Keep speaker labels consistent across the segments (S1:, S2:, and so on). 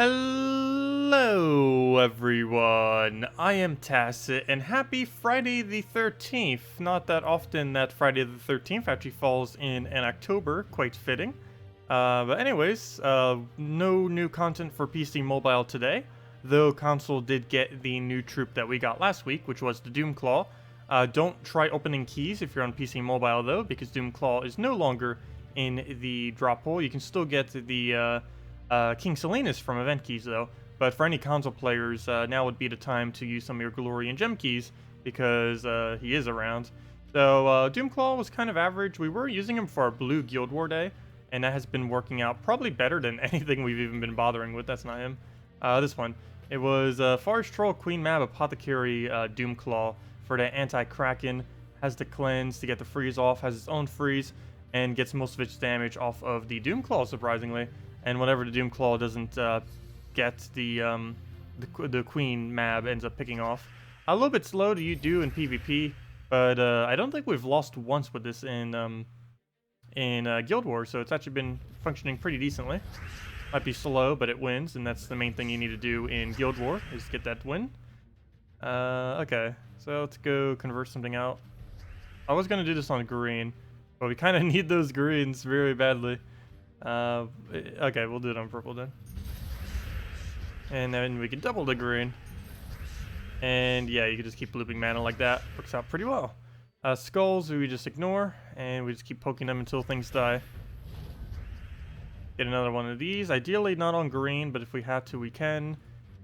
S1: Hello everyone, I am Tacit, and happy Friday the 13th. Not that often that Friday the 13th actually falls in an October, quite fitting. But anyways, no new content for PC Mobile today, though console did get the new troop that we got last week, which was the Doomclaw. Don't try opening keys if you're on PC Mobile though, because Doomclaw is no longer in the drop hole. You can still get the Miscellaneous from event keys though, but for any console players, now would be the time to use some of your glory and gem keys, because he is around. So Doomclaw was kind of average. We were using him for our blue Guild War day, and that has been working out probably better than anything we've even been bothering with. That's not him. This one. It was Forest Troll, Queen Mab, Apothecary, Doomclaw for the anti-Kraken. Has the cleanse to get the freeze off, has its own freeze, and gets most of its damage off of the Doomclaw, surprisingly. And whenever the Doomclaw doesn't get the Queen Mab ends up picking off. A little bit slow to do in PvP, but I don't think we've lost once with this in Guild Wars, so it's actually been functioning pretty decently. Might be slow, but it wins, and that's the main thing you need to do in Guild War, is get that win. Okay, so let's go convert something out. I was going to do this on green, but we kind of need those greens very badly. Okay, we'll do it on purple then. And then we can double the green. And yeah, you can just keep looping mana like that. Works out pretty well. Skulls we just ignore, and we just keep poking them until things die. Get another one of these. Ideally not on green, but if we have to, we can.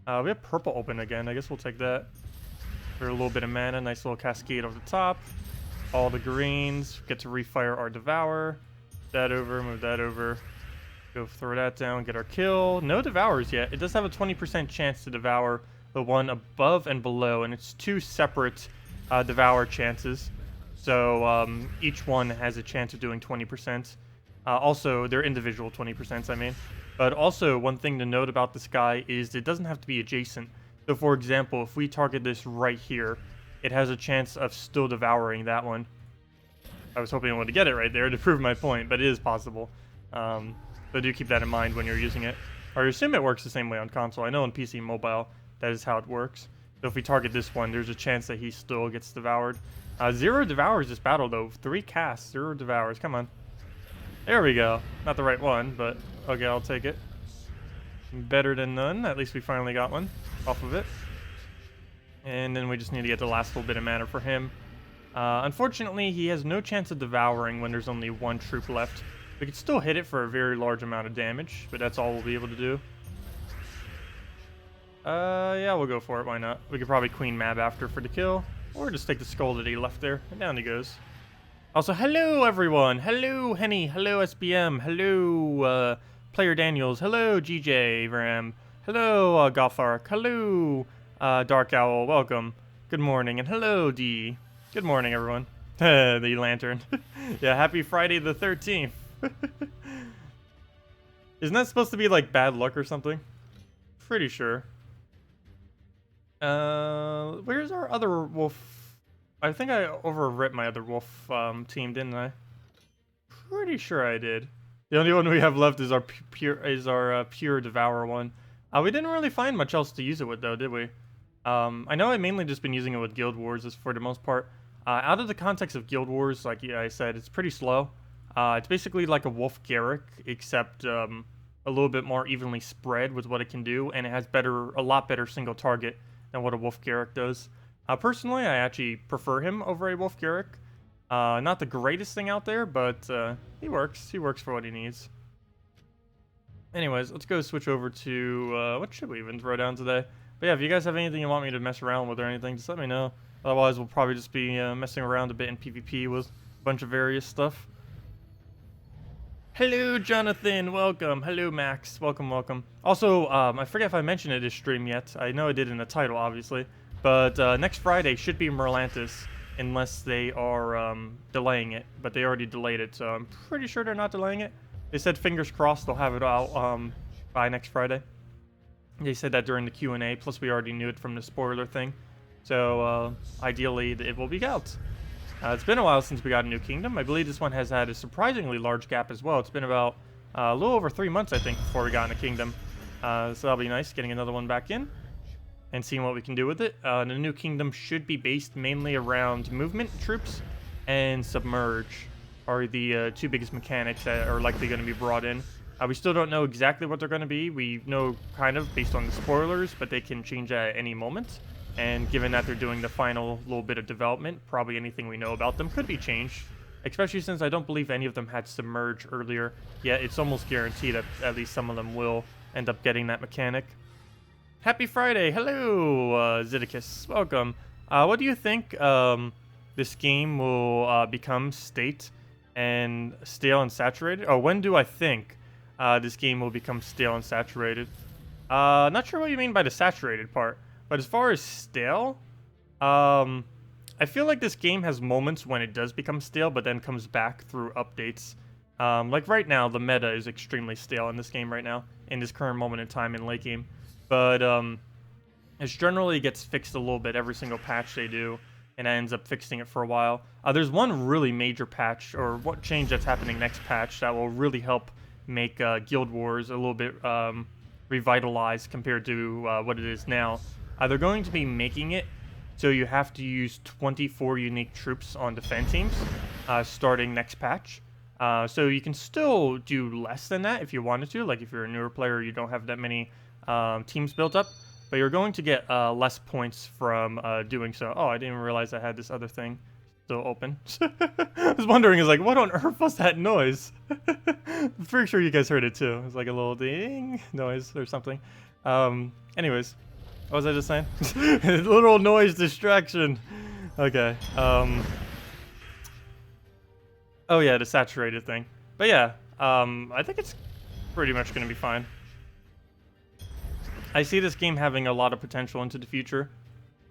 S1: We have purple open again. I guess we'll take that. For a little bit of mana, nice little cascade over the top. All the greens. Get to refire our Devour. That over, move that over. Go throw that down, get our kill. No Devours yet. It does have a 20% chance to devour the one above and below, and it's two separate Devour chances. So each one has a chance of doing 20%. Also, they're individual 20%, I mean. But also, one thing to note about this guy is it doesn't have to be adjacent. So for example, if we target this right here, it has a chance of still devouring that one. I was hoping I would get it right there to prove my point, but it is possible. So do keep that in mind when you're using it. Or I assume it works the same way on console. I know on PC Mobile, that is how it works. So if we target this one, there's a chance that he still gets devoured. 0 devours this battle though. 3 casts, 0 devours. Come on. There we go. Not the right one, but okay, I'll take it. Better than none. At least we finally got one off of it. And then we just need to get the last little bit of mana for him. Unfortunately, he has no chance of devouring when there's only one troop left. We could still hit it for a very large amount of damage, but that's all we'll be able to do. Yeah, we'll go for it. Why not? We could probably Queen Mab after for the kill, or just take the skull that he left there, and down he goes. Also, hello everyone! Hello Henny! Hello SBM! Hello Player Daniels! Hello GJ Ram! Hello Gothark! Hello Dark Owl! Welcome! Good morning, and hello D! Good morning, everyone. The lantern. Yeah, happy Friday the 13th. Isn't that supposed to be like bad luck or something? Pretty sure. Where's our other wolf? I think I overwrit my other wolf team, didn't I? Pretty sure I did. The only one we have left is our pure Devour one. We didn't really find much else to use it with though, did we? I know I mainly just been using it with Guild Wars for the most part. Out of the context of Guild Wars, like I said, it's pretty slow. It's basically like a Wolf Garrick, except a little bit more evenly spread with what it can do, and it has a lot better single target than what a Wolf Garrick does. Personally, I actually prefer him over a Wolf Garrick. Not the greatest thing out there, but he works. He works for what he needs. Anyways, let's go switch over to what should we even throw down today? But yeah, if you guys have anything you want me to mess around with or anything, just let me know. Otherwise, we'll probably just be messing around a bit in PvP with a bunch of various stuff. Hello, Jonathan. Welcome. Hello, Max. Welcome, welcome. Also, I forget if I mentioned it this stream yet. I know I did in the title, obviously. But next Friday should be Merlantis, unless they are delaying it. But they already delayed it, so I'm pretty sure they're not delaying it. They said fingers crossed they'll have it out by next Friday. They said that during the Q&A, plus we already knew it from the spoiler thing. So, ideally, it will be out. It's been a while since we got a new kingdom. I believe this one has had a surprisingly large gap as well. It's been about a little over 3 months, I think, before we got in a kingdom. So that'll be nice, getting another one back in and seeing what we can do with it. The new kingdom should be based mainly around movement troops and submerge are the two biggest mechanics that are likely going to be brought in. We still don't know exactly what they're going to be. We know kind of based on the spoilers, but they can change at any moment. And given that they're doing the final little bit of development, probably anything we know about them could be changed. Especially since I don't believe any of them had submerge earlier. Yet it's almost guaranteed that at least some of them will end up getting that mechanic. Happy Friday! Hello, Zidicus. Welcome. What do you think this game will become state and stale and saturated? Oh, when do I think this game will become stale and saturated? Not sure what you mean by the saturated part, but as far as stale, I feel like this game has moments when it does become stale, but then comes back through updates. Like right now, the meta is extremely stale in this game right now, in this current moment in time in late game. But it generally gets fixed a little bit every single patch they do, and ends up fixing it for a while. There's one really major patch, or what change that's happening next patch, that will really help make Guild Wars a little bit revitalized compared to what it is now. They're going to be making it so you have to use 24 unique troops on defense teams starting next patch. So you can still do less than that if you wanted to, like if you're a newer player, you don't have that many teams built up, but you're going to get less points from doing so. Oh, I didn't realize I had this other thing still open. I was wondering, is like, what on earth was that noise? I'm pretty sure you guys heard it too. It was like a little ding noise or something. Anyways, what was I just saying? Little noise distraction. Okay. Oh yeah, the saturated thing. But yeah, I think it's pretty much going to be fine. I see this game having a lot of potential into the future.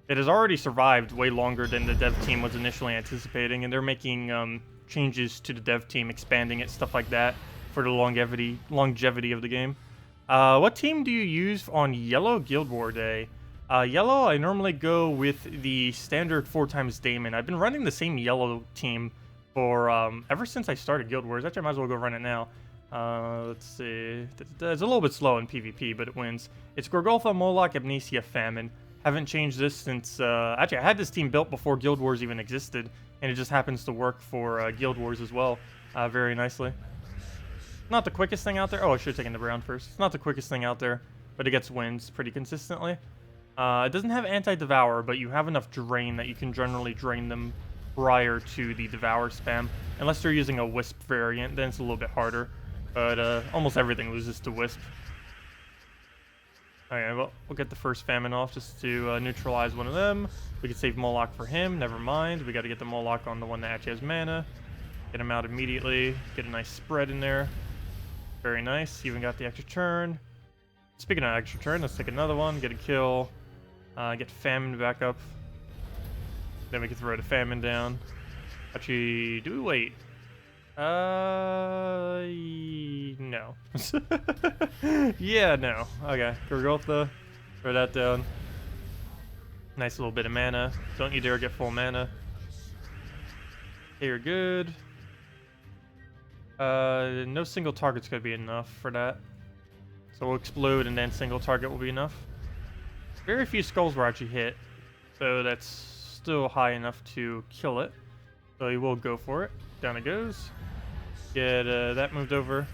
S1: It has already survived way longer than the dev team was initially anticipating, and they're making changes to the dev team, expanding it, stuff like that, for the longevity of the game. What team do you use on Yellow Guild War Day? Yellow, I normally go with the standard 4x Daemon. I've been running the same Yellow team for ever since I started Guild Wars. Actually, I might as well go run it now. Let's see. It's a little bit slow in PvP, but it wins. It's Gorgolfa, Moloch, Amnesia, Famine. Haven't changed this since... actually, I had this team built before Guild Wars even existed, and it just happens to work for Guild Wars as well very nicely. Not the quickest thing out there. Oh, I should have taken the Brown first. It's not the quickest thing out there, but it gets wins pretty consistently. It doesn't have anti-devour, but you have enough drain that you can generally drain them prior to the devour spam. Unless they're using a Wisp variant, then it's a little bit harder. But almost everything loses to Wisp. Alright, well, we'll get the first Famine off just to neutralize one of them. We can save Moloch for him, never mind. We got to get the Moloch on the one that actually has mana. Get him out immediately. Get a nice spread in there. Very nice. Even got the extra turn. Speaking of extra turn, let's take another one. Get a kill. Get Famine back up. Then we can throw the Famine down. Actually, do we wait? No. Yeah, no. Okay, Gorgolfa, throw that down. Nice little bit of mana. Don't you dare get full mana. Okay, you're good. No single target's gonna be enough for that. So we'll explode and then single target will be enough. Very few skulls were actually hit, so that's still high enough to kill it. So he will go for it. Down it goes. Get that moved over.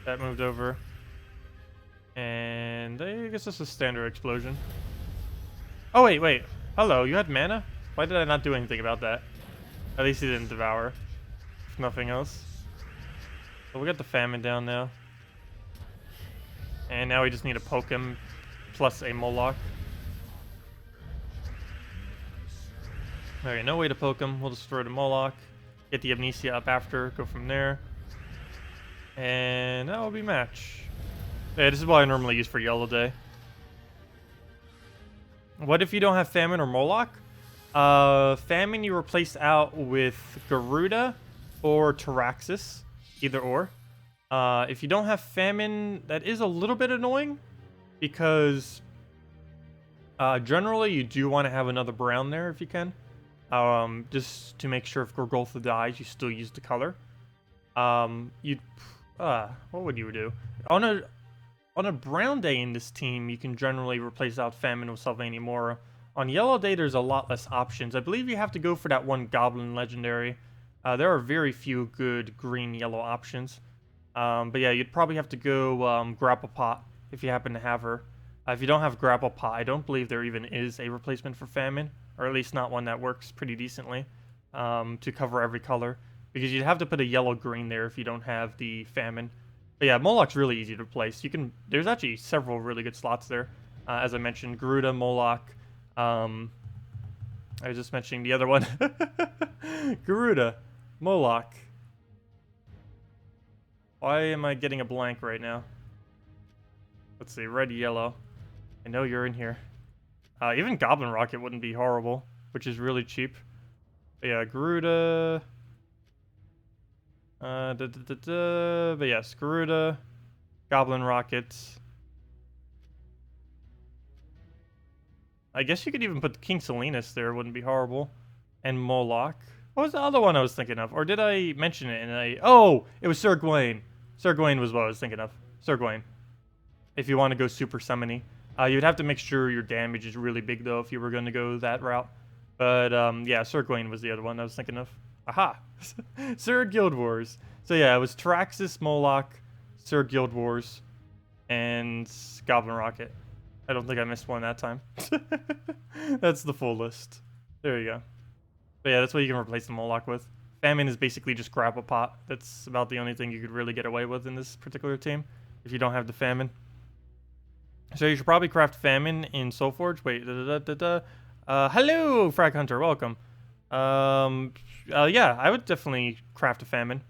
S1: That moved over. And I guess this is standard explosion. Oh, wait. Hello, you had mana? Why did I not do anything about that? At least he didn't devour. If nothing else. So we got the Famine down now. And now we just need to poke him plus a Moloch. Okay, no way to poke him. We'll just throw the Moloch. Get the Amnesia up after. Go from there. And that will be match. Yeah, this is what I normally use for Yellow Day. What if you don't have Famine or Moloch? Famine you replace out with Garuda or Taraxis. Either or. If you don't have Famine, that is a little bit annoying. Because generally you do want to have another brown there if you can. Just to make sure if Gorgolfa dies, you still use the color. What would you do? On On a brown day in this team, you can generally replace out Famine with Sylvania Mora. On yellow day, there's a lot less options. I believe you have to go for that one Goblin Legendary. There are very few good green-yellow options. But yeah, you'd probably have to go Grapple Pot if you happen to have her. If you don't have Grapple Pot, I don't believe there even is a replacement for Famine, or at least not one that works pretty decently to cover every color. Because you'd have to put a yellow-green there if you don't have the Famine. But yeah, Moloch's really easy to replace. There's actually several really good slots there. As I mentioned, Garuda, Moloch. I was just mentioning the other one. Garuda, Moloch. Why am I getting a blank right now? Let's see, red, yellow. I know you're in here. Even Goblin Rocket wouldn't be horrible, which is really cheap. But yeah, Garuda. But yes, Garuda, Goblin Rocket. I guess you could even put King Miscellaneous there, wouldn't be horrible. And Moloch. What was the other one I was thinking of? Or did I mention it? Oh, it was Sir Gawain. Sir Gawain was what I was thinking of. Sir Gawain. If you want to go super summony. You'd have to make sure your damage is really big, though, if you were going to go that route. But, yeah, Sir Gawain was the other one I was thinking of. Aha! Sir Guild Wars. So yeah, it was Traxxas, Moloch, Sir Guild Wars, and Goblin Rocket. I don't think I missed one that time. That's the full list. There you go. But yeah, that's what you can replace the Moloch with. Famine is basically just Grapple Pot. That's about the only thing you could really get away with in this particular team, if you don't have the Famine. So you should probably craft Famine in Soulforge. Wait, hello, Frag Hunter, welcome. Yeah, I would definitely craft a Famine.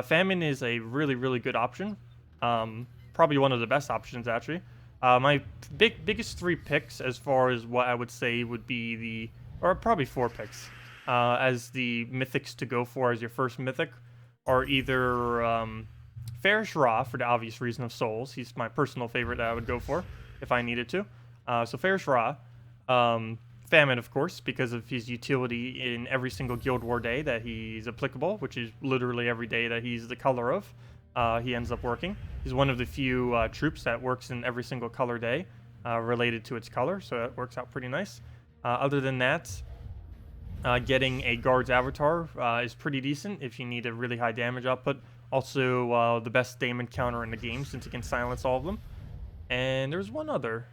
S1: Famine is a really, really good option. Probably one of the best options, actually. My biggest 3 picks, as far as what I would say would be or probably 4 picks, as the mythics to go for as your first mythic, are either Farish Ra, for the obvious reason of souls. He's my personal favorite that I would go for if I needed to. So Farish Ra. Famine, of course, because of his utility in every single Guild War day that he's applicable, which is literally every day that he's the color of. He ends up working. He's one of the few troops that works in every single color day related to its color, so that works out pretty nice. Other than that, getting a Guard's Avatar is pretty decent if you need a really high damage output. Also, the best Daemon counter in the game, since it can silence all of them. And there's one other.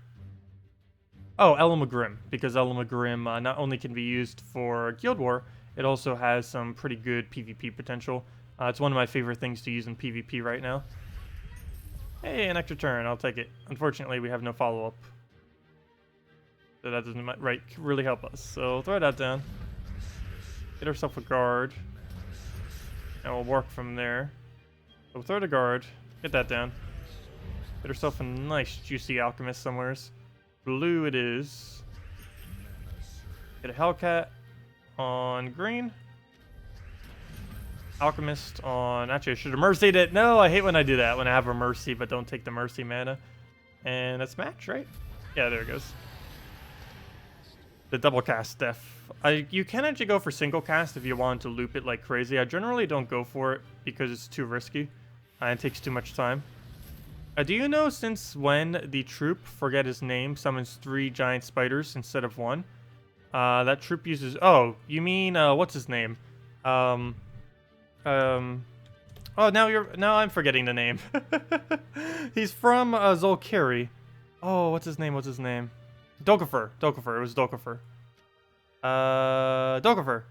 S1: Oh, Elamagrim, because Elamagrim not only can be used for Guild War, it also has some pretty good PvP potential. It's one of my favorite things to use in PvP right now. Hey, an extra turn, I'll take it. Unfortunately, we have no follow-up. So that doesn't really help us. So throw that down. Get ourselves a guard. And we'll work from there. So we'll throw the guard. Get that down. Get ourselves a nice, juicy Alchemist somewheres. Blue it is. Get a Hellcat on green. Alchemist on... Actually, I should have mercied it. No, I hate when I do that. When I have a mercy, but don't take the mercy mana. And that's match, right? Yeah, there it goes. The double cast def. You can actually go for single cast if you want to loop it like crazy. I generally don't go for it because it's too risky. And it takes too much time. Do you know since when the troop, forget his name, summons 3 giant spiders instead of 1? That troop uses... Oh, you mean, what's his name? Oh, now I'm forgetting the name. He's from Zolkiri. Oh, what's his name? Dokkafer. It was Dokkafer. Dokkafer.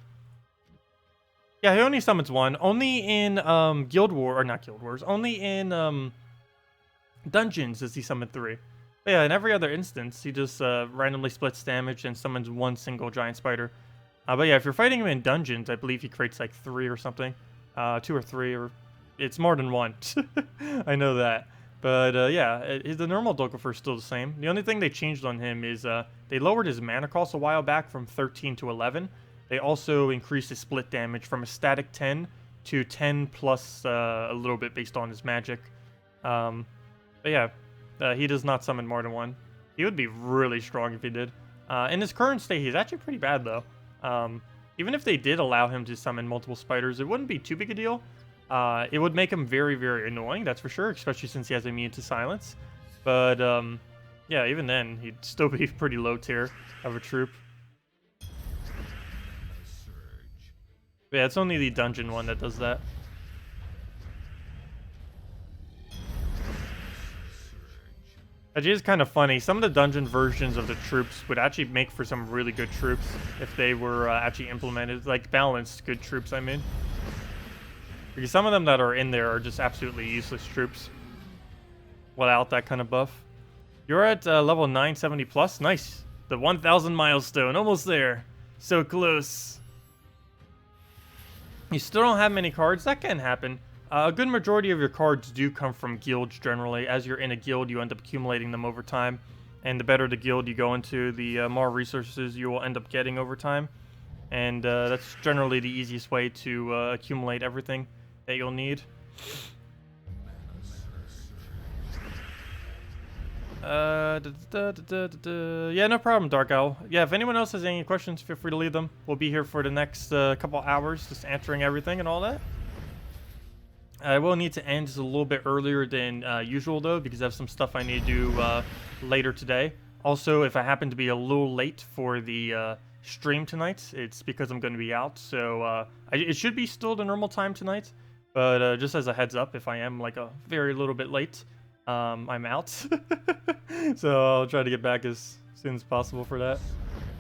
S1: Yeah, he only summons 1. Only in Guild War, or not Guild Wars. Only in Dungeons does he summon 3. But yeah, in every other instance, he just randomly splits damage and summons 1 single giant spider. But yeah, if you're fighting him in Dungeons, I believe he creates like 3 or something. 2 or 3, or it's more than 1. I know that. But yeah, the normal Dokkafer is still the same. The only thing they changed on him is they lowered his mana cost a while back from 13 to 11. They also increased his split damage from a static 10 to 10 plus a little bit based on his magic. But yeah, he does not summon more than 1. He would be really strong if he did. In his current state, he's actually pretty bad though. Even if they did allow him to summon multiple spiders, it wouldn't be too big a deal. It would make him very, very annoying, that's for sure, especially since he has immune to silence. But, yeah, even then, he'd still be pretty low tier of a troop. But yeah, it's only the dungeon one that does that. It is kind of funny. Some of the dungeon versions of the troops would actually make for some really good troops if they were actually implemented. Like, balanced good troops, I mean. Because some of them that are in there are just absolutely useless troops without that kind of buff. You're at level 970 plus. Nice. The 1,000 milestone. Almost there. So close. You still don't have many cards. That can happen. A good majority of your cards do come from guilds generally. As you're in a guild, you end up accumulating them over time. And the better the guild you go into, the more resources you will end up getting over time. And that's generally the easiest way to accumulate everything that you'll need. Yeah, no problem, Dark Owl. Yeah, if anyone else has any questions, feel free to leave them. We'll be here for the next couple hours, just answering everything and all that. I will need to end just a little bit earlier than usual, though, because I have some stuff I need to do later today. Also, if I happen to be a little late for the stream tonight, it's because I'm going to be out. So it should be still the normal time tonight. But just as a heads up, if I am like a very little bit late, I'm out. So I'll try to get back as soon as possible for that.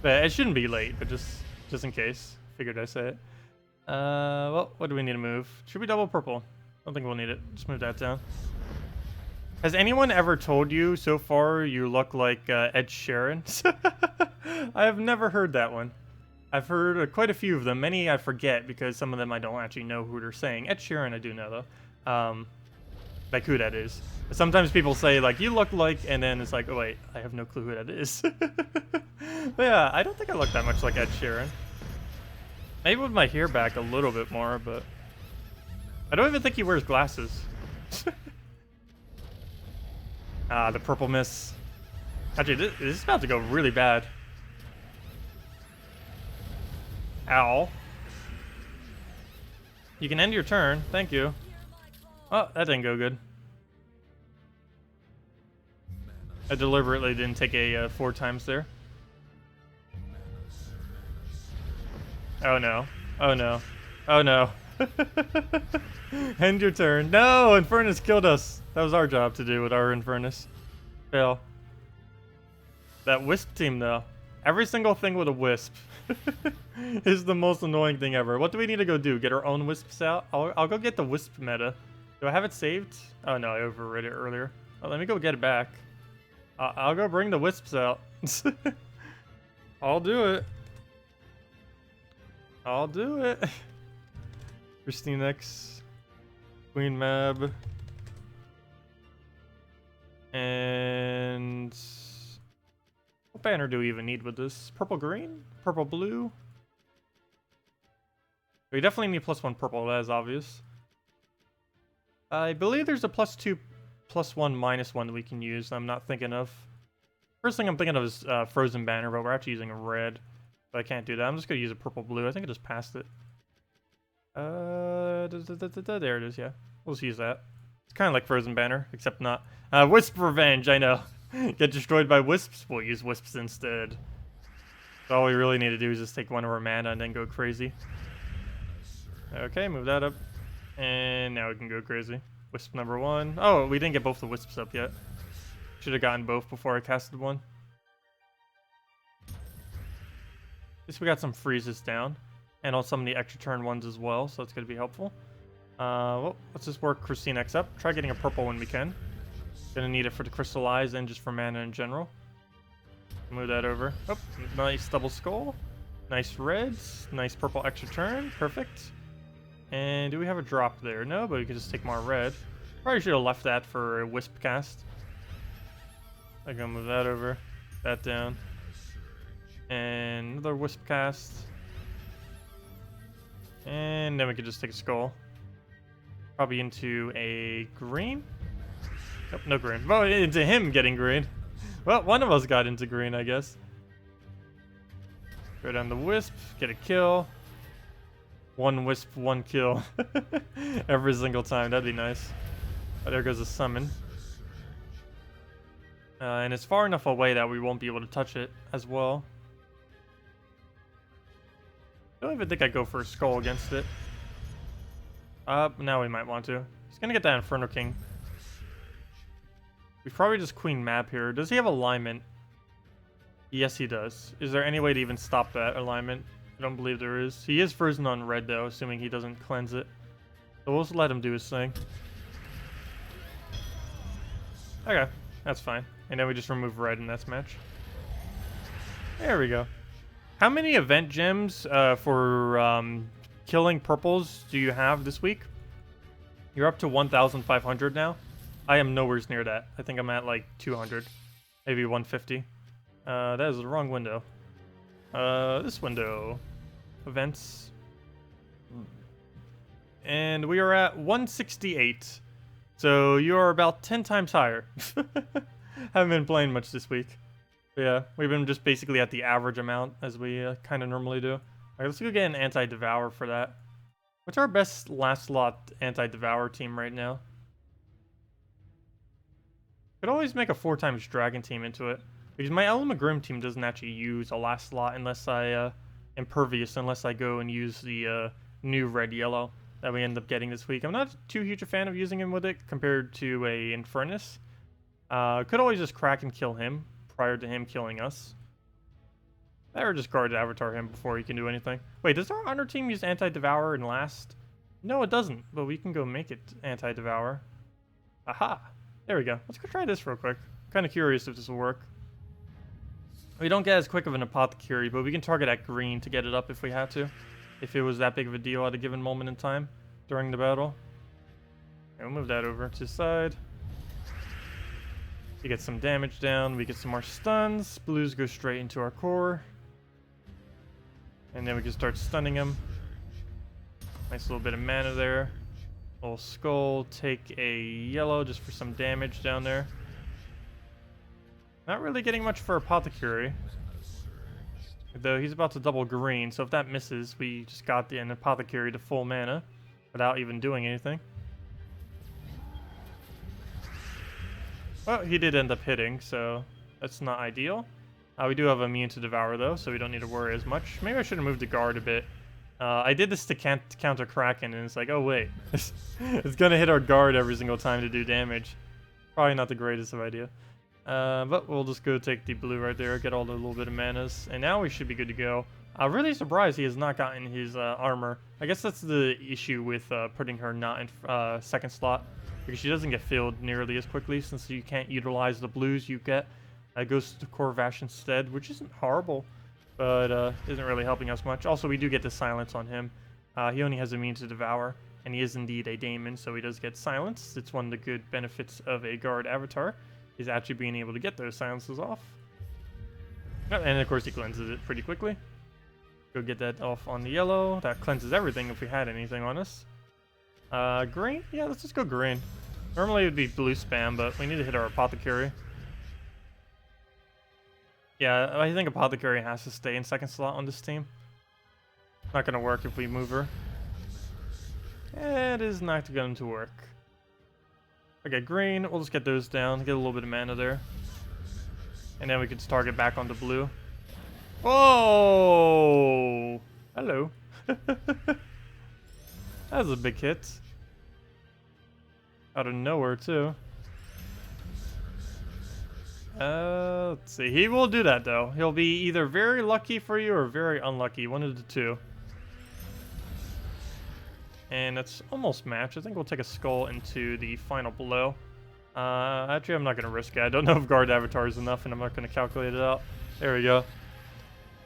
S1: But it shouldn't be late, but just in case. Figured I'd say it. Well, what do we need to move? Should we double purple? I don't think we'll need it. Just move that down. Has anyone ever told you so far you look like Ed Sheeran? I have never heard that one. I've heard quite a few of them. Many I forget because some of them I don't actually know who they're saying. Ed Sheeran I do know though. Like who that is. Sometimes people say like, you look like, and then it's like, oh wait, I have no clue who that is. But yeah, I don't think I look that much like Ed Sheeran. Maybe with my hair back a little bit more, but I don't even think he wears glasses. Ah, the purple miss. Actually, this is about to go really bad. Ow. You can end your turn. Thank you. Oh, that didn't go good. I deliberately didn't take a 4 times there. Oh no. Oh no. Oh no. End your turn. No! Infernus killed us. That was our job to do with our Infernus. Fail. That Wisp team though. Every single thing with a Wisp is the most annoying thing ever. What do we need to go do? Get our own Wisps out? I'll go get the Wisp meta. Do I have it saved? Oh no, I overrid it earlier. Oh, let me go get it back. I'll go bring the Wisps out. I'll do it. I'll do it. KrissTigger, Queen Mab, and what banner do we even need with this? Purple green? Purple blue? We definitely need +1 purple, that is obvious. I believe there's a +2, +1, -1 that we can use I'm not thinking of. First thing I'm thinking of is Frozen Banner, but we're actually using a red. But I can't do that. I'm just going to use a purple blue. I think I just passed it. There it is, yeah. We'll just use that. It's kind of like Frozen Banner, except not. Wisp Revenge, I know. Get destroyed by Wisps? We'll use Wisps instead. So all we really need to do is just take one of our mana and then go crazy. Okay, move that up. And now we can go crazy. Wisp number 1. Oh, we didn't get both the Wisps up yet. Should have gotten both before I casted one. At least we got some freezes down. And on some of the extra turn ones as well, so that's going to be helpful. Well, let's just work KrissTigger up. Try getting a purple when we can. Gonna need it for the crystallize and just for mana in general. Move that over. Oh, nice double skull. Nice reds. Nice purple extra turn. Perfect. And do we have a drop there? No, but we could just take more red. Probably should have left that for a Wisp cast. I'm gonna move that over. That down. And another Wisp cast. And then we could just take a skull. Probably into a green. Nope, no green. Well, into him getting green. Well, one of us got into green, I guess. Go down the Wisp, get a kill. 1 Wisp, 1 kill. Every single time, that'd be nice. Oh, there goes a summon. And it's far enough away that we won't be able to touch it as well. I don't even think I'd go for a skull against it. Now we might want to. He's gonna get that Inferno King. We probably just queen map here. Does he have alignment? Yes, he does. Is there any way to even stop that alignment? I don't believe there is. He is frozen on red, though, assuming he doesn't cleanse it. So we'll just let him do his thing. Okay, that's fine. And then we just remove red in this match. There we go. How many event gems for killing purples do you have this week? You're up to 1,500 now. I am nowhere near that. I think I'm at like 200, maybe 150. That is the wrong window. This window. Events. And we are at 168. So you are about 10 times higher. Haven't been playing much this week. But yeah, we've been just basically at the average amount as we kind of normally do. Alright, let's go get an anti-devour for that. What's our best last slot anti-devour team right now? Could always make a 4x dragon team into it. Because my Element Grim team doesn't actually use a last slot unless I impervious, unless I go and use the new red-yellow that we end up getting this week. I'm not too huge a fan of using him with it compared to a Infernus. Could always just Kraken kill him prior to him killing us. Or just guard Avatar him before he can do anything. Wait, does our Honor team use Anti-Devour in last? No, it doesn't, but we can go make it Anti-Devour. Aha! There we go. Let's go try this real quick. I'm kind of curious if this will work. We don't get as quick of an Apothecary, but we can target at green to get it up if we had to. If it was that big of a deal at a given moment in time during the battle. And we'll move that over to the side. We get some damage down, we get some more stuns. Blues go straight into our core. And then we can start stunning him. Nice little bit of mana there. Little skull, take a yellow just for some damage down there. Not really getting much for Apothecary. Though he's about to double green, so if that misses, we just got an Apothecary to full mana without even doing anything. Well, he did end up hitting, so that's not ideal. We do have immune to Devour, though, so we don't need to worry as much. Maybe I should have moved the guard a bit. I did this to counter Kraken, and it's like, oh wait, it's gonna hit our guard every single time to do damage. Probably not the greatest of idea. But we'll just go take the blue right there, get all the little bit of manas, and now we should be good to go. I'm really surprised he has not gotten his armor. I guess that's the issue with putting her not in second slot, because she doesn't get filled nearly as quickly since you can't utilize the blues you get. It goes to Corvash instead, which isn't horrible, but isn't really helping us much. Also, we do get the silence on him. He only has immune to Devour, and he is indeed a Daemon, so he does get silence. It's one of the good benefits of a guard avatar, is actually being able to get those silences off. And of course he cleanses it pretty quickly. Go get that off on the yellow. That cleanses everything if we had anything on us. Green? Yeah, let's just go green. Normally it would be blue spam, but we need to hit our Apothecary. Yeah, I think Apothecary has to stay in second slot on this team. Not gonna work if we move her. It is not going to work. Okay, green. We'll just get those down. Get a little bit of mana there. And then we can just target back onto blue. Oh! Hello. That was a big hit. Out of nowhere, too. Let's see. He will do that, though. He'll be either very lucky for you or very unlucky. One of the two. And that's almost matched. I think we'll take a skull into the final blow. Actually, I'm not going to risk it. I don't know if guard avatar is enough, and I'm not going to calculate it out. There we go.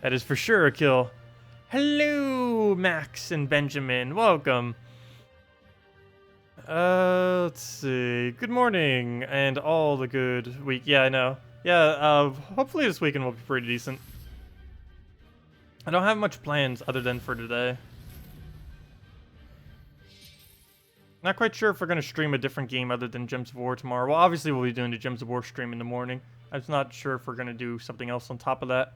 S1: That is for sure a kill. Hello, Max and Benjamin. Welcome. Let's see. Good morning, and all the good week. Yeah, I know. Yeah, hopefully this weekend will be pretty decent. I don't have much plans other than for today. Not quite sure if we're going to stream a different game other than Gems of War tomorrow. Well, obviously we'll be doing the Gems of War stream in the morning. I'm just not sure if we're going to do something else on top of that.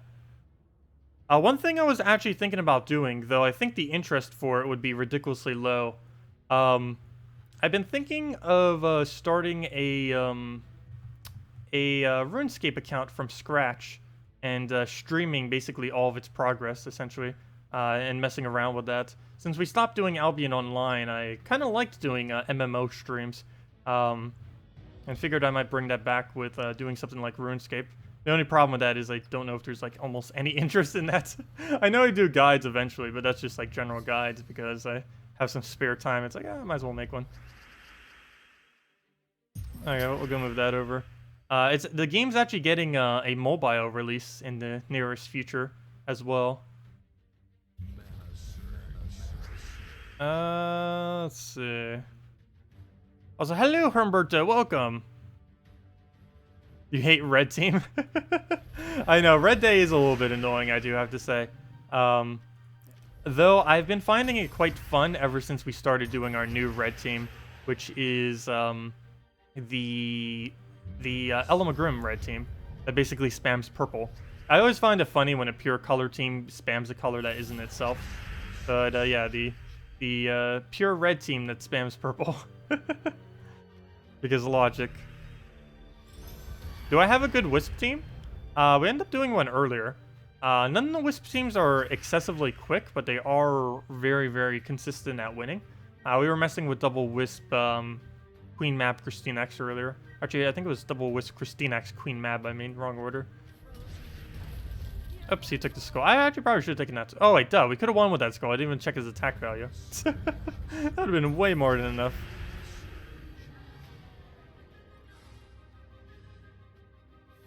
S1: One thing I was actually thinking about doing, though I think the interest for it would be ridiculously low. I've been thinking of starting a a RuneScape account from scratch and streaming basically all of its progress, essentially, and messing around with that. Since we stopped doing Albion Online, I kind of liked doing MMO streams, and figured I might bring that back with doing something like RuneScape. The only problem with that is I don't know if there's like almost any interest in that. I know I do guides eventually, but that's just like general guides because I have some spare time. It's like, I might as well make one. Okay, we'll go move that over. The game's actually getting a mobile release in the nearest future as well. Let's see. Also, hello, Humberto, welcome. You hate Red Team? I know, Red Day is a little bit annoying, I do have to say. Though I've been finding it quite fun ever since we started doing our new Red Team, which is the Elamagrim Red Team that basically spams purple. I always find it funny when a pure color team spams a color that isn't itself. But yeah, the pure red team that spams purple. Because logic. Do I have a good Wisp team? We ended up doing one earlier. None of the Wisp teams are excessively quick, but they are very, very consistent at winning. We were messing with double Wisp Queen Mab KrissTigger earlier. Actually, I think it was double Wisp KrissTigger Queen Mab, I mean, wrong order. Oops, he took the skull. I actually probably should have taken that. Oh, wait, duh. We could have won with that skull. I didn't even check his attack value. That would have been way more than enough.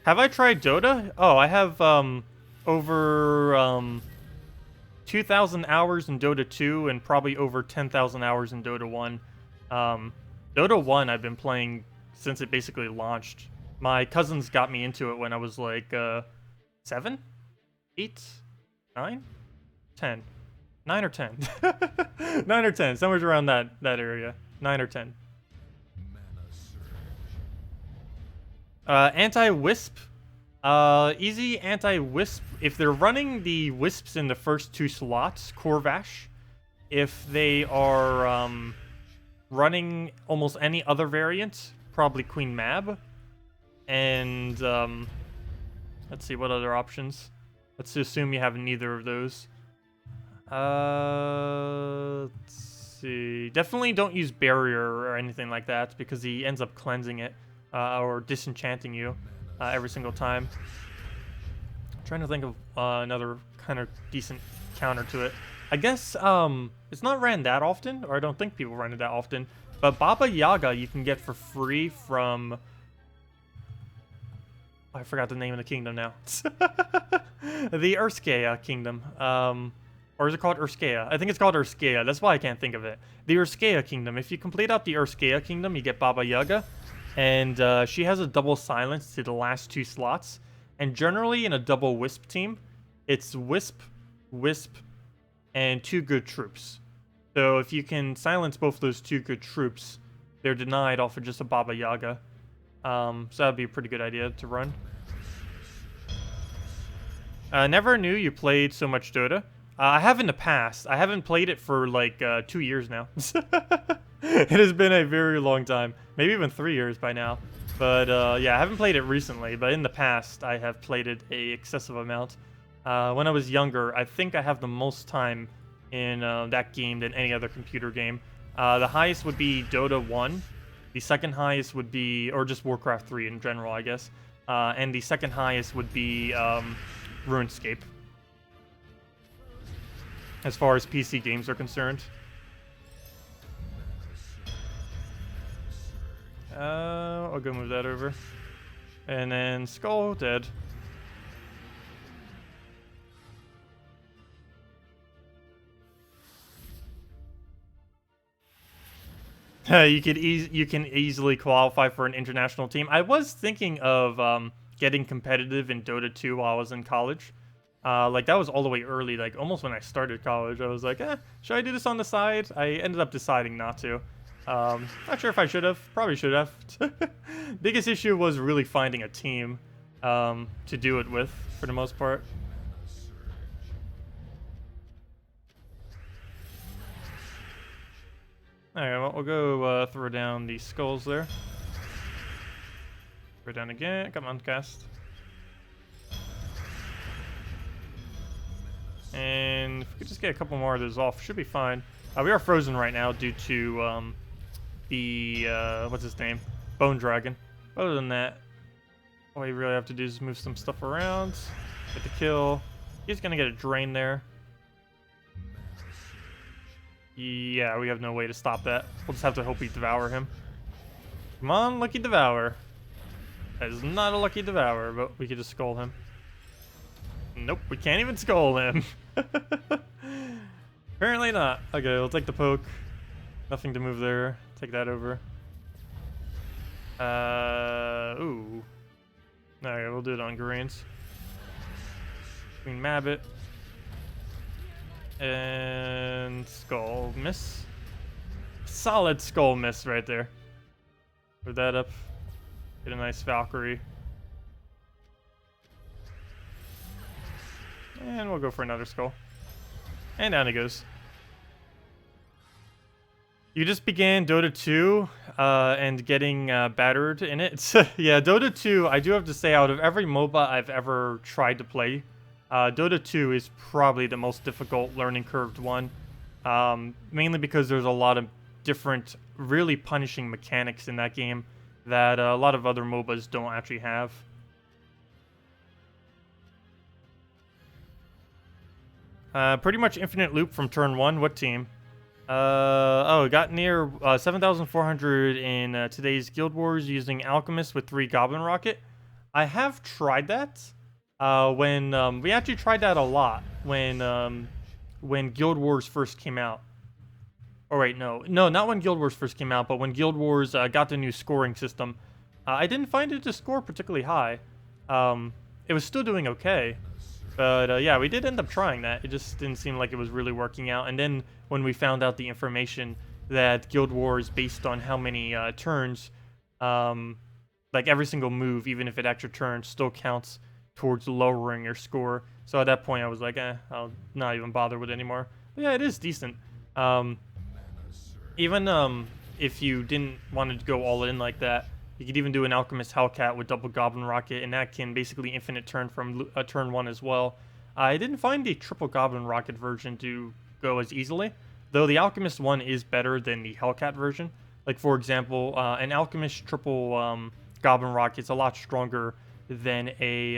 S1: Have I tried Dota? Oh, I have over 2,000 hours in Dota 2 and probably over 10,000 hours in Dota 1. Dota 1 I've been playing since it basically launched. My cousins got me into it when I was like 7? 8? 9? 10. 9 or 10. 9 or 10, somewhere around that area. 9 or 10. Anti-Wisp. Easy anti-Wisp. If they're running the Wisps in the first 2 slots, Corvash. If they are running almost any other variant, probably Queen Mab. And let's see, what other options? Let's assume you have neither of those. Let's see. Definitely don't use Barrier or anything like that because he ends up cleansing it or disenchanting you every single time. I'm trying to think of another kind of decent counter to it. I guess it's not ran that often, or I don't think people run it that often. But Baba Yaga you can get for free from... I forgot the name of the kingdom now. The Urskea kingdom. Or is it called Urskea? I think it's called Urskea. That's why I can't think of it. The Urskea kingdom. If you complete out the Urskea kingdom, you get Baba Yaga. And she has a double silence to the last 2 slots. And generally in a double Wisp team, it's Wisp, Wisp, and 2 good troops. So if you can silence both those 2 good troops, they're denied off of just a Baba Yaga. So that'd be a pretty good idea to run. Never knew you played so much Dota. I have in the past. I haven't played it for like 2 years now. It has been a very long time. Maybe even 3 years by now. But yeah, I haven't played it recently. But in the past, I have played it a excessive amount. When I was younger, I think I have the most time in that game than any other computer game. The highest would be Dota 1. The second highest would be, or just Warcraft 3 in general, I guess. And the second highest would be RuneScape. As far as PC games are concerned. I'll go move that over. And then Skull, dead. You can easily qualify for an international team. I was thinking of getting competitive in Dota 2 while I was in college. Like, that was all the way early, like, almost when I started college. I was like, should I do this on the side? I ended up deciding not to. Not sure if I should have. Probably should have. Biggest issue was really finding a team to do it with, for the most part. Alright, well, we'll go throw down the skulls there. We're down again. Come on, cast. And if we could just get a couple more of those off, should be fine. We are frozen right now due to the what's his name? Bone Dragon. Other than that, all you really have to do is move some stuff around. Get the kill. He's gonna get a drain there. Yeah, we have no way to stop that. We'll just have to hope we devour him. Come on, Lucky Devour. That is not a Lucky Devour, but we could just skull him. Nope, we can't even skull him. Apparently not. Okay, we'll take the poke. Nothing to move there. Take that over. Ooh. Alright, we'll do it on greens. Queen Mabbit. And skull miss. Solid skull miss right there. Put that up. Get a nice Valkyrie. And we'll go for another skull. And down he goes. You just began Dota 2 and getting battered in it. Yeah, Dota 2, I do have to say, out of every MOBA I've ever tried to play, Dota 2 is probably the most difficult learning curved one. Mainly because there's a lot of different, really punishing mechanics in that game that a lot of other MOBAs don't actually have. Pretty much infinite loop from turn 1. What team? Got near 7,400 in today's Guild Wars using Alchemist with 3 Goblin Rocket. I have tried that. When we actually tried that a lot when Guild Wars first came out. Oh wait, no, not when Guild Wars first came out, but when Guild Wars got the new scoring system. I didn't find it to score particularly high. It was still doing okay. But yeah, we did end up trying that. It just didn't seem like it was really working out. And then when we found out the information that Guild Wars, based on how many turns, like every single move, even if it extra turns, still counts towards lowering your score. So at that point, I was like, I'll not even bother with it anymore. But yeah, it is decent. Even if you didn't want to go all in like that, you could even do an Alchemist Hellcat with double Goblin Rocket, and that can basically infinite turn from turn 1 as well. I didn't find the triple Goblin Rocket version to go as easily, though the Alchemist one is better than the Hellcat version. Like, for example, an Alchemist triple Goblin Rocket is a lot stronger than a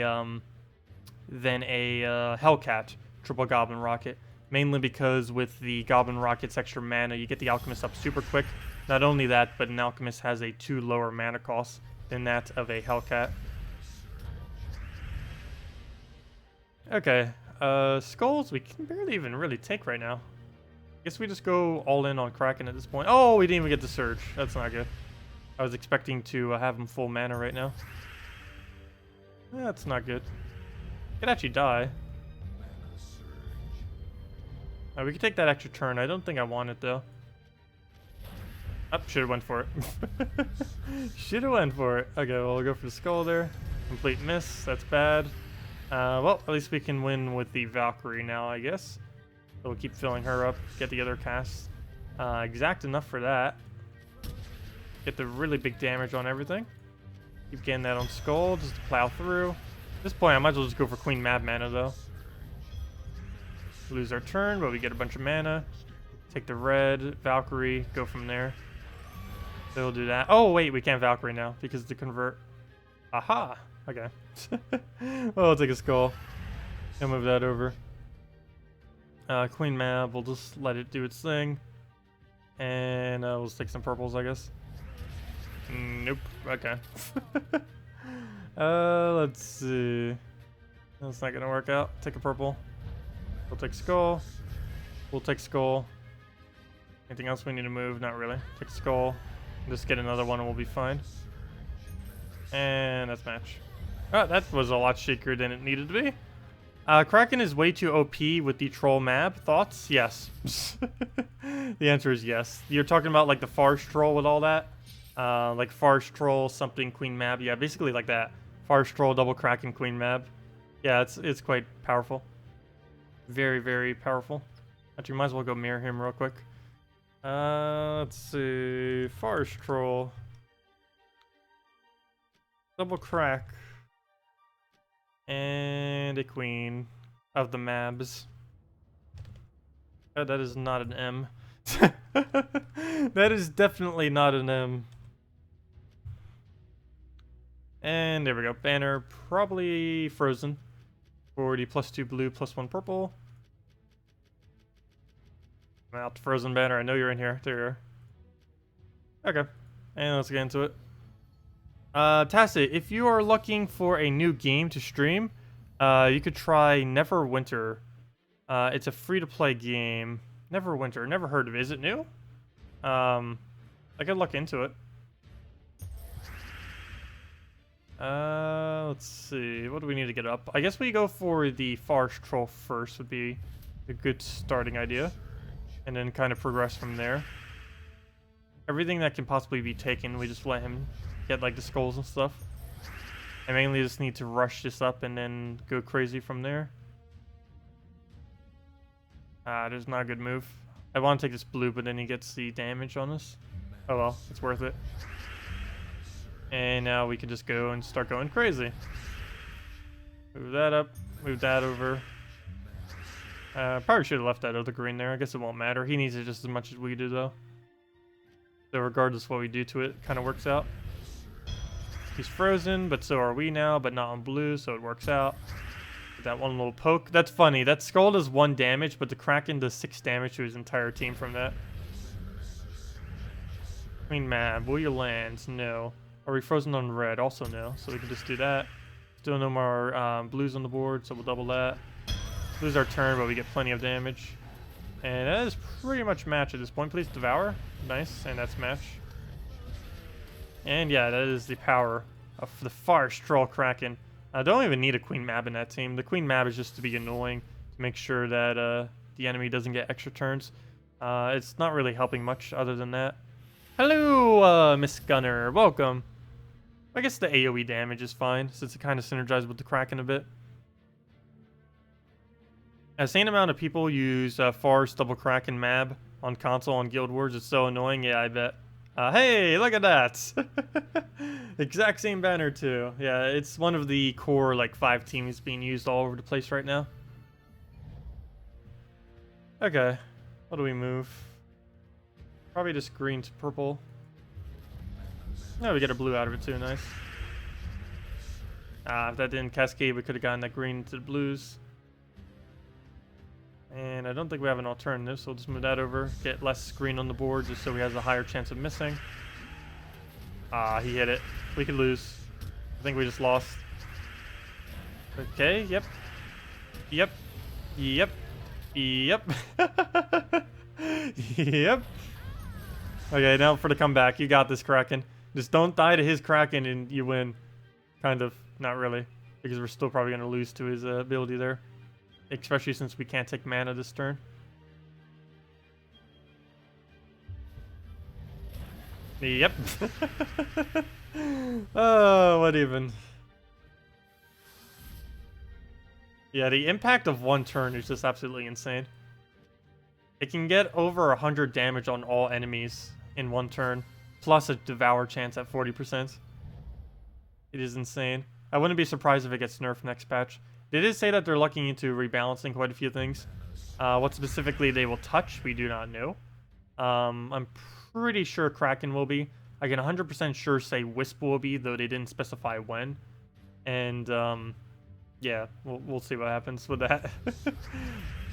S1: Hellcat triple Goblin Rocket, mainly because with the Goblin Rocket's extra mana, you get the Alchemist up super quick. Not only that, but an Alchemist has a 2 lower mana cost than that of a Hellcat. Okay, skulls we can barely even really take right now. Guess we just go all in on Kraken at this point. Oh, we didn't even get the Surge. That's not good. I was expecting to have him full mana right now. That's not good. Could actually die. We could take that extra turn. I don't think I want it though. Should have went for it. Should have went for it. Okay, well, we'll go for the skull there. Complete miss. That's bad. Well, at least we can win with the Valkyrie now, I guess. So we'll keep filling her up. Get the other casts. Exact enough for that. Get the really big damage on everything. Keep getting that on skull just to plow through. At this point, I might as well just go for Queen Mab mana, though. Lose our turn, but we get a bunch of mana. Take the red, Valkyrie, go from there. So we'll do that. Oh, wait, we can't Valkyrie now because of the convert. Aha! Okay. Well, we'll take a skull. And move that over. Queen Mab, we'll just let it do its thing. And we'll just take some purples, I guess. Nope. Okay. Let's see. That's not gonna work out. Take a purple. We'll take skull. We'll take skull. Anything else we need to move? Not really. Take skull. Just get another one and we'll be fine. And that's match. Oh, that was a lot shakier than it needed to be. Kraken is way too OP with the troll map. Thoughts? Yes. The answer is yes. You're talking about like the Forest Troll with all that? Like Forest Troll, something, Queen Mab. Yeah, basically like that. Forest Troll, double Kraken, Queen Mab. Yeah, it's quite powerful. Very, very powerful. Actually, might as well go mirror him real quick. Let's see. Forest Troll. Double crack. And a queen of the Mabs. Oh, that is not an M. That is definitely not an M. And there we go. Banner probably frozen. 40 +2 blue +1 purple. I'm out. Frozen banner. I know you're in here. There you are. Okay. And let's get into it. Tacit, if you are looking for a new game to stream, you could try Neverwinter. It's a free-to-play game. Neverwinter. Never heard of it. Is it new? I could look into it. Let's see. What do we need to get up? I guess we go for the Forest Troll first would be a good starting idea. And then kind of progress from there. Everything that can possibly be taken, we just let him get like the skulls and stuff. I mainly just need to rush this up and then go crazy from there. There's not a good move. I want to take this blue, but then he gets the damage on us. Oh well, it's worth it. And now we can just go and start going crazy. Move that up, move that over. Probably should have left that other green there. I guess it won't matter. He needs it just as much as we do, though. So regardless of what we do to it, it kind of works out. He's frozen, but so are we now, but not on blue, so it works out. That one little poke. That's funny. That skull does 1 damage, but the Kraken does 6 damage to his entire team from that. Queen Mab, will you land? No. Are we frozen on red? Also no. So we can just do that. Still no more blues on the board, so we'll double that. Lose our turn, but we get plenty of damage. And that is pretty much match at this point. Please devour. Nice, and that's match. And yeah, that is the power of the Forest Troll Kraken. I don't even need a Queen Mab in that team. The Queen Mab is just to be annoying, to make sure that the enemy doesn't get extra turns. It's not really helping much other than that. Hello, Miss Gunner. Welcome. I guess the AoE damage is fine, since it kind of synergizes with the Kraken a bit. A same amount of people use Forest Double Kraken Mab on console on Guild Wars. It's so annoying. Yeah, I bet. Hey, look at that. Exact same banner too. Yeah, it's one of the core like 5 teams being used all over the place right now. Okay, what do we move? Probably just green to purple. No, we get a blue out of it too. Nice. If that didn't cascade, we could have gotten that green to the blues. And I don't think we have an alternative, so we'll just move that over. Get less green on the board just so he has a higher chance of missing. He hit it. We could lose. I think we just lost. Okay, yep. Yep. Yep. Yep. Yep. Okay, now for the comeback. You got this, Kraken. Just don't die to his Kraken and you win. Kind of. Not really. Because we're still probably going to lose to his ability there. Especially since we can't take mana this turn. Yep. Oh, what even? Yeah, the impact of 1 turn is just absolutely insane. It can get over 100 damage on all enemies in 1 turn, plus a devour chance at 40%. It is insane. I wouldn't be surprised if it gets nerfed next patch. They did say that they're looking into rebalancing quite a few things. What specifically they will touch, we do not know. I'm pretty sure Kraken will be. I can 100% sure say Wisp will be, though they didn't specify when. And, yeah, we'll see what happens with that.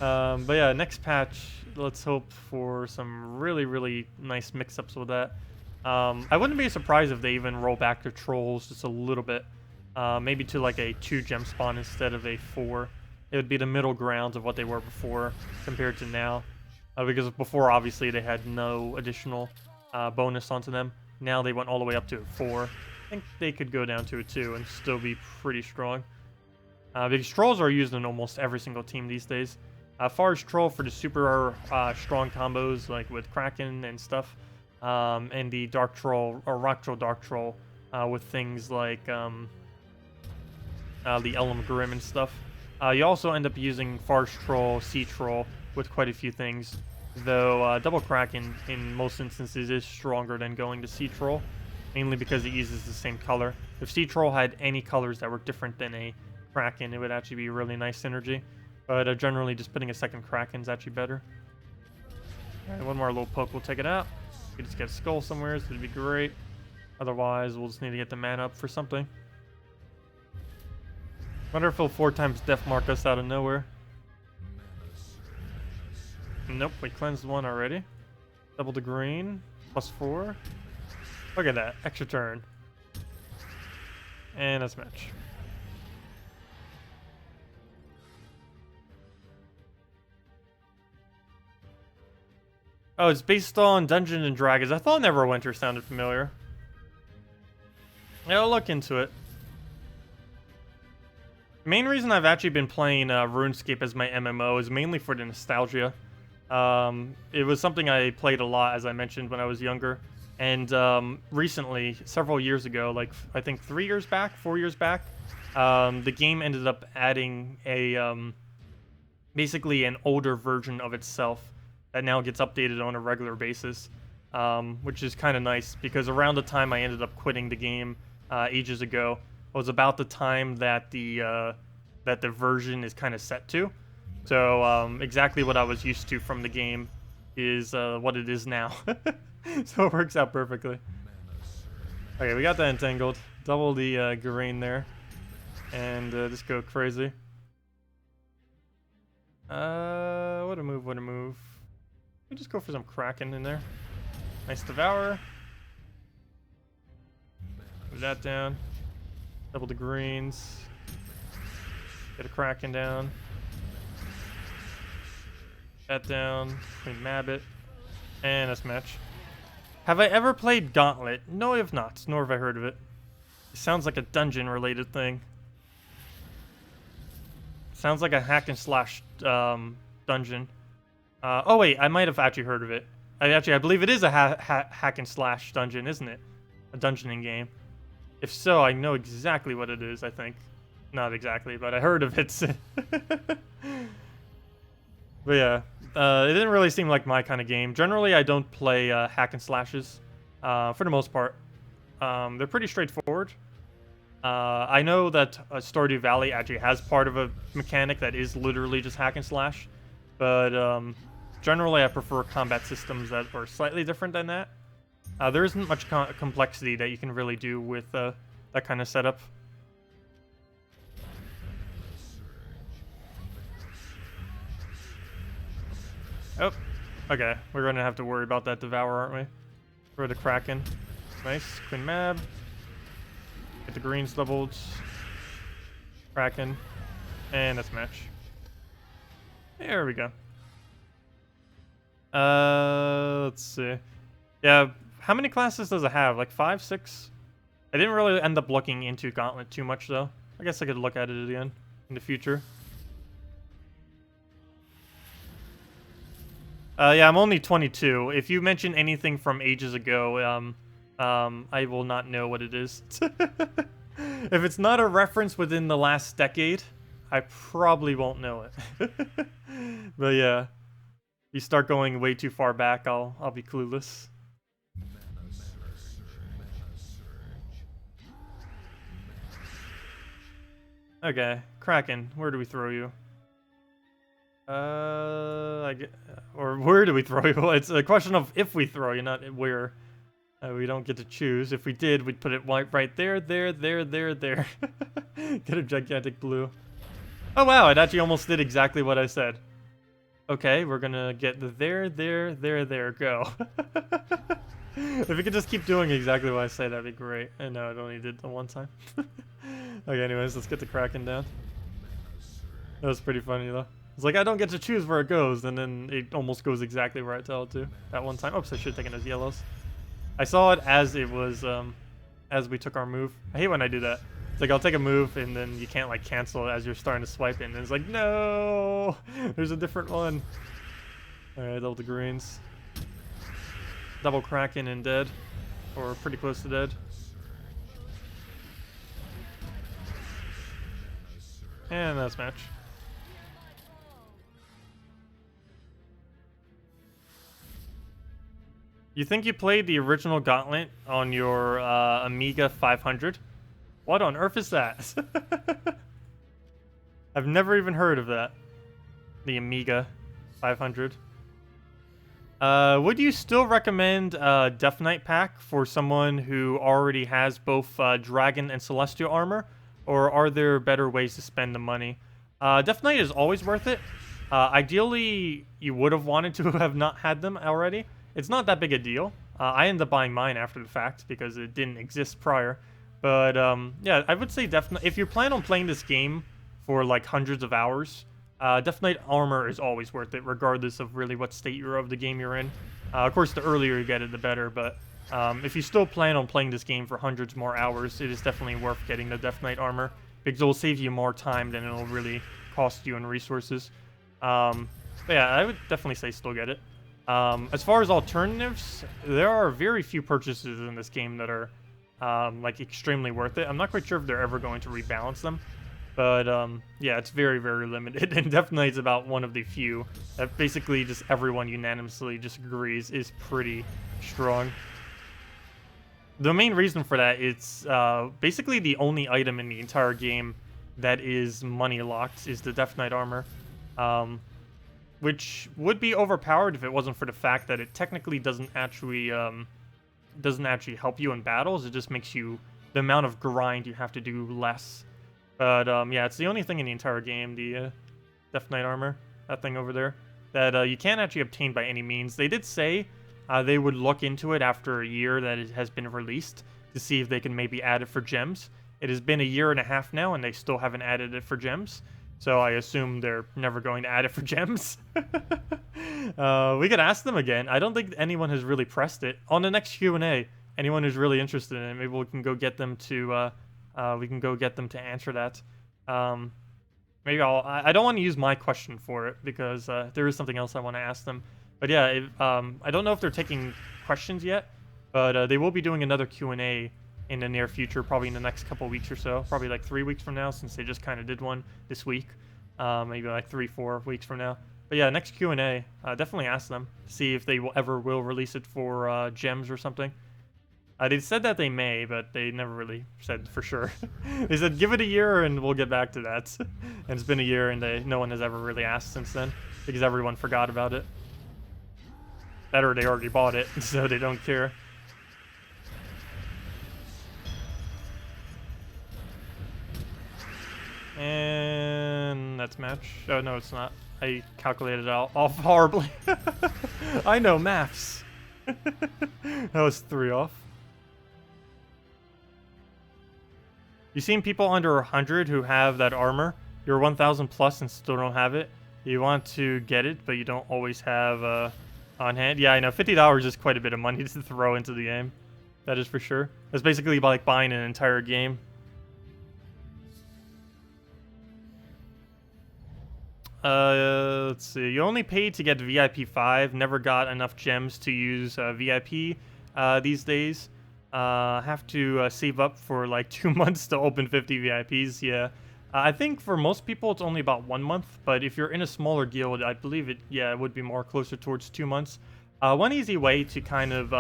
S1: But yeah, next patch, let's hope for some really, really nice mix-ups with that. I wouldn't be surprised if they even roll back their trolls just a little bit. Maybe to like a 2 gem spawn instead of a 4. It would be the middle grounds of what they were before compared to now. Because before, obviously, they had no additional bonus onto them. Now they went all the way up to a 4. I think they could go down to a 2 and still be pretty strong. Because trolls are used in almost every single team these days. Forest Troll for the super strong combos, like with Kraken and stuff. And the Dark Troll, or Rock Troll, Dark Troll, with things like... the Elm Grim and stuff. You also end up using Forest Troll, Sea Troll with quite a few things, though Double Kraken in most instances is stronger than going to Sea Troll. mainly because it uses the same color. If Sea Troll had any colors that were different than a Kraken, it would actually be a really nice synergy. But generally, just putting a second Kraken is actually better. Alright, one more little poke, we'll take it out. We can just get a skull somewhere, so it'd be great. Otherwise, we'll just need to get the mana up for something. Wonder if he'll 4 times Death Mark us out of nowhere. Nope, we cleansed one already. Double the green, +4. Look at that, extra turn. And that's match. Oh, it's based on Dungeons and Dragons. I thought Neverwinter sounded familiar. Yeah, I'll look into it. The main reason I've actually been playing RuneScape as my MMO is mainly for the nostalgia. It was something I played a lot, as I mentioned, when I was younger. And recently, several years ago, like I think 3 years back, 4 years back, the game ended up adding a basically an older version of itself that now gets updated on a regular basis, which is kind of nice because around the time I ended up quitting the game ages ago was about the time that the version is kind of set to. So exactly what I was used to from the game is what it is now. So it works out perfectly. Okay, we got that entangled. Double the green there. And just go crazy. What a move, what a move. We just go for some Kraken in there. Nice Devour. Put that down. Double the greens. Get a Kraken down. That down. Clean Mabbit. And that's match. Have I ever played Gauntlet? No, I have not, nor have I heard of it. It sounds like a dungeon-related thing. Sounds like a hack and slash dungeon. Oh wait, I might have actually heard of it. I believe it is a hack and slash dungeon, isn't it? A dungeoning game. If so, I know exactly what it is, I think. Not exactly, but I heard of it. But yeah, it didn't really seem like my kind of game. Generally, I don't play hack and slashes, for the most part. They're pretty straightforward. I know that Stardew Valley actually has part of a mechanic that is literally just hack and slash, but generally I prefer combat systems that are slightly different than that. There isn't much complexity that you can really do with that kind of setup. Oh, okay. We're going to have to worry about that Devour, aren't we? For the Kraken. Nice. Queen Mab. Get the greens doubled. Kraken. And that's match. There we go. Let's see. Yeah, how many classes does it have? Like 5, 6? I didn't really end up looking into Gauntlet too much, though. I guess I could look at it again in the future. Yeah, I'm only 22. If you mention anything from ages ago, I will not know what it is. If it's not a reference within the last decade, I probably won't know it. But yeah, if you start going way too far back, I'll be clueless. Okay, Kraken, where do we throw you? Or where do we throw you? It's a question of if we throw you, not where. We don't get to choose. If we did, we'd put it right there. Get a gigantic blue. Oh wow, it actually almost did exactly what I said. Okay, we're gonna get the there, go. If we could just keep doing exactly what I say, that'd be great. I know it only did the one time. Okay, anyways, let's get the Kraken down. That was pretty funny though. It's like I don't get to choose where it goes, and then it almost goes exactly where I tell it to. That one time. Oops, I should have taken those yellows. I saw it as it was, as we took our move. I hate when I do that. It's like I'll take a move, and then you can't like cancel it as you're starting to swipe it, and it's like, no! There's a different one. Alright, double the greens. Double Kraken and dead. Or pretty close to dead. And that's match. You think you played the original Gauntlet on your Amiga 500? What on earth is that? I've never even heard of that. The Amiga 500. Would you still recommend Death Knight pack for someone who already has both Dragon and Celestial armor? Or are there better ways to spend the money? Death Knight is always worth it. Ideally, you would have wanted to have not had them already. It's not that big a deal. I ended up buying mine after the fact because it didn't exist prior. But yeah, I would say Death Knight, if you plan on playing this game for like hundreds of hours, Death Knight armor is always worth it, regardless of really what state of the game you're in. Of course, the earlier you get it, the better, but if you still plan on playing this game for hundreds more hours, it is definitely worth getting the Death Knight armor, because it will save you more time than it will really cost you in resources. But yeah, I would definitely say still get it. As far as alternatives, there are very few purchases in this game that are like extremely worth it. I'm not quite sure if they're ever going to rebalance them. But, yeah, it's very, very limited, and Death Knight's about one of the few that basically just everyone unanimously just agrees is pretty strong. The main reason for that, it's basically the only item in the entire game that is money locked is the Death Knight armor, which would be overpowered if it wasn't for the fact that it technically doesn't actually help you in battles. It just makes you, the amount of grind you have to do less. But, yeah, it's the only thing in the entire game, the Death Knight armor, that thing over there, that you can't actually obtain by any means. They did say they would look into it after a year that it has been released to see if they can maybe add it for gems. It has been a year and a half now, and they still haven't added it for gems. So I assume they're never going to add it for gems. We could ask them again. I don't think anyone has really pressed it. On the next Q&A, anyone who's really interested in it, maybe we can go get them to... answer that. Maybe I don't want to use my question for it because there is something else I want to ask them. But yeah, I don't know if they're taking questions yet, but they will be doing another Q&A in the near future, probably in the next couple weeks or so. Probably like 3 weeks from now, since they just kind of did one this week. Maybe like 3-4 weeks from now. But yeah, next Q&A, definitely ask them. See if they will release it for gems or something. They said that they may, but they never really said for sure. They said, give it a year and we'll get back to that. And it's been a year and no one has ever really asked since then, because everyone forgot about it. Better, they already bought it, so they don't care. And that's match. Oh, no, it's not. I calculated it off horribly. I know maths. That was 3 off. You've seen people under 100 who have that armor. You're 1,000 plus and still don't have it. You want to get it, but you don't always have on hand. Yeah, I know. $50 is quite a bit of money to throw into the game. That is for sure. That's basically like buying an entire game. Let's see. You only paid to get VIP 5. Never got enough gems to use VIP these days. Have to save up for like 2 months to open 50 VIPs. Yeah, I think for most people it's only about 1 month, but if you're in a smaller guild, I believe it would be more closer towards 2 months. One easy way to kind of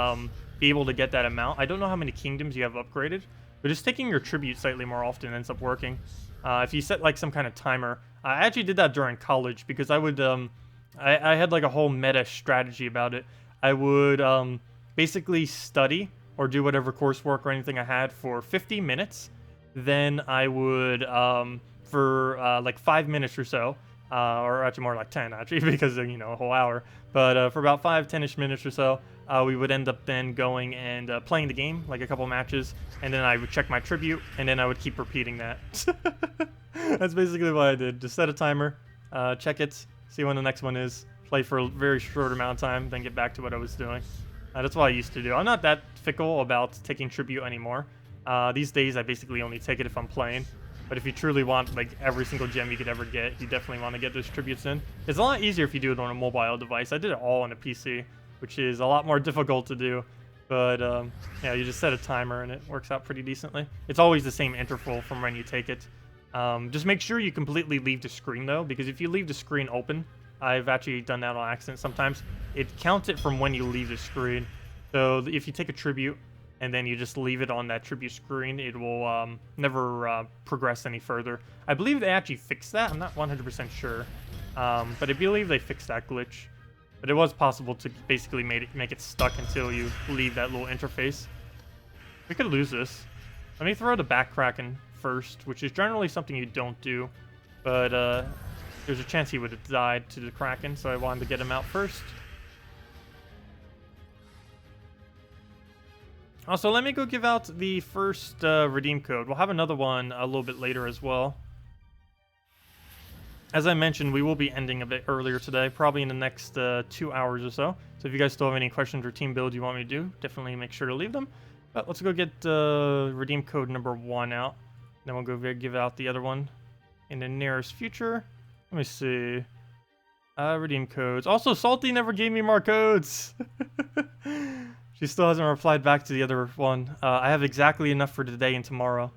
S1: be able to get that amount, I don't know how many kingdoms you have upgraded, but just taking your tribute slightly more often ends up working. If you set like some kind of timer, I actually did that during college because I would I had like a whole meta strategy about it. I would basically study or do whatever coursework or anything I had for 50 minutes. Then I would, for like 5 minutes or so, or actually more like 10 actually, because, you know, a whole hour. But for about 5-10ish minutes or so, we would end up then going and playing the game, like a couple matches, and then I would check my tribute, and then I would keep repeating that. That's basically what I did. Just set a timer, check it, see when the next one is, play for a very short amount of time, then get back to what I was doing. That's what I used to do. I'm not that fickle about taking tribute anymore. These days, I basically only take it if I'm playing. But if you truly want like every single gem you could ever get, you definitely want to get those tributes in. It's a lot easier if you do it on a mobile device. I did it all on a PC, which is a lot more difficult to do. But yeah, you just set a timer and it works out pretty decently. It's always the same interval from when you take it. Just make sure you completely leave the screen though, because if you leave the screen open, I've actually done that on accident sometimes, it counts it from when you leave the screen. So if you take a tribute and then you just leave it on that tribute screen, it will never progress any further. I believe they actually fixed that. I'm not 100% sure. But I believe they fixed that glitch. But it was possible to basically make it stuck until you leave that little interface. We could lose this. Let me throw the back Kraken first, which is generally something you don't do. But there's a chance he would have died to the Kraken, so I wanted to get him out first. Also, let me go give out the first redeem code. We'll have another one a little bit later as well. As I mentioned, we will be ending a bit earlier today, probably in the next 2 hours or so. So if you guys still have any questions or team builds you want me to do, definitely make sure to leave them. But let's go get redeem code number 1 out. Then we'll go give out the other one in the nearest future. Let me see. Redeem codes. Also, Salty never gave me more codes. She still hasn't replied back to the other one. I have exactly enough for today and tomorrow.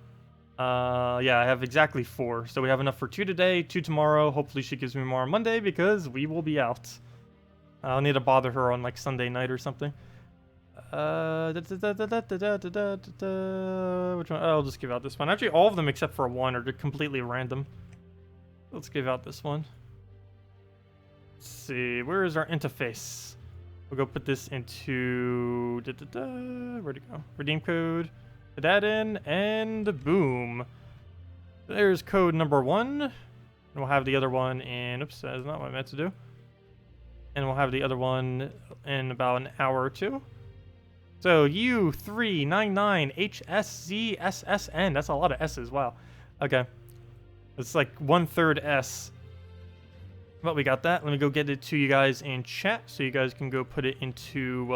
S1: Yeah, I have exactly 4. So we have enough for 2 today, 2 tomorrow. Hopefully she gives me more on Monday because we will be out. I'll need to bother her on like Sunday night or something. Which one? I'll just give out this one. Actually, all of them except for 1 are completely random. Let's give out this one. Let's see, where is our interface? We'll go put this into... Where'd it go? Redeem code. Put that in, and boom. There's code number 1. And we'll have the other one in... Oops, that's not what I meant to do. And we'll have the other one in about an hour or 2. So, U399HSZSSN. That's a lot of S's, wow. Okay. It's like 1/3 S. But we got that. Let me go get it to you guys in chat so you guys can go put it into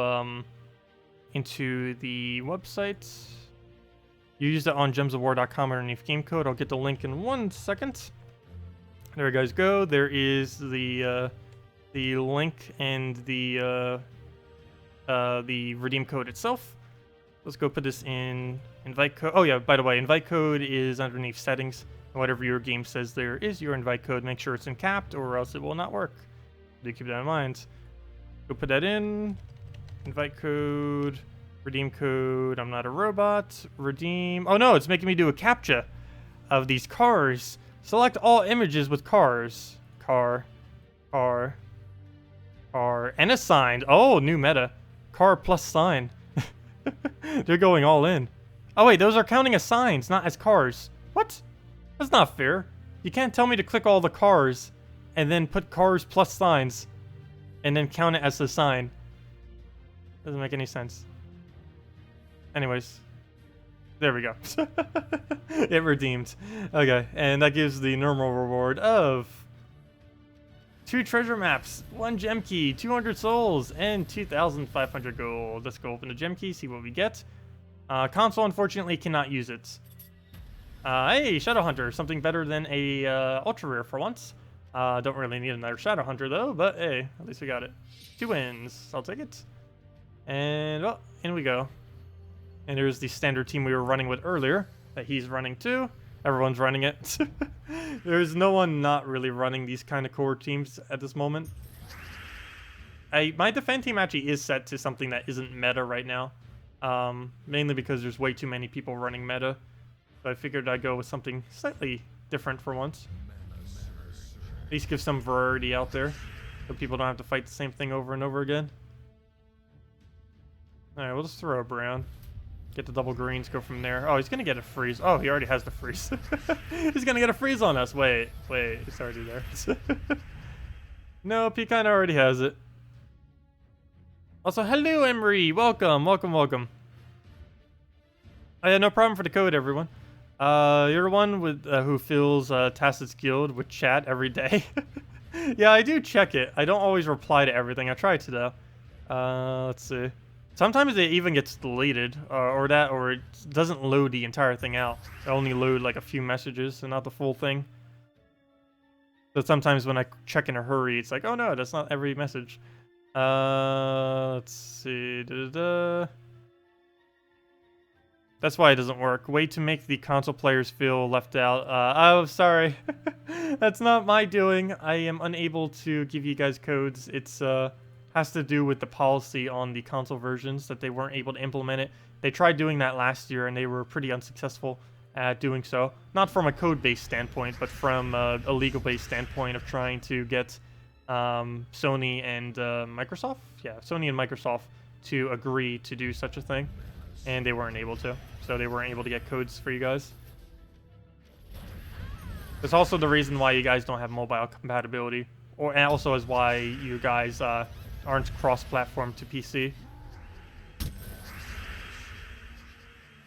S1: the website. You used it on gemsofwar.com underneath game code. I'll get the link in 1 second. There you guys go. There is the link and the redeem code itself. Let's go put this in invite code. Oh yeah, by the way, invite code is underneath settings. Whatever your game says there is your invite code. Make sure it's in capped or else it will not work. Do keep that in mind. Go put that in. Invite code. Redeem code. I'm not a robot. Redeem. Oh no, it's making me do a CAPTCHA of these cars. Select all images with cars. Car. Car. Car. And a sign. Oh, new meta. Car plus sign. They're going all in. Oh wait, those are counting as signs, not as cars. What? That's not fair. You can't tell me to click all the cars and then put cars plus signs and then count it as the sign. Doesn't make any sense. Anyways, there we go. It redeemed. Okay, and that gives the normal reward of 2 treasure maps, 1 gem key, 200 souls, and 2,500 gold. Let's go open the gem key, see what we get. Console unfortunately cannot use it. Hey, Shadow Hunter, something better than a ultra rare for once. Don't really need another Shadow Hunter though, but hey, at least we got it. 2 wins, I'll take it. And oh, in we go. And here's the standard team we were running with earlier that he's running too. Everyone's running it. There's no one not really running these kind of core teams at this moment. My defend team actually is set to something that isn't meta right now. Mainly because there's way too many people running meta. So I figured I'd go with something slightly different for once. At least give some variety out there, so people don't have to fight the same thing over and over again. Alright, we'll just throw a brown. Get the double greens, go from there. Oh, he's gonna get a freeze. Oh, he already has the freeze. He's gonna get a freeze on us. Wait, it's already there. Nope, he kinda already has it. Also, hello Emery! Welcome. Oh yeah, no problem for the code, everyone. You're the one with who fills Tacit's guild with chat every day. Yeah, I do check it. I don't always reply to everything. I try to though. Let's see. Sometimes it even gets deleted, or it doesn't load the entire thing out. It only load like a few messages and not the full thing. So sometimes when I check in a hurry, it's like, oh no, that's not every message. Let's see. That's why it doesn't work. Way to make the console players feel left out. Oh, sorry. That's not my doing. I am unable to give you guys codes. It's has to do with the policy on the console versions that they weren't able to implement it. They tried doing that last year and they were pretty unsuccessful at doing so. Not from a code-based standpoint, but from a legal-based standpoint of trying to get Sony and Microsoft? Yeah, Sony and Microsoft to agree to do such a thing. And they weren't able to. So they weren't able to get codes for you guys. It's also the reason why you guys don't have mobile compatibility. And also is why you guys aren't cross-platform to PC.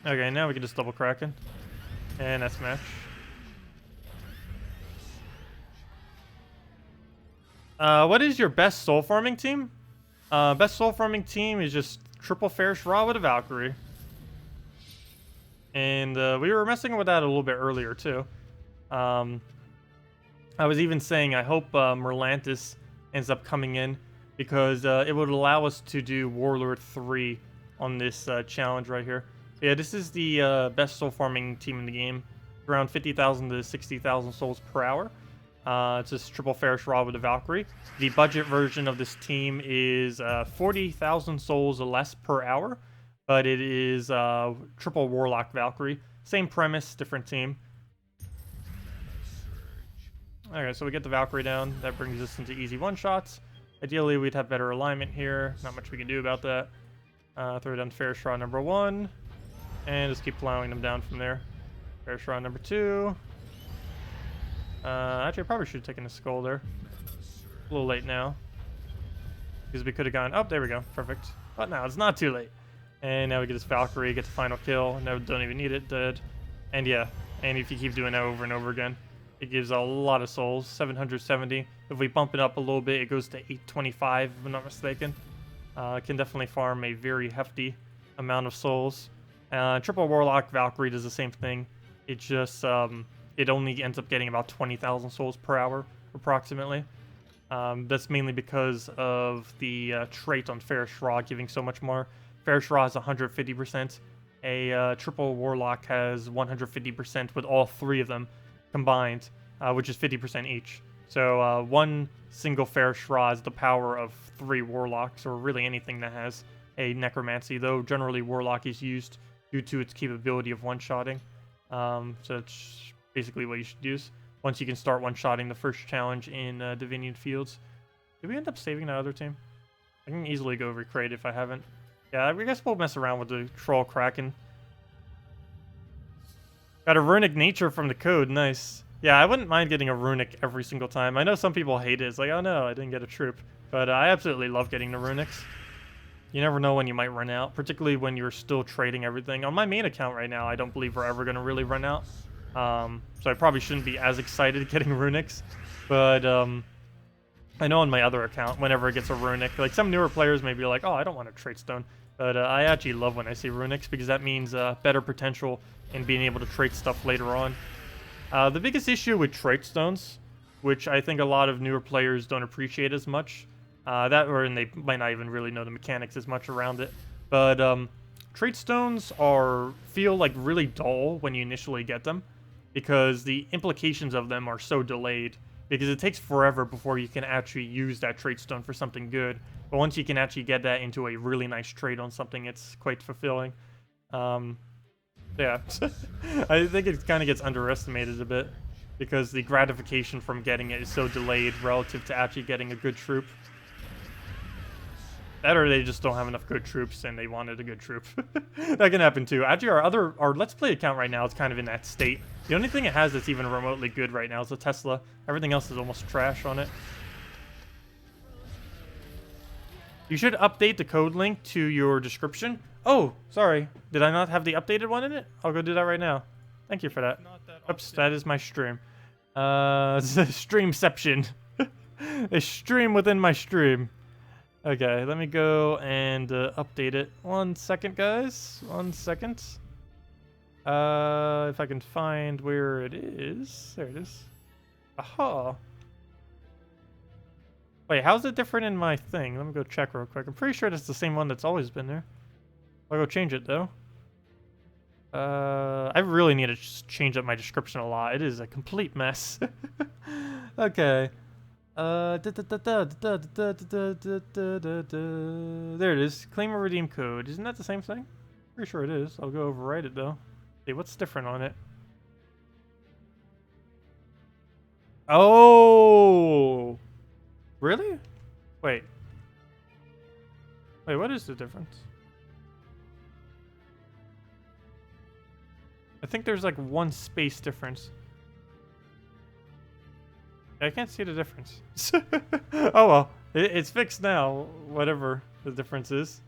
S1: Okay, now we can just double Kraken. And that's match. What is your best soul farming team? Best soul farming team is just triple Fairish Raw with a Valkyrie. And we were messing with that a little bit earlier too. I was even saying I hope Merlantis ends up coming in because it would allow us to do Warlord 3 on this challenge right here. Yeah, this is the best soul farming team in the game. Around 50,000 to 60,000 souls per hour. It's just triple Fairish Raw with a Valkyrie. The budget version of this team is 40,000 souls or less per hour, but it is triple Warlock Valkyrie. Same premise, different team. Okay, so we get the Valkyrie down. That brings us into easy one-shots. Ideally, we'd have better alignment here. Not much we can do about that. Throw down Fairish Raw number 1. And just keep plowing them down from there. Fairish Raw number 2. Actually, I probably should have taken a skull there. A little late now. Because we could have gone... Oh, there we go. Perfect. But now it's not too late. And now we get this Valkyrie, get the final kill. No, don't even need it. Dead. And yeah. And if you keep doing that over and over again, it gives a lot of souls. 770. If we bump it up a little bit, it goes to 825, if I'm not mistaken. Can definitely farm a very hefty amount of souls. Triple Warlock Valkyrie does the same thing. It just... it only ends up getting about 20,000 souls per hour, approximately. That's mainly because of the trait on Fairish Raw giving so much more. Fairish Raw is 150%. A triple Warlock has 150% with all three of them combined, which is 50% each. So one single Fairish Raw is the power of 3 Warlocks, or really anything that has a Necromancy, though generally Warlock is used due to its capability of one-shotting. So it's basically what you should use once you can start one-shotting the first challenge in Divinian Fields. Did we end up saving that other team? I can easily go recreate if I haven't. Yeah, I guess we'll mess around with the Troll Kraken. Got a Runic Nature from the code, nice. Yeah, I wouldn't mind getting a Runic every single time. I know some people hate it, it's like, oh no, I didn't get a troop. But I absolutely love getting the Runics. You never know when you might run out, particularly when you're still trading everything. On my main account right now, I don't believe we're ever going to really run out. So I probably shouldn't be as excited getting Runics. But I know on my other account, whenever it gets a Runic, like some newer players may be like, oh, I don't want a trait stone. But I actually love when I see Runics because that means better potential in being able to trait stuff later on. The biggest issue with trait stones, which I think a lot of newer players don't appreciate as much, and they might not even really know the mechanics as much around it. But trait stones feel like really dull when you initially get them, because the implications of them are so delayed. Because it takes forever before you can actually use that trait stone for something good. But once you can actually get that into a really nice trait on something, it's quite fulfilling. Yeah, I think it kind of gets underestimated a bit, because the gratification from getting it is so delayed relative to actually getting a good troop. That or they just don't have enough good troops and they wanted a good troop. That can happen too. Actually, our Let's Play account right now is kind of in that state. The only thing it has that's even remotely good right now is a Tesla. Everything else is almost trash on it. You should update the code link to your description. Oh, sorry. Did I not have the updated one in it? I'll go do that right now. Thank you for that. Oops, that is my stream. It's a streamception. A stream within my stream. Okay, let me go and update it. 1 second, guys. 1 second. If I can find where it is. There it is. Aha. Wait, how's it different in my thing? Let me go check real quick. I'm pretty sure it's the same one that's always been there. I'll go change it, though. I really need to change up my description a lot. It is a complete mess. Okay. There it is. Claim a redeem code. Isn't that the same thing? Pretty sure it is. I'll go overwrite it though. See what's different on it. Oh, really? Wait. Wait, what is the difference? I think there's like one space difference. I can't see the difference. Oh well, it's fixed now, whatever the difference is.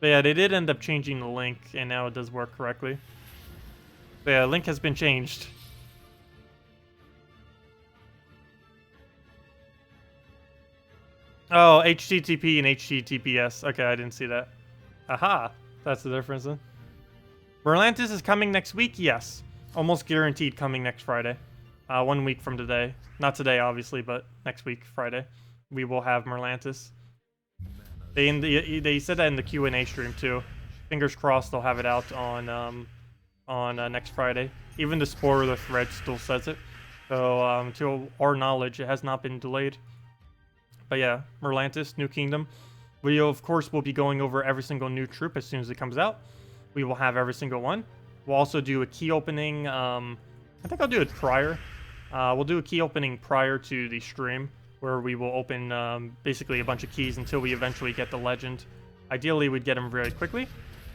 S1: But yeah, they did end up changing the link, and now it does work correctly. But yeah, link has been changed. Oh, HTTP and HTTPS. Okay, I didn't see that. Aha, that's the difference then. Merlantis is coming next week? Yes. Almost guaranteed coming next Friday. 1 week from today. Not today, obviously, but next week, Friday. We will have Merlantis. They said that in the Q&A stream, too. Fingers crossed they'll have it out on next Friday. Even the Spore of the thread still says it. So, to our knowledge, it has not been delayed. But yeah, Merlantis, New Kingdom. We, of course, will be going over every single new troop as soon as it comes out. We will have every single one. We'll also do a key opening. I think I'll do it prior. We'll do a key opening prior to the stream, where we will open basically a bunch of keys until we eventually get the legend. Ideally, we'd get them very quickly,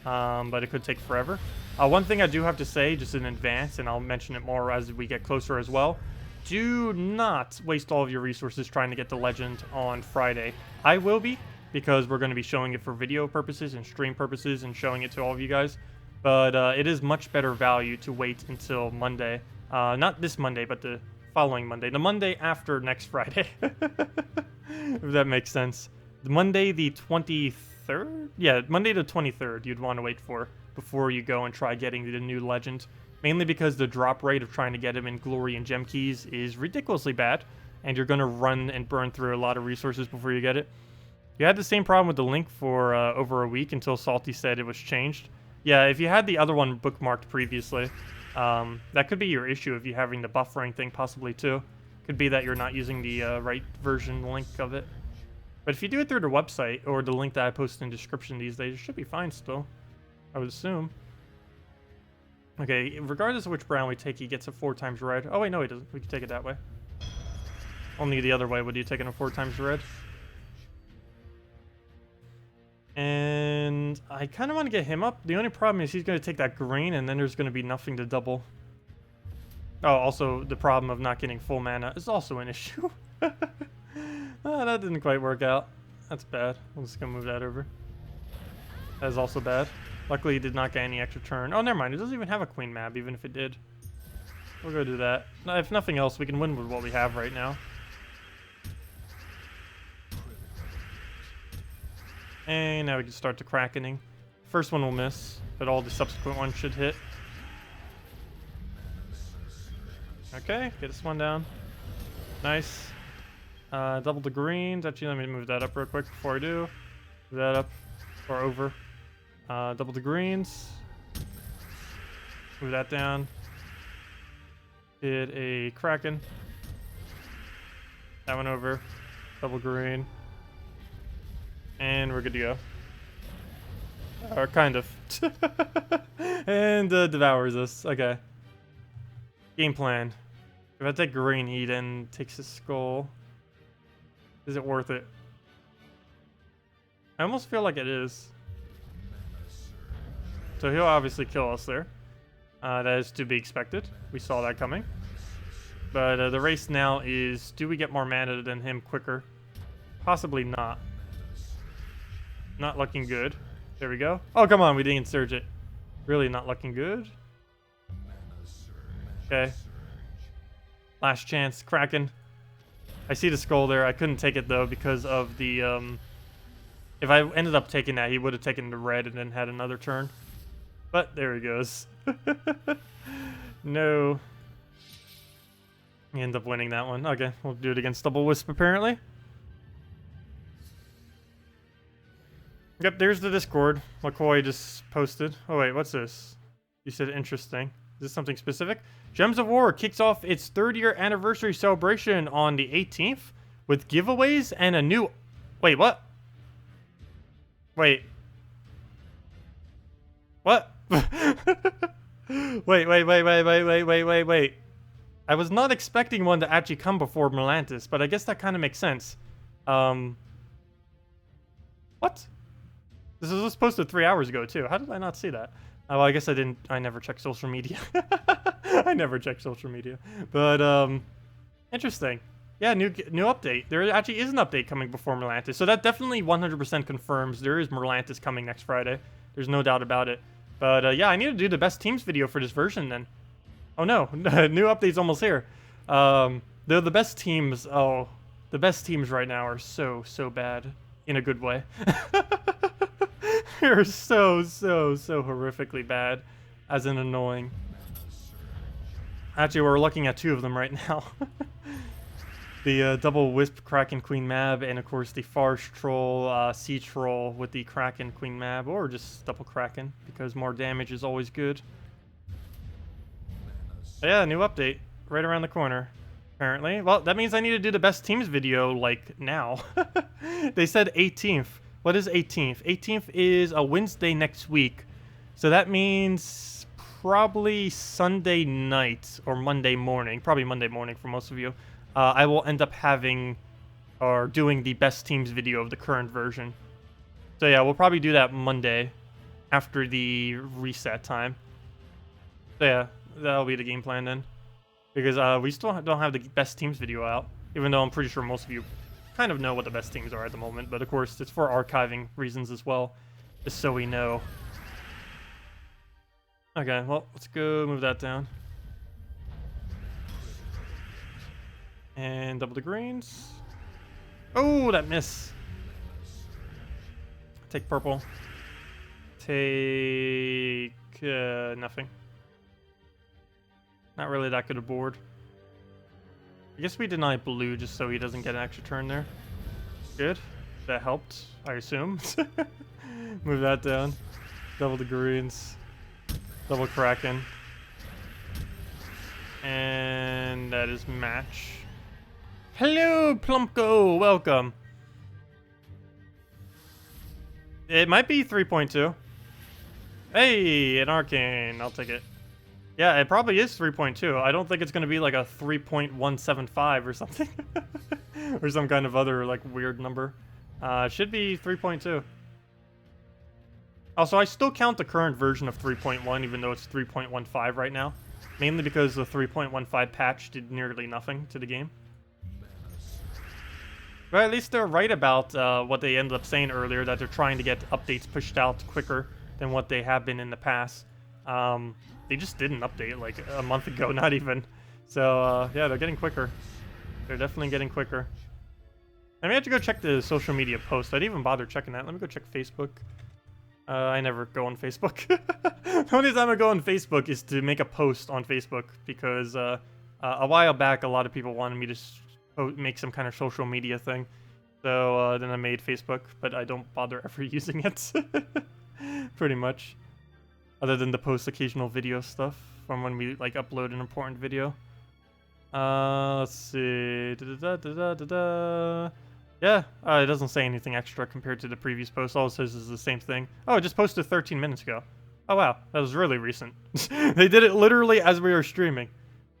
S1: but it could take forever. One thing I do have to say, just in advance, and I'll mention it more as we get closer as well, do not waste all of your resources trying to get the legend on Friday. I will be, because we're going to be showing it for video purposes and stream purposes and showing it to all of you guys. But it is much better value to wait until Monday. Not this Monday, but the following Monday. The Monday after next Friday. If that makes sense. The Monday the 23rd? Yeah, Monday the 23rd you'd want to wait for before you go and try getting the new legend. Mainly because the drop rate of trying to get him in Glory and Gem Keys is ridiculously bad. And you're going to run and burn through a lot of resources before you get it. You had the same problem with the link for over a week until Salty said it was changed. Yeah, if you had the other one bookmarked previously, that could be your issue if you're having the buffering thing possibly too. Could be that you're not using the right version link of it. But if you do it through the website or the link that I posted in the description these days, it should be fine still, I would assume. Okay, regardless of which brown we take, he gets a 4 times red. Oh wait, no he doesn't. We can take it that way. Only the other way would you take it a 4 times red. And I kind of want to get him up. The only problem is he's going to take that green, and then there's going to be nothing to double. Oh, also, the problem of not getting full mana is also an issue. Oh, that didn't quite work out. That's bad. I'm just going to move that over. That is also bad. Luckily, he did not get any extra turn. Oh, never mind. It doesn't even have a queen map, even if it did. We'll go do that. If nothing else, we can win with what we have right now. And now we can start the Krakening. First one will miss, but all the subsequent ones should hit. Okay, get this one down. Nice. Double the greens. Actually, let me move that up real quick before I do. Move that up or over. Double the greens. Move that down. Hit a Kraken. That one over. Double green. And we're good to go. Or kind of. And devours us. Okay. Game plan. If I take green, he then takes his skull. Is it worth it? I almost feel like it is. So he'll obviously kill us there. That is to be expected. We saw that coming. But the race now is, do we get more mana than him quicker? Possibly not. Not looking good. There we go. Oh, come on, we didn't surge it. Really not looking good. Okay. Last chance, Kraken. I see the skull there. I couldn't take it, though, because of the... if I ended up taking that, he would have taken the red and then had another turn. But there he goes. No. We end up winning that one. Okay, we'll do it against Double Wisp, apparently. Yep, there's the Discord. McCoy just posted. Oh, wait, what's this? You said interesting. Is this something specific? Gems of War kicks off its 3rd-year anniversary celebration on the 18th. with giveaways and a new... Wait, what? Wait. What? Wait. I was not expecting one to actually come before Merlantis, but I guess that kind of makes sense. What? This was posted 3 hours ago, too. How did I not see that? Oh, well, I guess I never checked social media. I never checked social media. But, interesting. Yeah, new update. There actually is an update coming before Merlantis. So that definitely 100% confirms there is Merlantis coming next Friday. There's no doubt about it. But, yeah, I need to do the best teams video for this version, then. Oh, no. New update's almost here. They're the best teams. Oh, the best teams right now are so bad. In a good way. They're so horrifically bad. As in annoying. Actually, we're looking at 2 of them right now. The double Wisp Kraken Queen Mab, and of course the Farce Troll Sea Troll with the Kraken Queen Mab, or just double Kraken, because more damage is always good. But yeah, new update. Right around the corner, apparently. Well, that means I need to do the best teams video, like, now. They said 18th. What is 18th? 18th is a Wednesday next week. So that means probably Sunday night or Monday morning. Probably Monday morning for most of you. I will end up having or doing the best teams video of the current version. So yeah, we'll probably do that Monday after the reset time. So yeah, that'll be the game plan then. Because we still don't have the best teams video out, even though I'm pretty sure most of you kind of know what the best teams are at the moment. But of course, it's for archiving reasons as well, just so we know. Okay, well, let's go move that down. And double the greens. Oh, that miss. Take purple. Take nothing. Not really that good a board. I guess we deny blue just so he doesn't get an extra turn there. Good. That helped, I assume. Move that down. Double the greens. Double Kraken. And that is match. Hello, Plumpko! Welcome. It might be 3.2. Hey, an arcane. I'll take it. Yeah, it probably is 3.2. I don't think it's going to be like a 3.175 or something. Or some kind of other, like, weird number. It should be 3.2. Also, I still count the current version of 3.1, even though it's 3.15 right now. Mainly because the 3.15 patch did nearly nothing to the game. But at least they're right about what they ended up saying earlier, that they're trying to get updates pushed out quicker than what they have been in the past. They just did an update like a month ago, not even. So, yeah, they're getting quicker. They're definitely getting quicker. I may have to go check the social media post. I didn't even bother checking that. Let me go check Facebook. I never go on Facebook. The only time I go on Facebook is to make a post on Facebook, because a while back, a lot of people wanted me to make some kind of social media thing. So then I made Facebook, but I don't bother ever using it. Pretty much. Other than to post occasional video stuff from when we like upload an important video. Let's see. Yeah, it doesn't say anything extra compared to the previous post. All it says is the same thing. Oh, it just posted 13 minutes ago. Oh wow, that was really recent. They did it literally as we were streaming.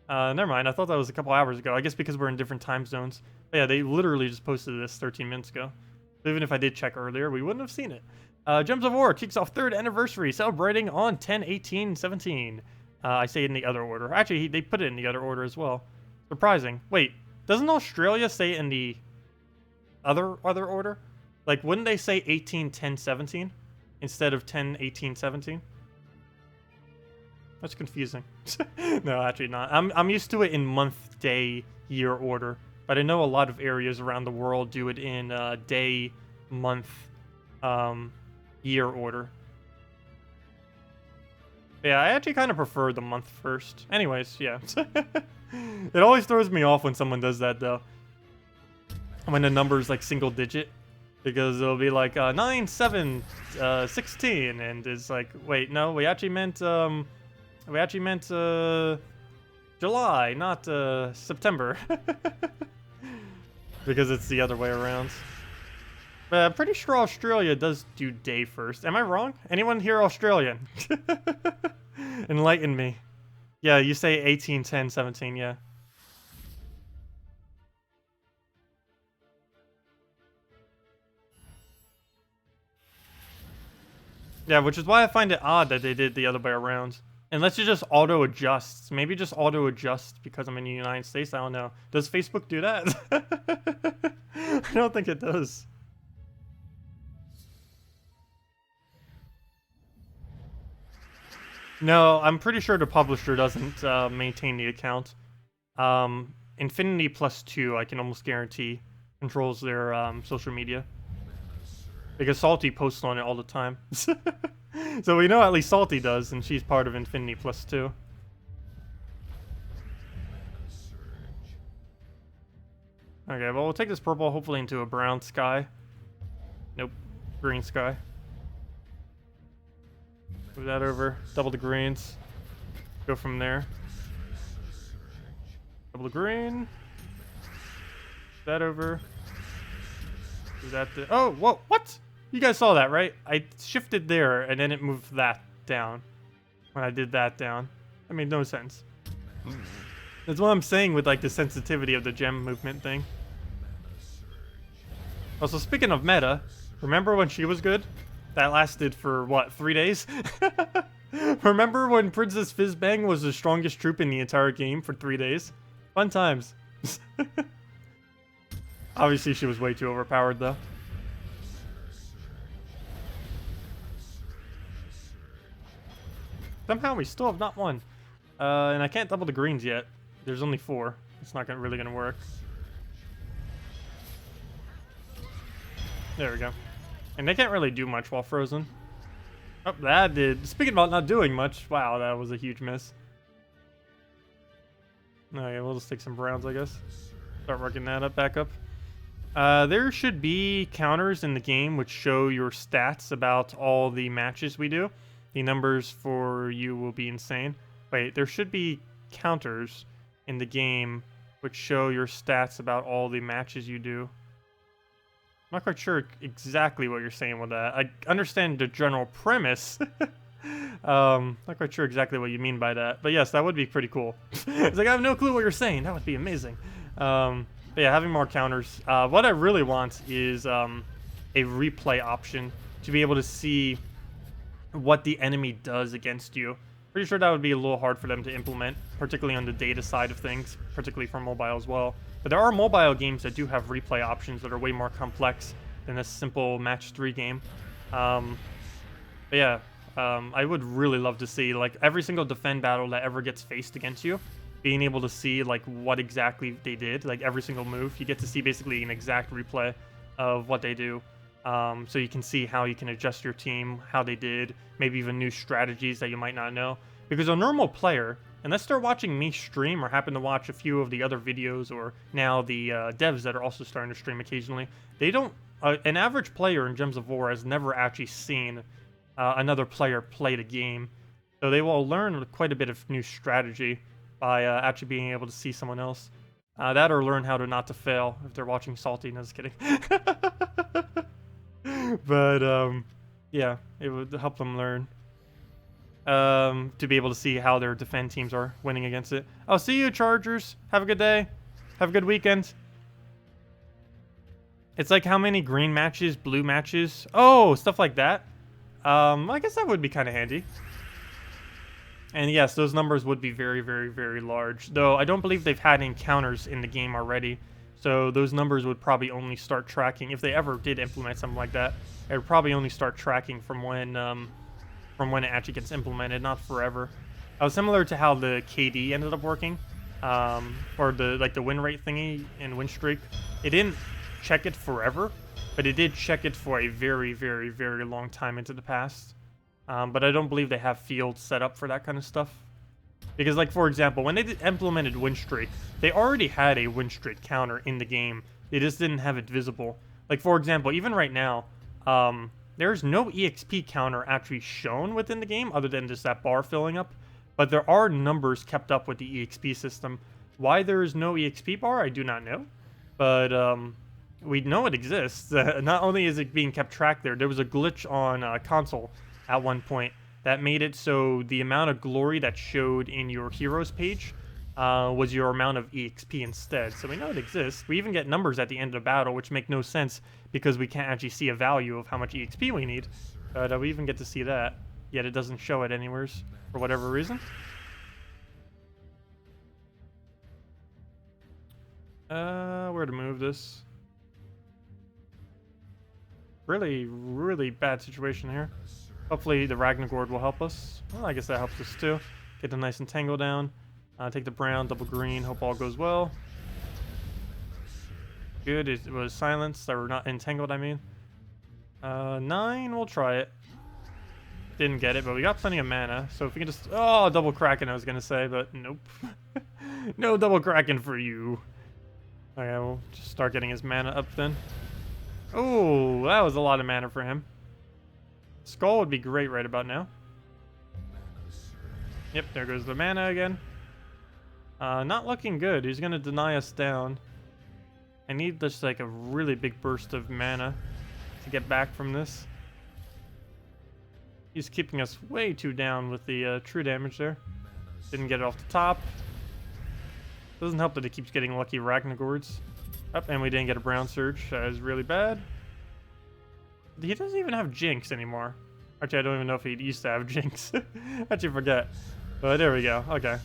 S1: Never mind, I thought that was a couple hours ago. I guess because we're in different time zones. But yeah, they literally just posted this 13 minutes ago. So even if I did check earlier, we wouldn't have seen it. Gems of War kicks off 3rd anniversary, celebrating on 10/18/17. I say in the other order. Actually, they put it in the other order as well. Surprising. Wait, doesn't Australia say in the other order? Like, wouldn't they say 18/10/17 instead of 10/18/17? That's confusing. No, actually not. I'm used to it in month, day, year order, but I know a lot of areas around the world do it in day, month, year order. Yeah, I actually kind of prefer the month first. Anyways, yeah. It always throws me off when someone does that, though. When the number's like single digit. Because it'll be like 9, 7, 16, and it's like, wait, no, we actually meant July, not September. because it's the other way around. But I'm pretty sure Australia does do day first. Am I wrong? Anyone here Australian? Enlighten me. Yeah, you say 18, 10, 17, yeah. Yeah, which is why I find it odd that they did the other way around. Unless it just auto-adjusts. Maybe just auto-adjusts because I'm in the United States. I don't know. Does Facebook do that? I don't think it does. No, I'm pretty sure the publisher doesn't maintain the account. Infinity Plus 2, I can almost guarantee, controls their social media. Because Salty posts on it all the time. So we know at least Salty does, and she's part of Infinity Plus 2. Okay, well, we'll take this purple hopefully into a brown sky. Nope. Green sky. Move that over. Double the greens. Go from there. Double the green. That over. Do that. Oh, whoa! What? You guys saw that, right? I shifted there, and then it moved that down. When I did that down, that made no sense. That's what I'm saying with like the sensitivity of the gem movement thing. Also, speaking of meta, remember when she was good? That lasted for what, 3 days? Remember when Princess Fizzbang was the strongest troop in the entire game for 3 days? Fun times. Obviously, she was way too overpowered, though. Somehow, we still have not won. And I can't double the greens yet. There's only 4. It's not really going to work. There we go. And they can't really do much while frozen. Oh, that did. Speaking about not doing much, wow, that was a huge miss. Okay, we'll just take some browns, I guess. Start working that up, back up. There should be counters in the game which show your stats about all the matches we do. The numbers for you will be insane. Wait, there should be counters in the game which show your stats about all the matches you do. I'm not quite sure exactly what you're saying with that. I understand the general premise. Not quite sure exactly what you mean by that. But yes, that would be pretty cool. It's like, I have no clue what you're saying. That would be amazing. But yeah, having more counters. What I really want is a replay option to be able to see what the enemy does against you. Pretty sure that would be a little hard for them to implement, particularly on the data side of things, particularly for mobile as well. But there are mobile games that do have replay options that are way more complex than a simple match 3 game. But yeah, I would really love to see like every single defend battle that ever gets faced against you, being able to see like what exactly they did, like every single move. You get to see basically an exact replay of what they do. So you can see how you can adjust your team, how they did, maybe even new strategies that you might not know. Because a normal player, unless they're watching me stream or happen to watch a few of the other videos or now the devs that are also starting to stream occasionally, they don't, an average player in Gems of War has never actually seen another player play the game. So they will learn quite a bit of new strategy by actually being able to see someone else. That or learn how to not to fail if they're watching Salty. No, just kidding. But yeah, it would help them learn to be able to see how their defend teams are winning against it. I'll see you, Chargers. Have a good day. Have a good weekend. It's like how many green matches, blue matches. Oh, stuff like that. I guess that would be kind of handy. And yes, those numbers would be very, very, very large. Though I don't believe they've had encounters in the game already. So those numbers would probably only start tracking, if they ever did implement something like that, it would probably only start tracking from when it actually gets implemented, not forever. Similar to how the KD ended up working, or the win rate thingy and win streak. It didn't check it forever, but it did check it for a very, very, very long time into the past. But I don't believe they have fields set up for that kind of stuff. Because, like, for example, when they implemented win streak, they already had a win streak counter in the game. They just didn't have it visible. Like, for example, even right now, there's no EXP counter actually shown within the game other than just that bar filling up. But there are numbers kept up with the EXP system. Why there is no EXP bar, I do not know. but we know it exists. Not only is it being kept track there was a glitch on console at one point that made it so the amount of glory that showed in your heroes page was your amount of EXP instead. So we know it exists. We even get numbers at the end of the battle, which make no sense because we can't actually see a value of how much EXP we need. But we even get to see that, yet it doesn't show it anywhere for whatever reason. Where to move this? Really, really bad situation here. Hopefully the Ragnargord will help us. Well, I guess that helps us too. Get the nice entangle down. Take the brown, double green. Hope all goes well. Good. It was silenced. Or not entangled, I mean. 9, we'll try it. Didn't get it, but we got plenty of mana. So if we can just... Oh, double Kraken, I was going to say, but nope. No double Kraken for you. Okay, we'll just start getting his mana up then. Oh, that was a lot of mana for him. Skull would be great right about now. Yep, there goes the mana again. Not looking good. He's going to deny us down. I need just like a really big burst of mana to get back from this. He's keeping us way too down with the true damage there. Didn't get it off the top. Doesn't help that he keeps getting lucky Ragnargords. Up, and we didn't get a brown surge. That is really bad. He doesn't even have Jinx anymore. Actually, I don't even know if he used to have Jinx. Actually, forget. But there we go. Okay.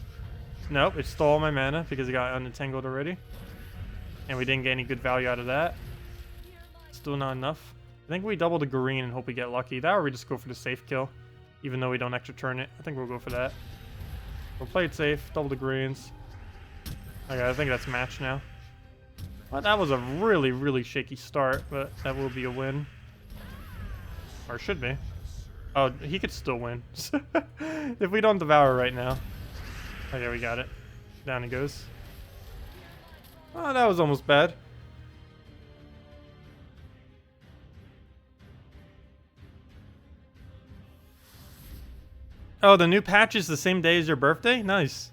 S1: Nope, it stole my mana because it got unentangled already. And we didn't get any good value out of that. Still not enough. I think we double the green and hope we get lucky. That or we just go for the safe kill. Even though we don't extra turn it. I think we'll go for that. We'll play it safe. Double the greens. Okay, I think that's match now. Well, that was a really, really shaky start, but that will be a win. Or should be. Oh, he could still win. If we don't devour right now. Okay, we got it. Down he goes. Oh, that was almost bad. Oh, the new patch is the same day as your birthday? Nice.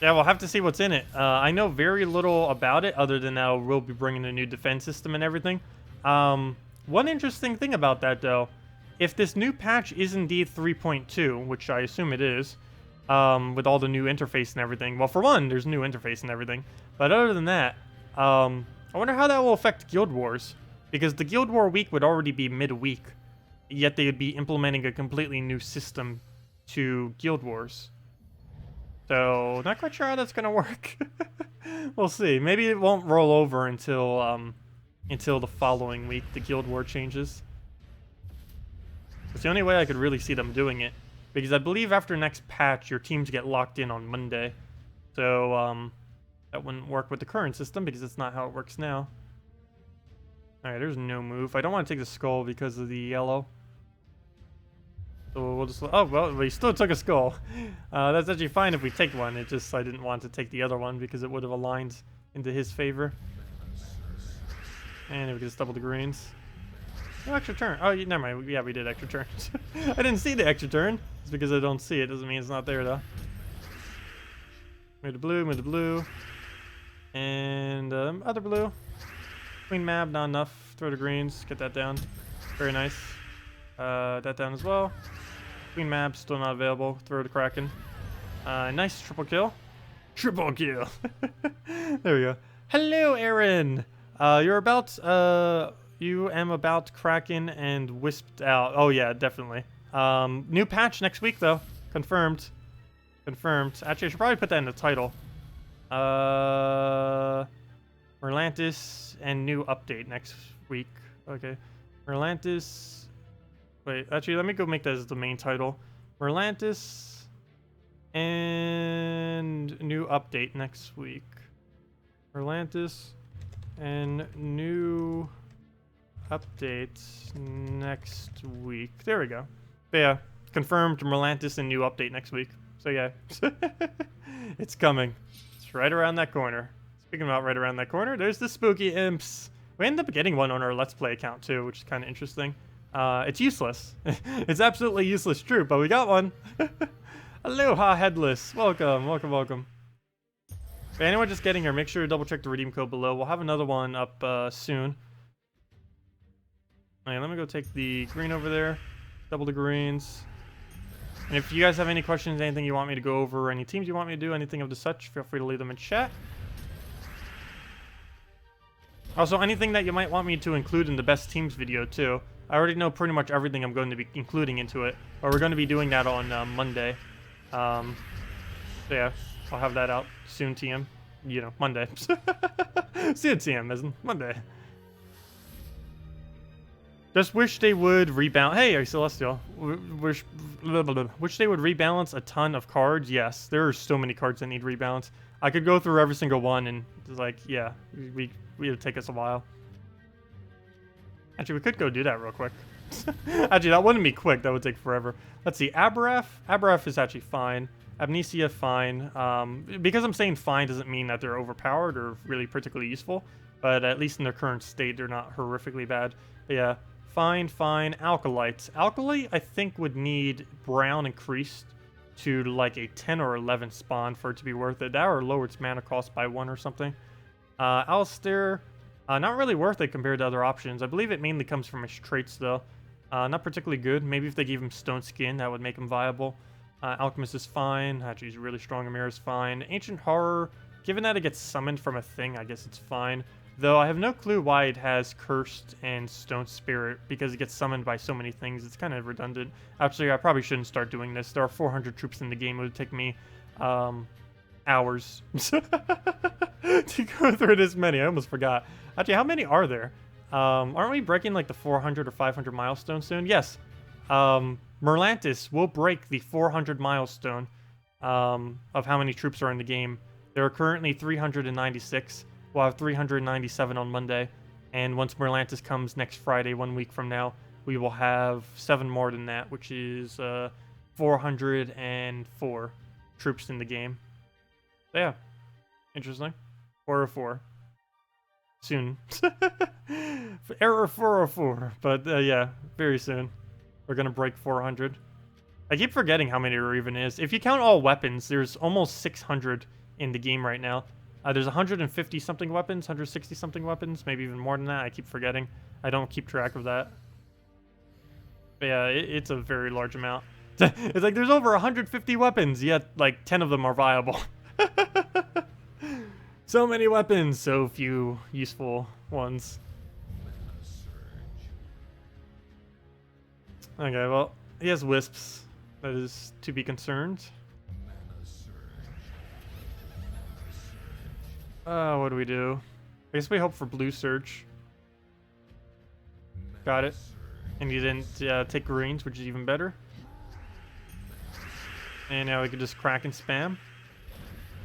S1: Yeah, we'll have to see what's in it. I know very little about it other than now we'll be bringing a new defense system and everything. One interesting thing about that, though, if this new patch is indeed 3.2, which I assume it is, with all the new interface and everything. Well, for one, there's new interface and everything. But other than that, I wonder how that will affect Guild Wars. Because the Guild War week would already be mid-week. Yet they would be implementing a completely new system to Guild Wars. So, not quite sure how that's going to work. We'll see. Maybe it won't roll over until the following week, the Guild War changes. It's the only way I could really see them doing it. Because I believe after next patch, your teams get locked in on Monday. So, that wouldn't work with the current system because it's not how it works now. Alright, there's no move. I don't want to take the skull because of the yellow. So we'll just... Oh, well, we still took a skull. That's actually fine if we take one. It just... I didn't want to take the other one because it would have aligned into his favor. And if we just double the greens. No extra turn. Oh, never mind. Yeah, we did extra turns. I didn't see the extra turn. It's because I don't see it. Doesn't mean it's not there, though. Move the blue, move the blue. And other blue. Queen map, not enough. Throw the greens. Get that down. Very nice. That down as well. Queen map, still not available. Throw the Kraken. Nice triple kill. Triple kill. There we go. Hello, Aaron. You am about Kraken and Wisped out. Oh yeah, definitely. New patch next week though. Confirmed. Confirmed. Actually, I should probably put that in the title. Merlantis and new update next week. Okay. Merlantis. Wait, actually, let me go make that as the main title. Merlantis and new update next week. Merlantis and new update next week. There we go. But yeah, confirmed Merlantis and new update next week. So yeah, it's coming. It's right around that corner. Speaking about right around that corner, there's the spooky imps. We ended up getting one on our Let's Play account too, which is kind of interesting. It's useless. It's absolutely useless troop, but we got one. Aloha, Headless. Welcome, welcome, welcome. But anyone just getting here, make sure to double check the redeem code below. We'll have another one up soon. Alright, let me go take the green over there. Double the greens. And if you guys have any questions, anything you want me to go over, any teams you want me to do, anything of the such, feel free to leave them in chat. Also, anything that you might want me to include in the best teams video, too. I already know pretty much everything I'm going to be including into it. But we're going to be doing that on Monday. So yeah, I'll have that out soon, TM. You know, Monday. See you, TM, as in Monday. Just wish they would rebalance. Hey, Celestial. Wish they would rebalance a ton of cards. Yes, there are so many cards that need rebalance. I could go through every single one and like, yeah, it would take us a while. Actually, we could go do that real quick. Actually, that wouldn't be quick. That would take forever. Let's see. Aberaf. Aberaf is actually fine. Amnesia, fine. Because I'm saying fine doesn't mean that they're overpowered or really particularly useful. But at least in their current state, they're not horrifically bad. But yeah. Fine, fine. Alkalites. Alkalite, I think, would need brown increased to like a 10 or 11 spawn for it to be worth it. That or lower its mana cost by 1 or something. Alistair, not really worth it compared to other options. I believe it mainly comes from his traits, though. Not particularly good. Maybe if they gave him stone skin, that would make him viable. Alchemist is fine. Actually, he's really strong. Amir is fine. Ancient Horror, given that it gets summoned from a thing, I guess it's fine. Though I have no clue why it has Cursed and Stone Spirit, because it gets summoned by so many things. It's kind of redundant. Actually, I probably shouldn't start doing this. There are 400 troops in the game. It would take me hours to go through this many. I almost forgot. Actually, how many are there? Aren't we breaking like the 400 or 500 milestone soon? Yes. Merlantis will break the 400 milestone of how many troops are in the game. There are currently 396. We'll have 397 on Monday, and once Merlantis comes next Friday, 1 week from now, we will have 7 more than that, which is 404 troops in the game. So yeah, interesting. 404. Soon. Error 404, but yeah, very soon. We're gonna break 400. I keep forgetting how many there even is. If you count all weapons, there's almost 600 in the game right now. There's 150 something weapons, 160 something weapons, maybe even more than that. I keep forgetting. I don't keep track of that. But yeah, it's a very large amount. It's like there's over 150 weapons, yet like 10 of them are viable. So many weapons, so few useful ones. Okay, well, he has wisps. That is to be concerned. What do we do? I guess we hope for blue surge. Got it. And he didn't take greens, which is even better. And now we can just Kraken spam.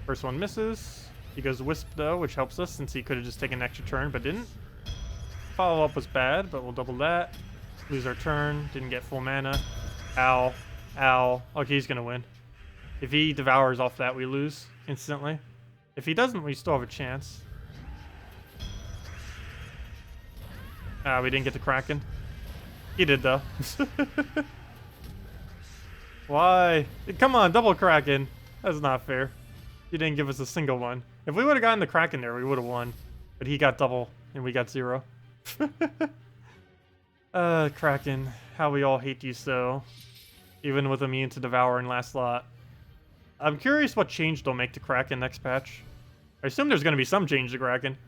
S1: First one misses. He goes Wisp though, which helps us since he could have just taken an extra turn, but didn't. Follow up was bad, but we'll double that. Lose our turn. Didn't get full mana. Ow. Ow. Okay, he's gonna win. If he devours off that, we lose instantly. If he doesn't, we still have a chance. We didn't get the Kraken. He did, though. Why? Come on, double Kraken. That's not fair. He didn't give us a single one. If we would have gotten the Kraken there, we would have won. But he got double, and we got 0. Kraken. How we all hate you so. Even with immune to devour in last slot. I'm curious what change they'll make to Kraken next patch. I assume there's going to be some change to Kraken.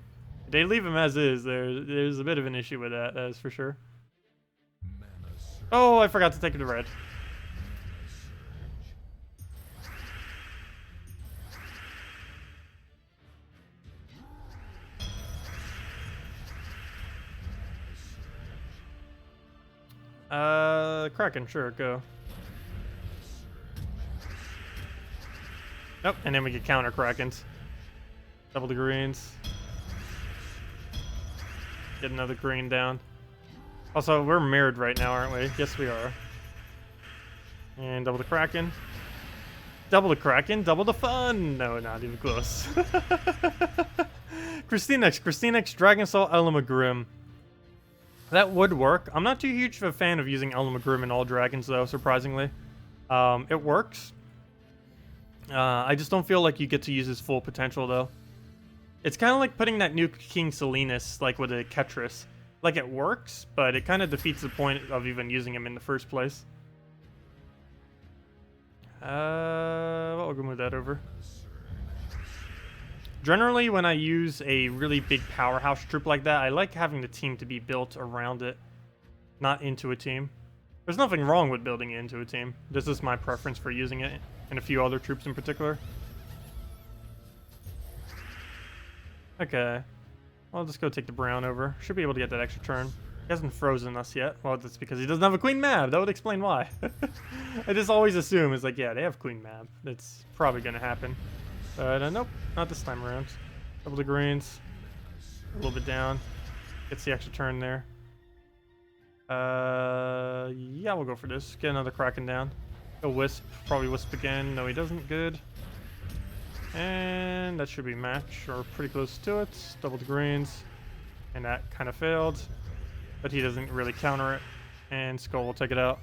S1: If they leave him as is, there's a bit of an issue with that is for sure. Oh, I forgot to take the red. Kraken, sure, go. Nope, and then we get counter Krakens. Double the greens. Get another green down. Also, we're mirrored right now, aren't we? Yes, we are. And double the Kraken. Double the Kraken, double the fun! No, not even close. KrissTigger, Dragon Soul, Elamagrim. That would work. I'm not too huge of a fan of using Elamagrim in all dragons, though, surprisingly. It works. I just don't feel like you get to use his full potential, though. It's kind of like putting that new King Miscellaneous, like, with a Ketris. Like, it works, but it kind of defeats the point of even using him in the first place. Well, we'll go move that over. Generally, when I use a really big powerhouse troop like that, I like having the team to be built around it, not into a team. There's nothing wrong with building it into a team. This is my preference for using it, and a few other troops in particular. Okay. Well, I'll just go take the brown over. Should be able to get that extra turn. He hasn't frozen us yet. Well, that's because he doesn't have a Queen Mab. That would explain why. I just always assume, it's like, yeah, they have Queen Mab. That's probably going to happen. But nope, not this time around. Double the greens. A little bit down. Gets the extra turn there. Yeah, we'll go for this. Get another Kraken down. Go Wisp. Probably Wisp again. No, he doesn't. Good. And that should be match, or pretty close to it. Double the greens. And that kind of failed. But he doesn't really counter it. And Skull will take it out.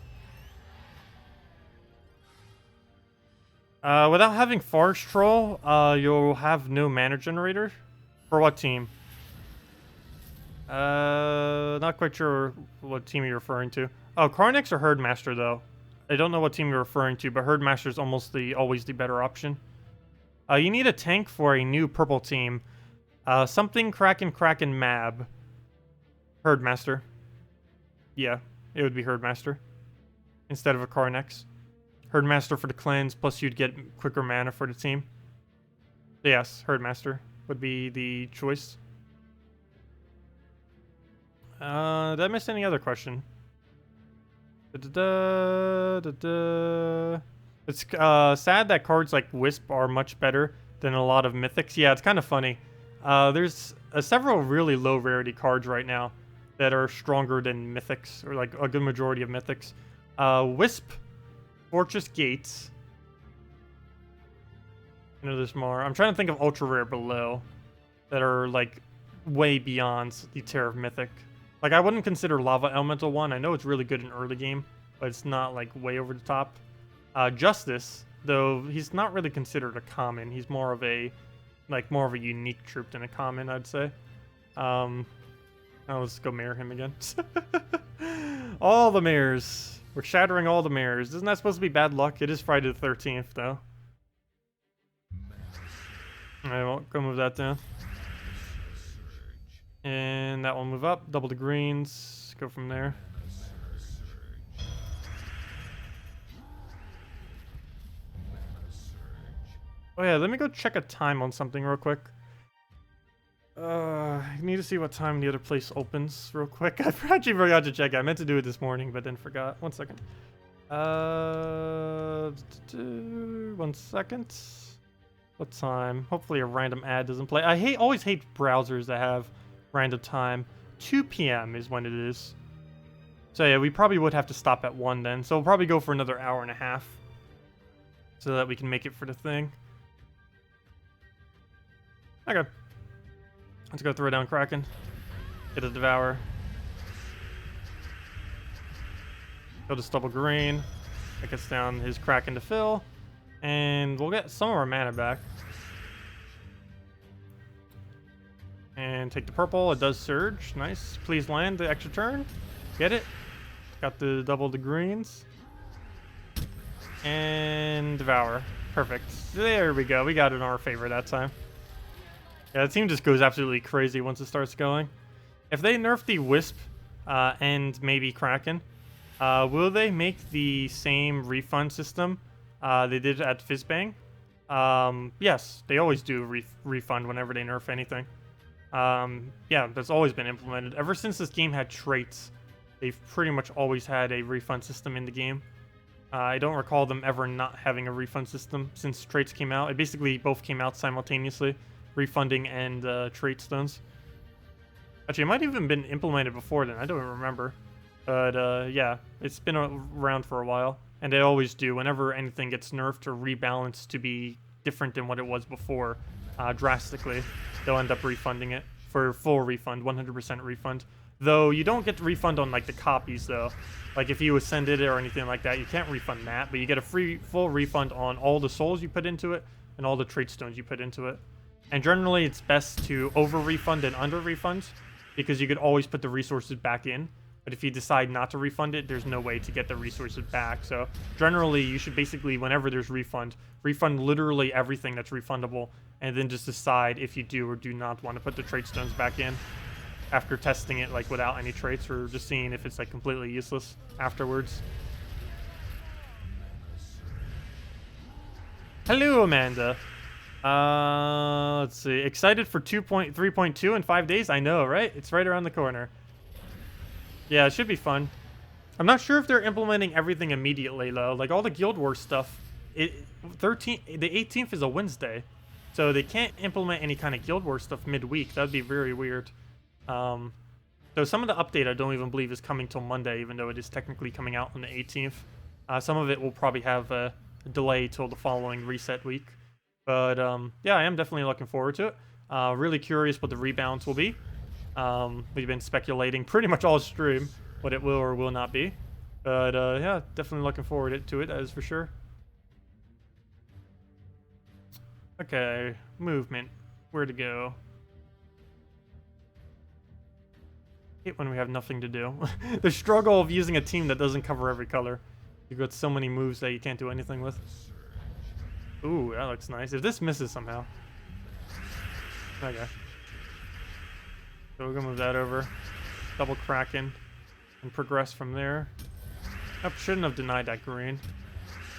S1: Without having Forest Troll, you'll have no mana generator. For what team? Not quite sure what team you're referring to. Oh, Carnix or Herdmaster, though. I don't know what team you're referring to, but Herdmaster is almost always the better option. You need a tank for a new purple team. Something Kraken Mab. Herdmaster. Yeah, it would be Herdmaster. Instead of a Carnix. Herdmaster for the cleanse, plus you'd get quicker mana for the team. So yes, Herdmaster would be the choice. Did I miss any other question? It's sad that cards like Wisp are much better than a lot of Mythics. Yeah, it's kind of funny. There's several really low rarity cards right now that are stronger than Mythics, or like a good majority of Mythics. Wisp, Fortress Gates. I know there's more. I'm trying to think of ultra rare below that are like way beyond the tier of Mythic. Like, I wouldn't consider Lava Elemental one. I know it's really good in early game, but it's not like way over the top. Justice, though, he's not really considered a common. He's more of a unique troop than a common, I'd say. Now let's go mirror him again. All the mirrors. We're shattering all the mirrors. Isn't that supposed to be bad luck? It is Friday the 13th, though. I won't go move that down. And that will move up. Double the greens. Go from there. Oh yeah, let me go check a time on something real quick. I need to see what time the other place opens real quick. I actually forgot to check it. I meant to do it this morning, but then forgot. 1 second. 1 second. What time? Hopefully a random ad doesn't play. I always hate browsers that have random time. 2 p.m. is when it is. So yeah, we probably would have to stop at 1 then. So we'll probably go for another hour and a half. So that we can make it for the thing. Okay. Let's go throw down Kraken. Get a Devour. Go to double green. That gets down his Kraken to fill. And we'll get some of our mana back. And take the purple. It does surge. Nice. Please land the extra turn. Get it. Got the double the greens. And Devour. Perfect. There we go. We got it in our favor that time. Yeah, the team just goes absolutely crazy once it starts going. If they nerf the Wisp and maybe Kraken, will they make the same refund system they did at Fizzbang? Yes, they always do refund whenever they nerf anything. Yeah, that's always been implemented. Ever since this game had traits, they've pretty much always had a refund system in the game. I don't recall them ever not having a refund system since traits came out. It basically both came out simultaneously. Refunding and trait stones. Actually, it might have even been implemented before then. I don't remember. But yeah, it's been around for a while. And they always do. Whenever anything gets nerfed or rebalanced to be different than what it was before, drastically, they'll end up refunding it for full refund, 100% refund. Though you don't get the refund on like the copies though. Like if you ascended it or anything like that, you can't refund that, but you get a full refund on all the souls you put into it and all the trait stones you put into it. And generally it's best to over refund and under refund because you could always put the resources back in. But if you decide not to refund it, there's no way to get the resources back. So generally you should basically, whenever there's refund literally everything that's refundable, and then just decide if you do or do not want to put the trait stones back in after testing it like without any traits, or just seeing if it's like completely useless afterwards. Hello, Amanda. Let's see. Excited for 2.3.2 in 5 days? I know, right? It's right around the corner. Yeah, it should be fun. I'm not sure if they're implementing everything immediately though. Like all the Guild Wars stuff, the 18th is a Wednesday, so they can't implement any kind of Guild Wars stuff midweek. That'd be very weird. So some of the update I don't even believe is coming till Monday, even though it is technically coming out on the 18th. Some of it will probably have a delay till the following reset week. But yeah, I am definitely looking forward to it. Really curious what the rebounds will be. We've been speculating pretty much all stream what it will or will not be. But yeah, definitely looking forward to it, that is for sure. Okay, movement. Where to go? Hate when we have nothing to do. The struggle of using a team that doesn't cover every color. You've got so many moves that you can't do anything with. Ooh, that looks nice. If this misses somehow. Okay. So we're gonna move that over. Double Kraken. And progress from there. I shouldn't have denied that green.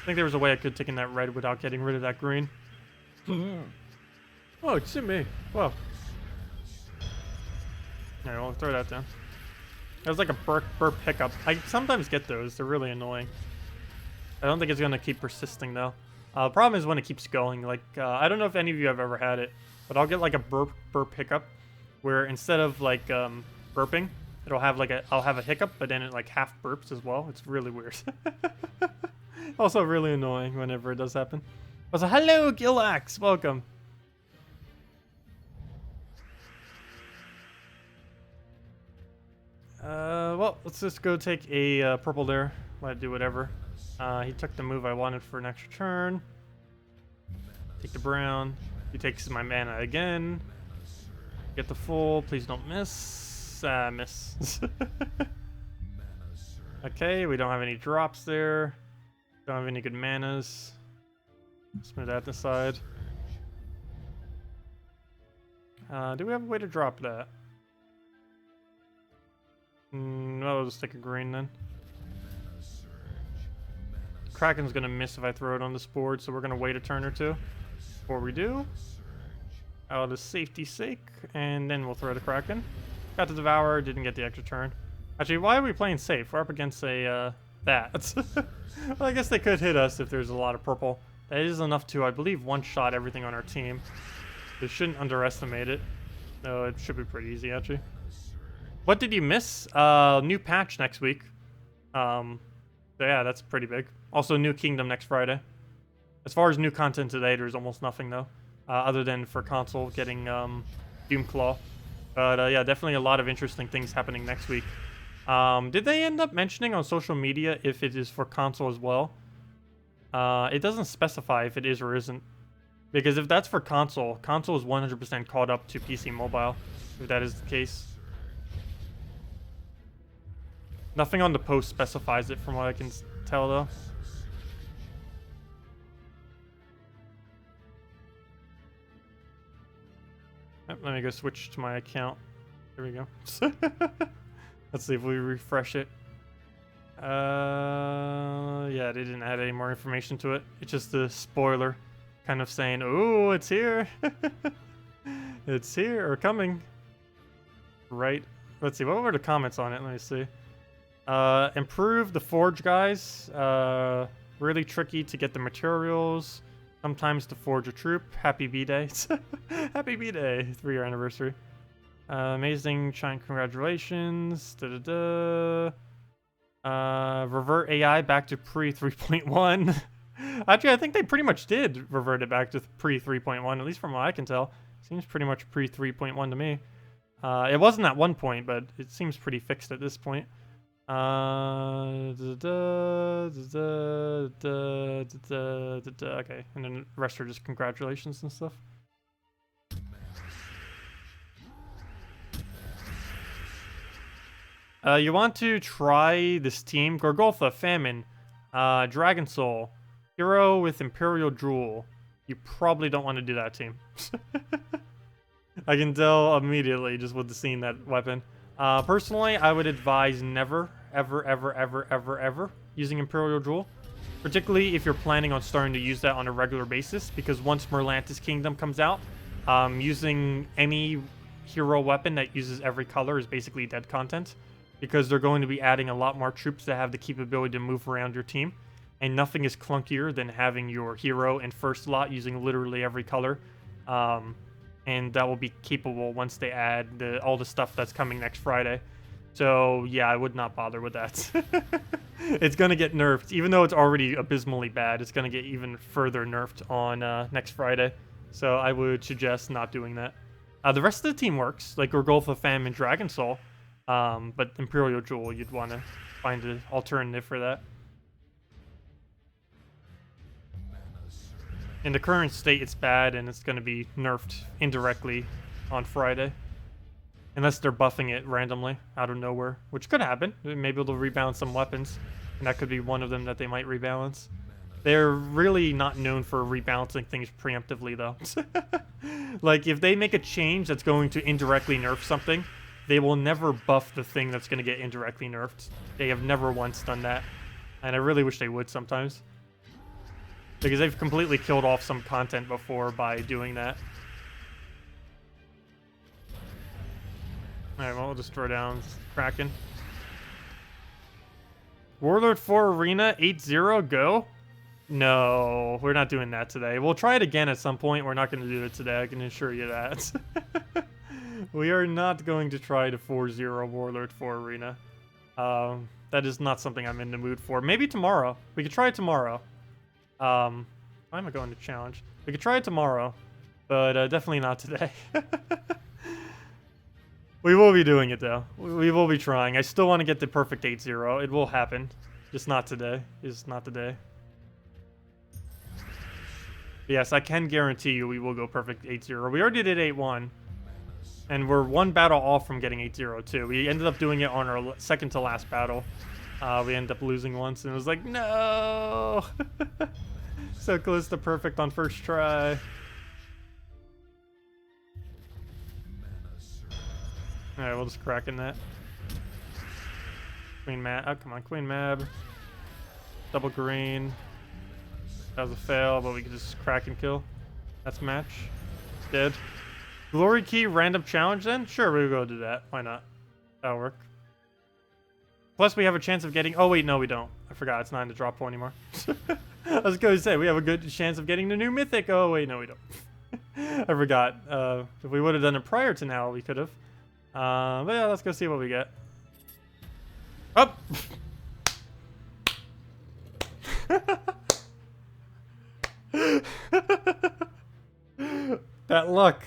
S1: I think there was a way I could have taken that red without getting rid of that green. Oh, it's me. Whoa. Alright, we'll throw that down. That was like a burp hiccup. I sometimes get those. They're really annoying. I don't think it's going to keep persisting, though. The problem is when it keeps going. Like, I don't know if any of you have ever had it, but I'll get like a burp hiccup where instead of like burping, it'll have like I'll have a hiccup, but then it like half burps as well. It's really weird. Also really annoying whenever it does happen. Also, hello, Gilax. Welcome. Well, let's just go take a purple there. Let it do whatever. He took the move I wanted for an extra turn. Take the brown. He takes my mana again. Get the full. Please don't miss. Miss. Okay, we don't have any drops there. Don't have any good manas. Let's move that aside. Do we have a way to drop that? No, I'll just take a green then. Kraken's gonna miss if I throw it on this board, so we're gonna wait a turn or two before we do. Out of safety's sake, and then we'll throw the Kraken. Got the Devour, didn't get the extra turn. Actually, why are we playing safe? We're up against a that. Well, I guess they could hit us if there's a lot of purple. That is enough to, I believe, one-shot everything on our team. They shouldn't underestimate it. No, it should be pretty easy, actually. What did you miss? New patch next week. So yeah, that's pretty big. Also, new kingdom next Friday. As far as new content today, there's almost nothing, though. Other than for console getting Doomclaw. But yeah, definitely a lot of interesting things happening next week. Did they end up mentioning on social media if it is for console as well? It doesn't specify if it is or isn't. Because if that's for console, console is 100% caught up to PC Mobile, if that is the case. Nothing on the post specifies it from what I can tell, though. Let me go switch to my account. There we go. Let's see if we refresh it. Yeah, they didn't add any more information to it. It's just a spoiler, kind of saying, "Oh, it's here, it's here or coming." Right. Let's see. What were the comments on it? Let me see. Improve the forge, guys. Really tricky to get the materials. Sometimes to forge a troop. Happy B-Day. Happy B-Day. 3-year anniversary. Amazing. Congratulations. Da-da-da. Revert AI back to pre-3.1. Actually, I think they pretty much did revert it back to pre-3.1, at least from what I can tell. Seems pretty much pre-3.1 to me.
S2: It wasn't at one point, but it seems pretty fixed at this point. Okay, and then the rest are just congratulations and stuff. You want to try this team: Gorgolfa, Famine, Dragon Soul, Hero with Imperial Jewel. You probably don't want to do that team. I can tell immediately just with seeing that weapon. Personally, I would advise never, ever using Imperial Jewel. Particularly if you're planning on starting to use that on a regular basis, because once Merlantis Kingdom comes out, using any hero weapon that uses every color is basically dead content, because they're going to be adding a lot more troops that have the capability to move around your team, and nothing is clunkier than having your hero in first slot using literally every color. And that will be capable once they add all the stuff that's coming next Friday. So yeah, I would not bother with that. It's gonna get nerfed, even though it's already abysmally bad. It's gonna get even further nerfed on next Friday. So I would suggest not doing that. The rest of the team works, like Gorgolfa, Fam, and Dragon Soul. But Imperial Jewel, you'd want to find an alternative for that. In the current state, it's bad, and it's going to be nerfed indirectly on Friday. Unless they're buffing it randomly out of nowhere, which could happen. Maybe they'll rebalance some weapons, and that could be one of them that they might rebalance. They're really not known for rebalancing things preemptively, though. Like, if they make a change that's going to indirectly nerf something, they will never buff the thing that's going to get indirectly nerfed. They have never once done that, and I really wish they would sometimes. Because they've completely killed off some content before by doing that. Alright, well, we'll just throw down Kraken. Warlord 4 Arena 8-0, go? No, we're not doing that today. We'll try it again at some point. We're not going to do it today, I can assure you that. We are not going to try to 4-0 Warlord 4 Arena. That is not something I'm in the mood for. Maybe tomorrow. We could try it tomorrow. Why am I going to challenge? We could try it tomorrow, but definitely not today. We will be doing it, though. We will be trying. I still want to get the perfect 8-0. It will happen. Just not today. Just not today. But yes, I can guarantee you we will go perfect 8-0. We already did 8-1. And we're one battle off from getting 8-0, too. We ended up doing it on our second to last battle. We ended up losing once, and it was like, no! So close to perfect on first try. Alright, we'll just Kraken that. Queen Mab. Oh, come on, Queen Mab. Double green. That was a fail, but we could just Kraken kill. That's match. Dead. Glory Key random challenge then? Sure, we'll go do that. Why not? That'll work. Plus, we have a chance of getting... Oh, wait, no, we don't. I forgot. It's not in the drop point anymore. I was going to say, we have a good chance of getting the new Mythic. Oh, wait, no, we don't. I forgot. If we would have done it prior to now, we could have. But yeah, let's go see what we get. Up! That luck.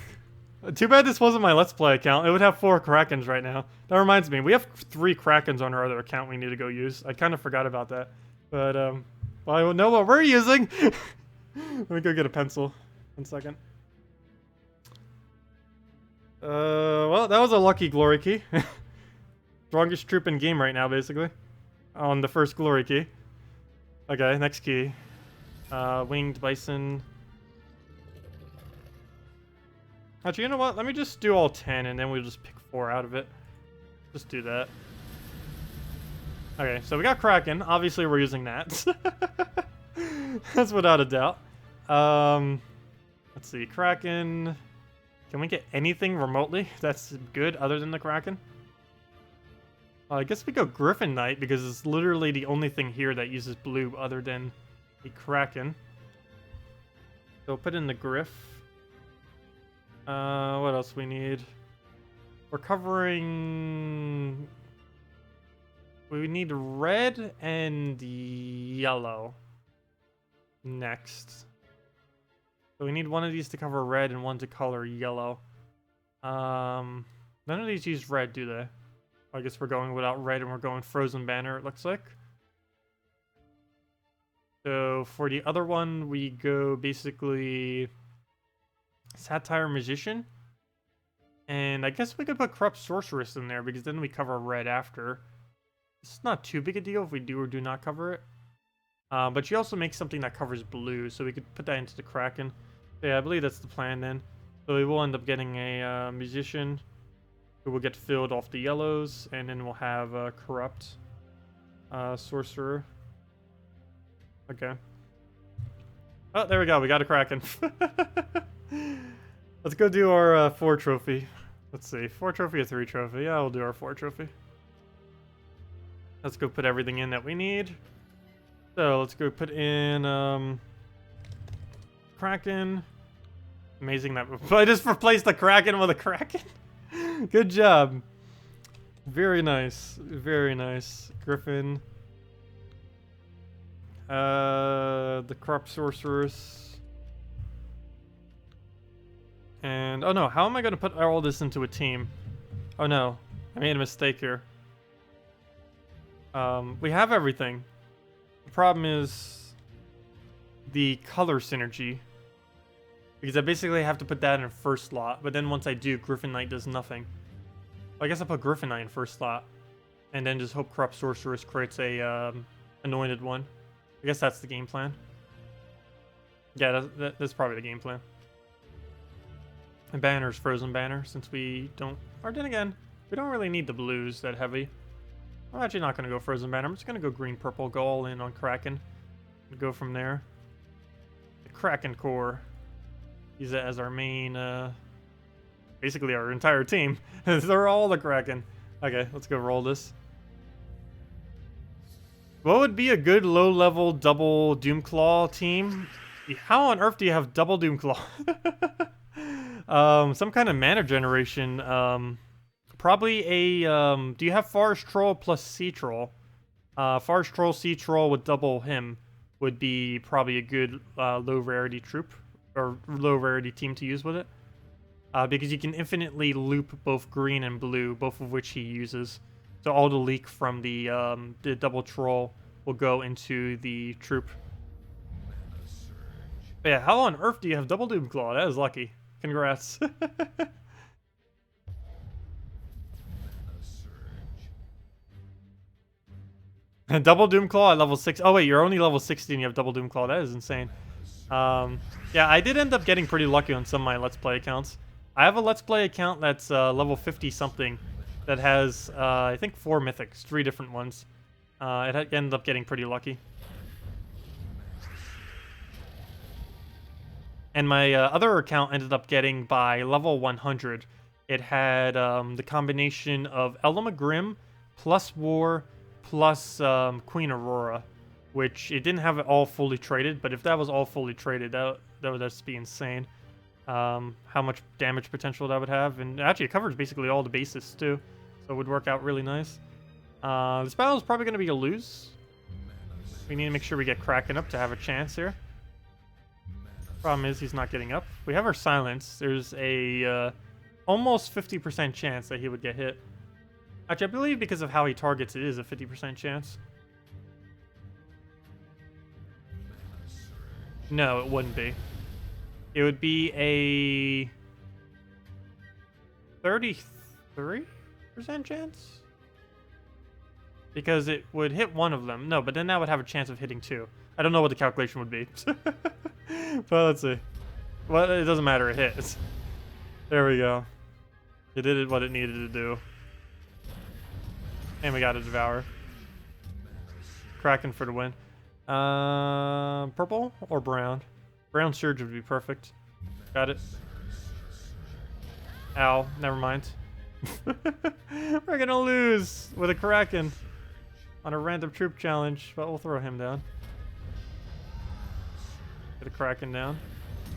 S2: Too bad this wasn't my Let's Play account. It would have 4 Krakens right now. That reminds me, we have 3 Krakens on our other account we need to go use. I kind of forgot about that. But, well, I know what we're using! Let me go get a pencil. 1 second. Well, that was a lucky glory key. Strongest troop in game right now, basically. On the first glory key. Okay, next key. Winged Bison. Actually, you know what? Let me just do all 10, and then we'll just pick 4 out of it. Just do that. Okay, so we got Kraken. Obviously, we're using that. That's without a doubt. Let's see. Kraken. Can we get anything remotely that's good other than the Kraken? I guess we go Griffin Knight, because it's literally the only thing here that uses blue other than the Kraken. So we'll put in the Griff. What else we need? We're covering... We need red and yellow next. So we need one of these to cover red and one to color yellow. None of these use red, do they? I guess we're going without red and we're going frozen banner, it looks like. So for the other one, we go basically Satire Magician. And I guess we could put Corrupt Sorceress in there because then we cover red after. It's not too big a deal if we do or do not cover it. But she also makes something that covers blue, so we could put that into the Kraken. So yeah, I believe that's the plan then. So we will end up getting a Magician who will get filled off the yellows, and then we'll have a Corrupt Sorcerer. Okay. Oh, there we go. We got a Kraken. Let's go do our 4 trophy. Let's see. 4 trophy or 3 trophy? Yeah, we'll do our 4 trophy. Let's go put everything in that we need. So let's go put in Kraken. Amazing that I just replaced the Kraken with a Kraken. Good job. Very nice. Very nice. Griffin. The Corrupt Sorceress. And, oh no, how am I going to put all this into a team? Oh no, I made a mistake here. We have everything. The problem is the color synergy. Because I basically have to put that in first slot, but then once I do, Griffin Knight does nothing. Well, I guess I'll put Griffin Knight in first slot. And then just hope Corrupt Sorceress creates a anointed one. I guess that's the game plan. Yeah, that's probably the game plan. And banner's frozen banner, since we don't... Or then again, we don't really need the blues that heavy. I'm actually not going to go frozen banner. I'm just going to go green-purple, go all in on Kraken. And go from there. The Kraken core. Use it as our main... basically our entire team. They're all the Kraken. Okay, let's go roll this. What would be a good low-level double Doomclaw team? How on earth do you have double Doomclaw? Some kind of mana generation. Probably a... do you have Forest Troll plus Sea Troll? Forest Troll, Sea Troll with double him would be probably a good low-rarity troop. Or low-rarity team to use with it. Because you can infinitely loop both green and blue, both of which he uses. So all the leak from the double troll will go into the troop. But yeah, how on earth do you have double Doomclaw? That is lucky. Congrats. Double Doomclaw at level 6. Oh wait, you're only level 60 and you have double Doomclaw. That is insane. Yeah, I did end up getting pretty lucky on some of my Let's Play accounts. I have a Let's Play account that's level 50 something that has, I think, 4 mythics, 3 different ones. It ended up getting pretty lucky. And my other account ended up getting by level 100. It had the combination of Elma Grimm plus War plus Queen Aurora, which it didn't have it all fully traded, but if that was all fully traded, that would just be insane. How much damage potential that would have, and actually it covers basically all the bases too, so it would work out really nice. This battle is probably going to be a lose. We need to make sure we get Kraken up to have a chance here. Problem is he's not getting up. We have our silence. There's a almost 50% chance that he would get hit. Actually, I believe because of how he targets, it is a 50% chance. No, it wouldn't be. It would be a 33% chance? Because it would hit one of them. No, but then that would have a chance of hitting 2. I don't know what the calculation would be. But let's see. Well, it doesn't matter, it hits. There we go. It did what it needed to do. And we got a Devour. Kraken for the win. Purple or brown? Brown Surge would be perfect. Got it. Ow, never mind. We're gonna lose with a Kraken on a random troop challenge, but we'll throw him down. Get a Kraken down.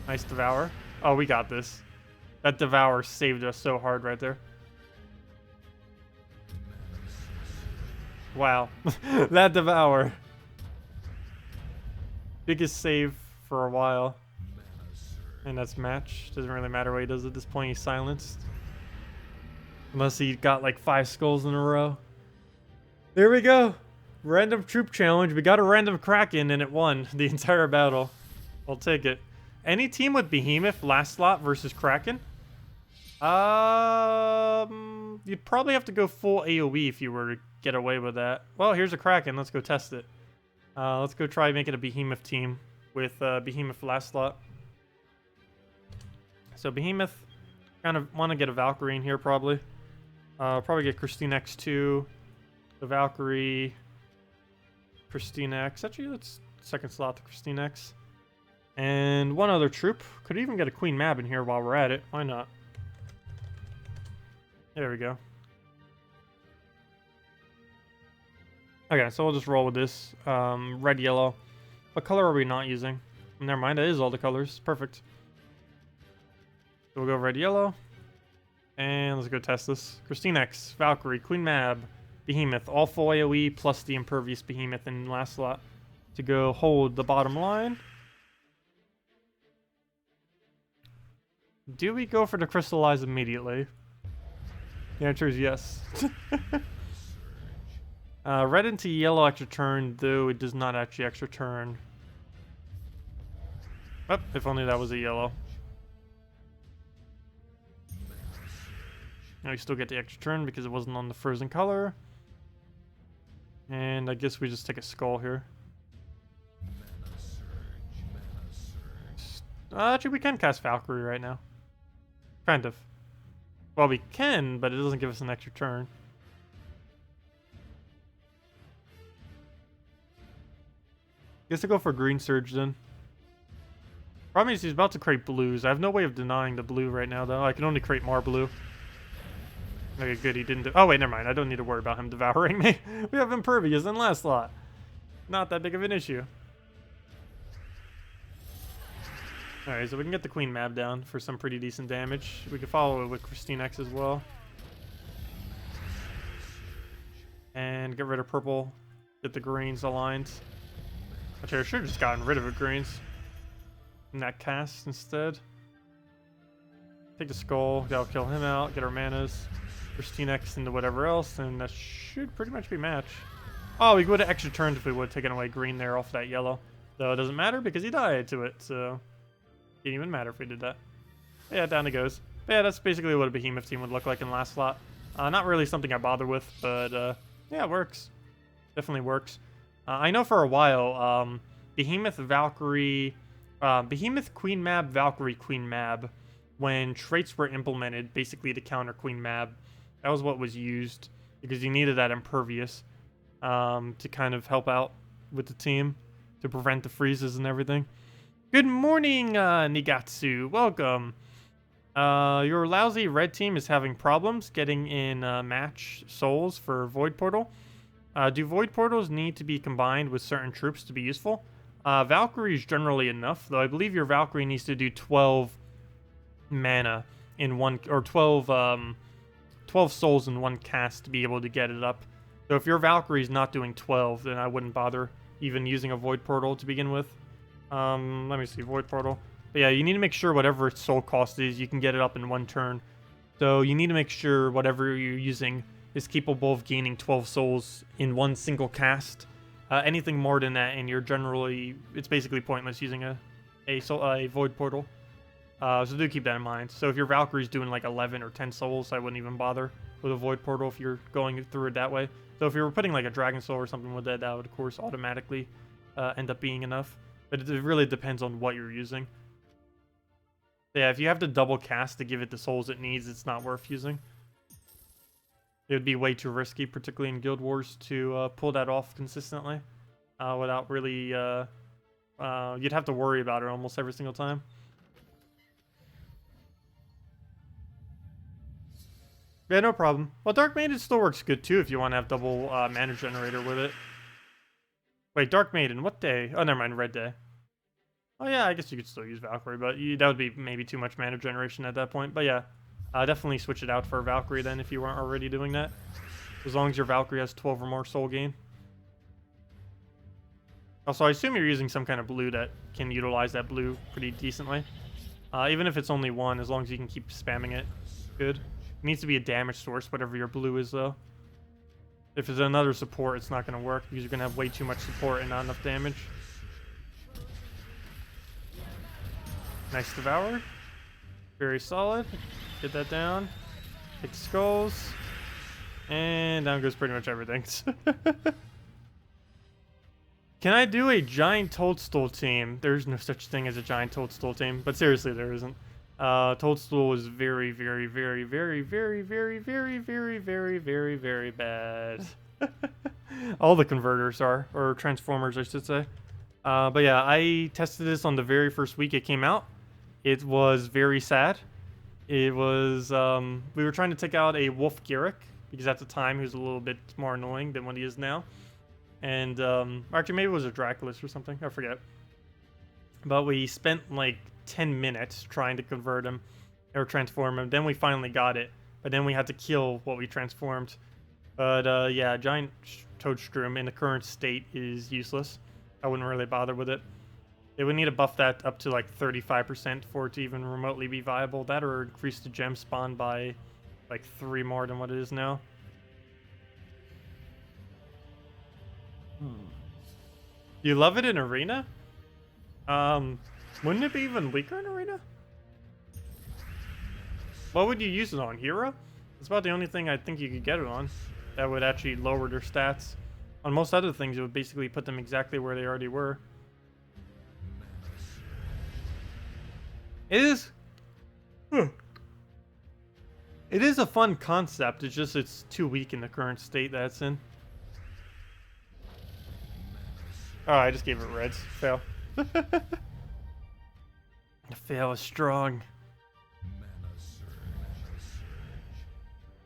S2: Nice Devour. Oh, we got this. That Devour saved us so hard right there. Wow. That Devour. Biggest save for a while. And that's match. Doesn't really matter what he does at this point. He's silenced. Unless he got like 5 skulls in a row. There we go. Random troop challenge. We got a random Kraken and it won the entire battle. I'll take it. Any team with Behemoth last slot versus Kraken? You'd probably have to go full AoE if you were to get away with that. Well, here's a Kraken. Let's go test it. Let's go try making a Behemoth team with Behemoth last slot. So Behemoth, kind of want to get a Valkyrie in here probably. Probably get KrissTigger too. The Valkyrie, KrissTigger. Actually, let's second slot the KrissTigger. And one other troop. Could even get a Queen Mab in here while we're at it. Why not? There we go. Okay, so we'll just roll with this. Red, yellow. What color are we not using? Never mind, that is all the colors. Perfect. So we'll go red, yellow. And let's go test this. KrissTigger, Valkyrie, Queen Mab, Behemoth. All full AoE plus the impervious Behemoth in last slot to go hold the bottom line. Do we go for the crystallize immediately? The answer is yes. Red into yellow extra turn, though it does not actually extra turn. Oh, if only that was a yellow. Now we still get the extra turn because it wasn't on the frozen color. And I guess we just take a skull here. Actually, we can cast Valkyrie right now. Kind of. Well, we can, but it doesn't give us an extra turn. Guess I'll go for Green Surge then. Problem is he's about to create blues. I have no way of denying the blue right now, though. I can only create more blue. Okay, good, he didn't do... Oh, wait, never mind. I don't need to worry about him devouring me. We have Impervious in last slot. Not that big of an issue. Alright, so we can get the Queen Mab down for some pretty decent damage. We can follow it with KrissTigger as well. And get rid of purple. Get the greens aligned. Actually, I should have just gotten rid of the greens. In that cast instead. Take the skull. That'll kill him out. Get our manas. KrissTigger into whatever else. And that should pretty much be match. Oh, we would have extra turned if we would have taken away green there off that yellow. Though it doesn't matter because he died to it, so... Didn't even matter if we did that. Yeah, down it goes. But yeah, that's basically what a Behemoth team would look like in last slot. Not really something I bother with, but yeah, it works. Definitely works. I know for a while, Behemoth Valkyrie, Behemoth Queen Mab, Valkyrie Queen Mab, when traits were implemented basically to counter Queen Mab, that was what was used because you needed that impervious to kind of help out with the team to prevent the freezes and everything. Good morning, Nigatsu. Welcome. Your lousy red team is having problems getting in match souls for Void Portal. Do Void Portals need to be combined with certain troops to be useful? Valkyrie is generally enough, though I believe your Valkyrie needs to do 12 mana in one, or 12 souls in one cast to be able to get it up. So if your Valkyrie is not doing 12, then I wouldn't bother even using a Void Portal to begin with. Let me see, Void Portal. But yeah, you need to make sure whatever its soul cost is, you can get it up in one turn. So you need to make sure whatever you're using is capable of gaining 12 souls in one single cast. Anything more than that, and you're generally... It's basically pointless using a Void Portal. So do keep that in mind. So if your Valkyrie's doing like 11 or 10 souls, I wouldn't even bother with a Void Portal if you're going through it that way. So if you were putting like a Dragon Soul or something with that, that would of course automatically end up being enough. But it really depends on what you're using. Yeah, if you have to double cast to give it the souls it needs, it's not worth using. It would be way too risky, particularly in Guild Wars, to pull that off consistently without really... you'd have to worry about it almost every single time. Yeah, no problem. Well, Dark Maiden still works good too if you want to have double mana generator with it. Wait, Dark Maiden, what day? Oh, never mind, Red Day. Oh yeah, I guess you could still use Valkyrie, but that would be maybe too much mana generation at that point. But yeah, definitely switch it out for Valkyrie then if you weren't already doing that. As long as your Valkyrie has 12 or more soul gain. Also, I assume you're using some kind of blue that can utilize that blue pretty decently. Even if it's only one, as long as you can keep spamming it, good. It needs to be a damage source, whatever your blue is, though. If it's another support, it's not going to work because you're going to have way too much support and not enough damage. Nice Devour. Very solid. Get that down. Take the skulls. And down goes pretty much everything. Can I do a giant toadstool team? There's no such thing as a giant toadstool team, but seriously, there isn't. Toadstool is very, very, very, very, very, very, very, very, very, very, very bad. All the converters are, or transformers, I should say. But yeah, I tested this on the very first week it came out. It was very sad. It was, we were trying to take out a Wolf Garrick, because at the time he was a little bit more annoying than what he is now. And, actually maybe it was a Draculus or something, I forget. But we spent like 10 minutes trying to convert him, or transform him. Then we finally got it, but then we had to kill what we transformed. But, yeah, Giant Toadstrom in the current state is useless. I wouldn't really bother with it. They would need to buff that up to like 35% for it to even remotely be viable. That or increase the gem spawn by like 3 more than what it is now. You love it in Arena? Wouldn't it be even weaker in Arena? What would you use it on? Hero? That's about the only thing I think you could get it on that would actually lower their stats. On most other things, it would basically put them exactly where they already were. It is... It is a fun concept, it's just it's too weak in the current state that it's in. Oh, I just gave it reds. Fail. The fail is strong.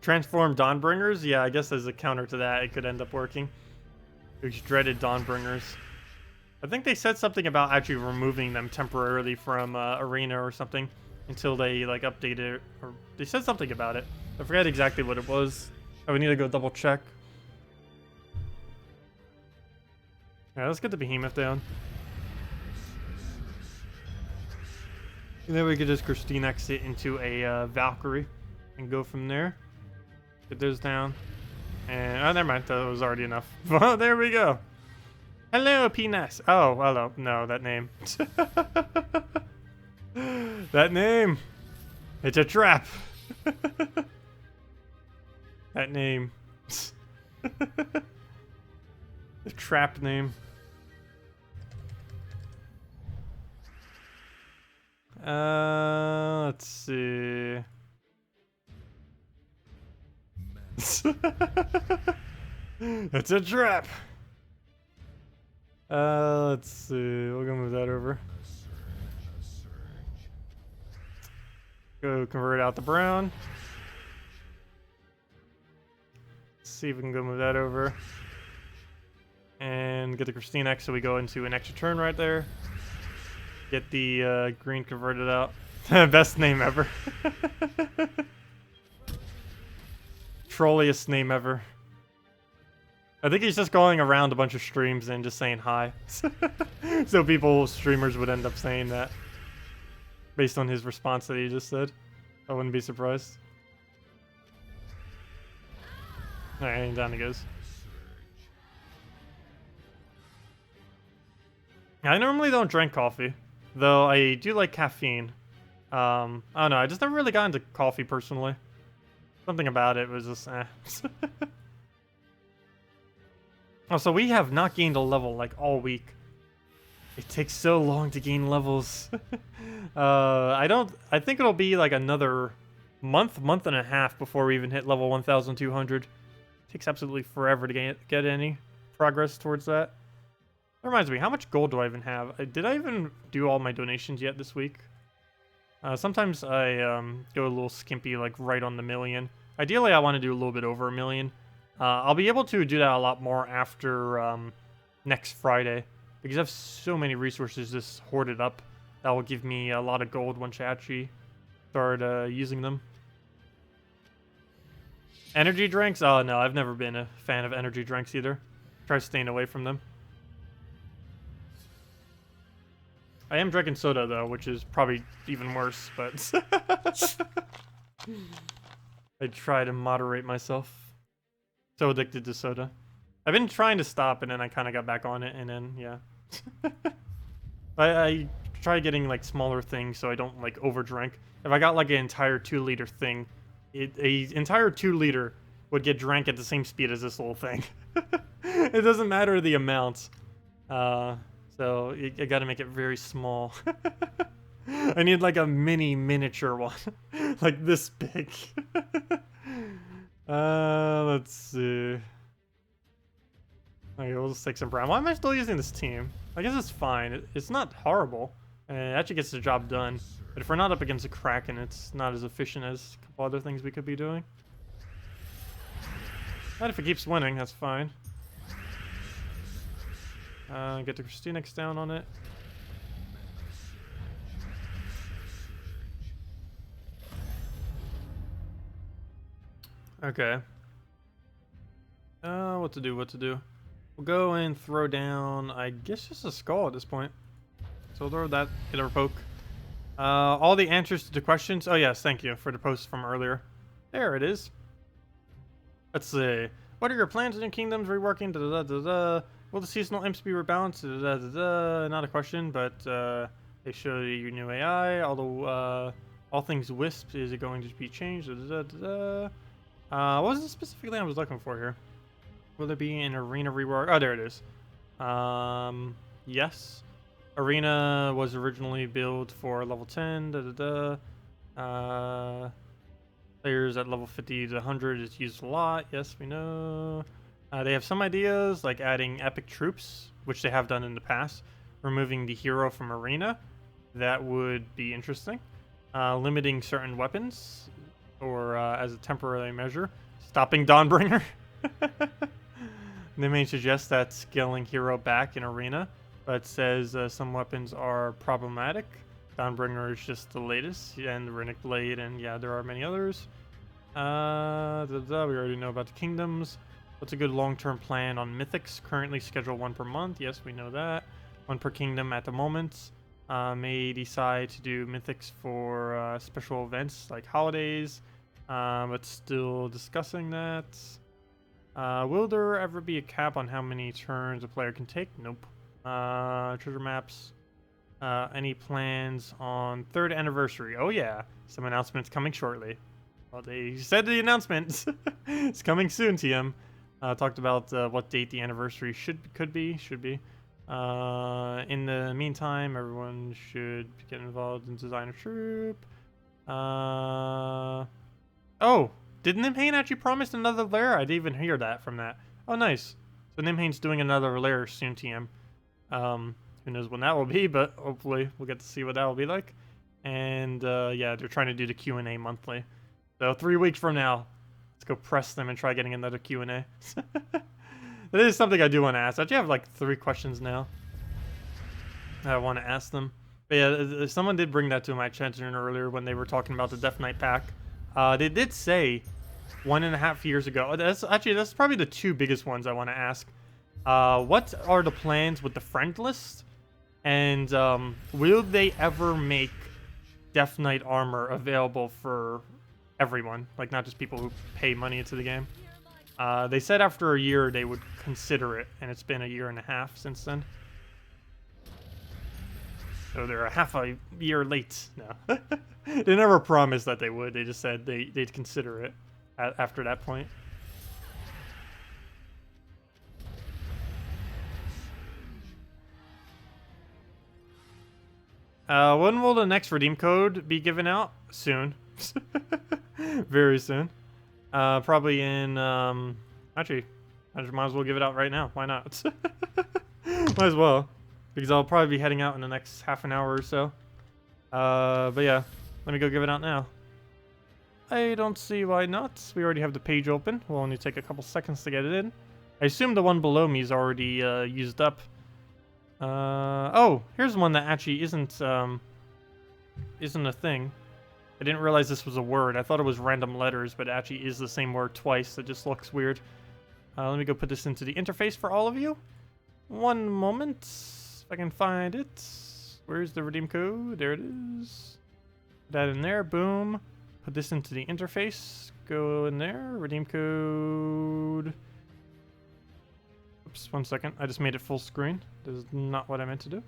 S2: Transform Dawnbringers? Yeah, I guess as a counter to that, it could end up working. Those dreaded Dawnbringers. I think they said something about actually removing them temporarily from Arena or something until they like update it, or they said something about it. I forget exactly what it was. I would need to go double check. Alright, let's get the Behemoth down. And then we could just KrissTigger it into a Valkyrie and go from there. Get those down. And, oh, never mind, that was already enough. Well, there we go. Hello, penis. Oh, hello. No, that name. That name. It's a trap. That name. The trap name. Let's see. It's a trap. Let's see. We're gonna move that over. Go convert out the brown. Let's see if we can go move that over. And get the KrissTigger so we go into an extra turn right there. Get the green converted out. Best name ever. Trolliest name ever. I think he's just going around a bunch of streams and just saying hi. So streamers would end up saying that. Based on his response that he just said. I wouldn't be surprised. Alright, and down he goes. I normally don't drink coffee, though I do like caffeine. I don't know, I just never really got into coffee personally. Something about it was just eh. Oh, so we have not gained a level like all week. It takes so long to gain levels. I think it'll be like another month and a half before we even hit level 1,200. Takes absolutely forever to get any progress towards that. That reminds me, how much gold do I even have? Did I even do all my donations yet this week? Sometimes I go a little skimpy, like right on the million. Ideally, I want to do a little bit over 1 million. I'll be able to do that a lot more after next Friday, because I have so many resources just hoarded up that will give me a lot of gold once I actually start using them. Energy drinks? Oh no, I've never been a fan of energy drinks either. Try staying away from them. I am drinking soda though, which is probably even worse, but... I try to moderate myself. So addicted to soda. I've been trying to stop, and then I kind of got back on it, and then, yeah. I try getting, like, smaller things so I don't, like, overdrink. If I got, like, an entire 2-liter thing, a entire 2-liter would get drank at the same speed as this little thing. It doesn't matter the amounts. So I gotta make it very small. I need, like, a miniature one. Like, this big. Let's see. Okay, we'll just take some brown. Why am I still using this team? I guess it's fine. It's not horrible. And it actually gets the job done. But if we're not up against a Kraken, it's not as efficient as a couple other things we could be doing. But if it keeps winning, that's fine. Get the KrissTigger down on it. Okay. What to do? We'll go and throw down, I guess, just a skull at this point. So we'll throw that, get a poke. All the answers to the questions. Oh yes, thank you for the post from earlier. There it is. Let's see. What are your plans in your kingdoms? Reworking? Da da da da. Will the seasonal imps be rebalanced? Da da da. Not a question, but they show you your new AI. Although all things Wisp, is it going to be changed? Da da da da. What was it specifically I was looking for here? Will there be an arena rework? Oh, there it is. Yes. Arena was originally built for level 10. Da da da. Players at level 50 to 100 is used a lot. Yes, we know. They have some ideas, like adding epic troops, which they have done in the past. Removing the hero from arena. That would be interesting. Limiting certain weapons, or as a temporary measure. Stopping Dawnbringer. They may suggest that scaling hero back in arena, but says some weapons are problematic. Dawnbringer is just the latest, and the Runic Blade, and yeah, there are many others. We already know about the kingdoms. What's a good long-term plan on Mythics? Currently schedule 1 per month. Yes, we know that. 1 per kingdom at the moment. May decide to do Mythics for special events like holidays, but still discussing that. Will there ever be a cap on how many turns a player can take? Nope. Treasure maps. Any plans on 3rd anniversary? Oh yeah, some announcements coming shortly. Well, they said the announcement. It's coming soon, TM. Talked about what date the anniversary should be. In the meantime, everyone should get involved in design of troop. Oh, did Nimhane actually promise another lair? I didn't even hear that from that. Oh, nice. So Nimhane's doing another lair soon, TM. Who knows when that will be, but hopefully we'll get to see what that will be like. And yeah, they're trying to do the Q&A monthly. So 3 weeks from now, let's go press them and try getting another Q&A. That is something I do want to ask. I actually have like 3 questions now that I want to ask them. But yeah, someone did bring that to my attention earlier when they were talking about the Death Knight pack. They did say 1.5 years ago. That's probably the 2 biggest ones I want to ask. What are the plans with the friend list? And will they ever make Death Knight armor available for everyone? Like, not just people who pay money into the game. They said after a year they would consider it, and it's been 1.5 years since then. So they're half a year late now. They never promised that they would. They just said they'd consider it after that point. When will the next redeem code be given out? Soon. Very soon. Probably in, actually, I might as well give it out right now. Why not? Might as well. Because I'll probably be heading out in the next half an hour or so. But yeah, let me go give it out now. I don't see why not. We already have the page open. We'll only take a couple seconds to get it in. I assume the one below me is already used up. Oh, here's one that actually isn't a thing. I didn't realize this was a word. I thought it was random letters, but it actually is the same word twice. It just looks weird. Let me go put this into the interface for all of you. One moment. If I can find it. Where's the redeem code? There it is. Put that in there. Boom. Put this into the interface. go in there. Redeem code. Oops, 1 second. I just made it full screen. This is not what I meant to do.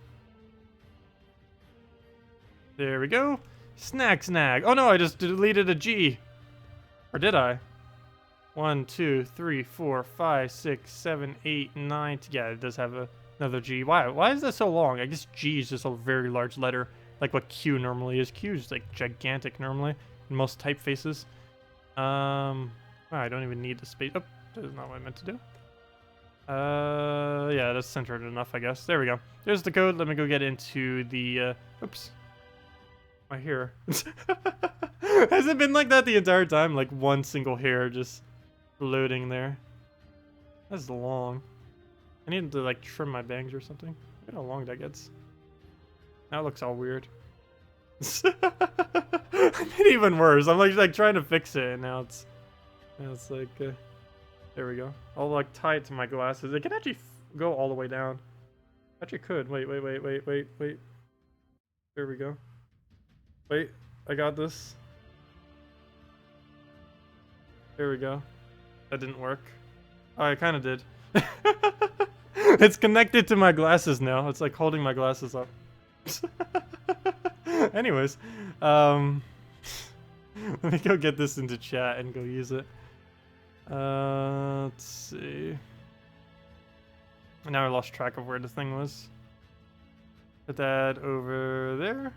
S2: There we go. Snag. Oh no, I just deleted a G. Or did I? 1, 2, 3, 4, 5, 6, 7, 8, 9. Yeah, it does have another G. Why is that so long? I guess G is just a very large letter, like what Q normally is. Q is like gigantic normally in most typefaces. Oh, I don't even need the space. Oh, that is not what I meant to do. Yeah, that's centered enough, I guess. There we go. There's the code. Let me go get into the, oops. My hair. Has it been like that the entire time? Like one single hair just floating there. That's long. I need to like trim my bangs or something. Look at how long that gets. Now it looks all weird. I made it even worse. I'm like trying to fix it, and now it's like there we go. I'll like tie it to my glasses. It can actually go all the way down. Actually could. Wait. There we go. Wait, I got this. There we go. That didn't work. Oh, I kind of did. It's connected to my glasses now. It's like holding my glasses up. Anyways, let me go get this into chat and go use it. Let's see. Now I lost track of where the thing was. Put that over there.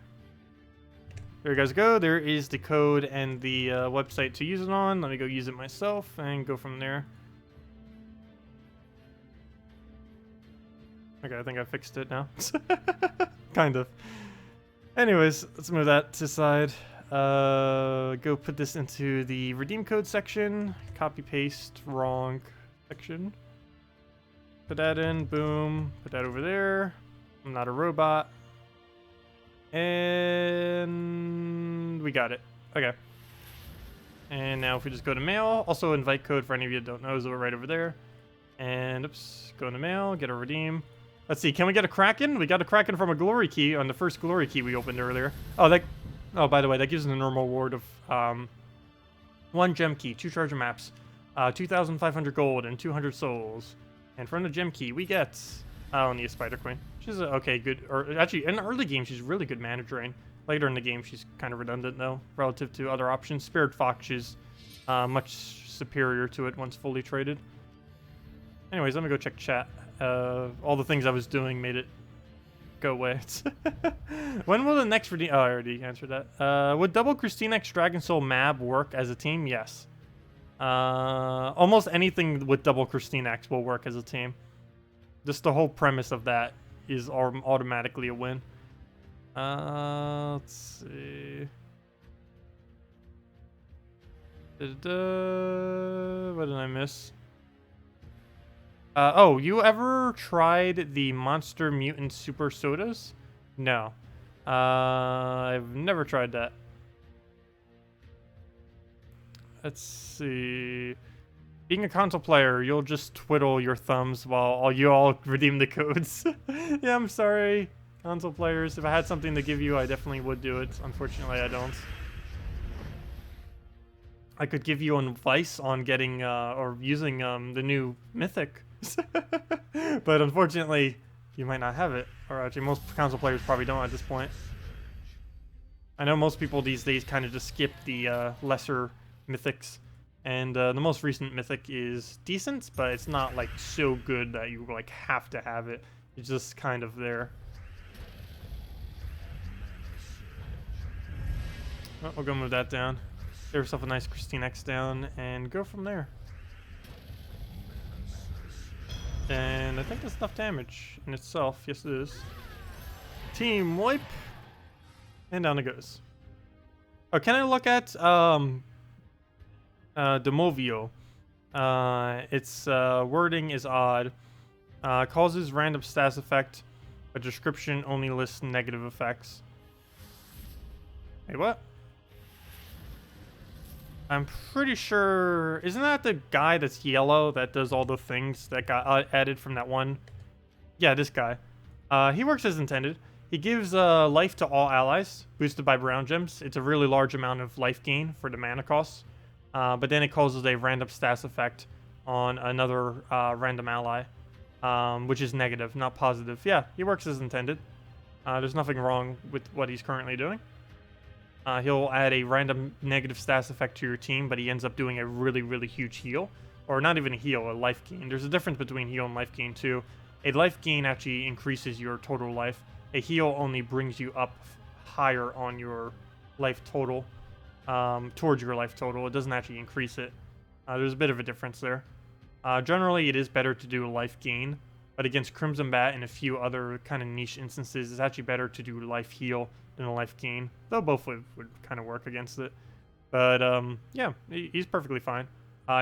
S2: There you guys go. There is the code and the website to use it on. Let me go use it myself and go from there. Okay, I think I fixed it now. Kind of. Anyways, let's move that to the side. Go put this into the redeem code section. Copy paste wrong section. Put that in. Boom. Put that over there. I'm not a robot. And we got it. Okay. And now if we just go to mail, also invite code for any of you that don't know is right over there. And oops, go into mail, get a redeem. Let's see, can we get a Kraken? We got a Kraken from a glory key on the first glory key we opened earlier. Oh, by the way, that gives us a normal reward of 1 gem key, 2 treasure maps, 2,500 gold, and 200 souls. And from the gem key, we get only a Spider Queen. She's okay, good. Or actually, in the early game, she's really good mana drain. Later in the game, she's kind of redundant though, relative to other options. Spirit Fox is much superior to it once fully traded. Anyways, let me go check chat. All the things I was doing made it go away. When will the next redeem? Oh, I already answered that. Would double KrissTigger Dragon Soul Mab work as a team? Yes. Almost anything with double KrissTigger will work as a team. Just the whole premise of that is automatically a win. Let's see. What did I miss? Oh, you ever tried the Monster Mutant Super Sodas? No. I've never tried that. Let's see. Being a console player, you'll just twiddle your thumbs while you all redeem the codes. Yeah, I'm sorry, console players. If I had something to give you, I definitely would do it. Unfortunately, I don't. I could give you advice on getting or using the new Mythic. But unfortunately, you might not have it. Or actually, most console players probably don't at this point. I know most people these days kind of just skip the lesser Mythics. And the most recent Mythic is decent, but it's not like so good that you like have to have it. It's just kind of there. Oh, we'll go move that down. Get yourself a nice KrissTigger down and go from there. And I think that's enough damage in itself. Yes, it is. Team wipe. And down it goes. Oh, can I look at Demovio? Its wording is odd. Causes random stats effect, but description only lists negative effects. Wait, what? I'm pretty sure... Isn't that the guy that's yellow that does all the things that got added from that one? Yeah, this guy. He works as intended. He gives life to all allies, boosted by brown gems. It's a really large amount of life gain for the mana cost. but then it causes a random stats effect on another random ally, which is negative, not positive. Yeah, he works as intended. There's nothing wrong with what he's currently doing. He'll add a random negative stats effect to your team, but he ends up doing a really, really huge heal. Or not even a heal, a life gain. There's a difference between heal and life gain too. A life gain actually increases your total life. A heal only brings you up higher on your life total, towards your life total. It doesn't actually increase it. There's a bit of a difference there. Generally, it is better to do a life gain, but against Crimson Bat and a few other kind of niche instances, it's actually better to do life heal than a life gain, though both would kind of work against it. But yeah, he's perfectly fine.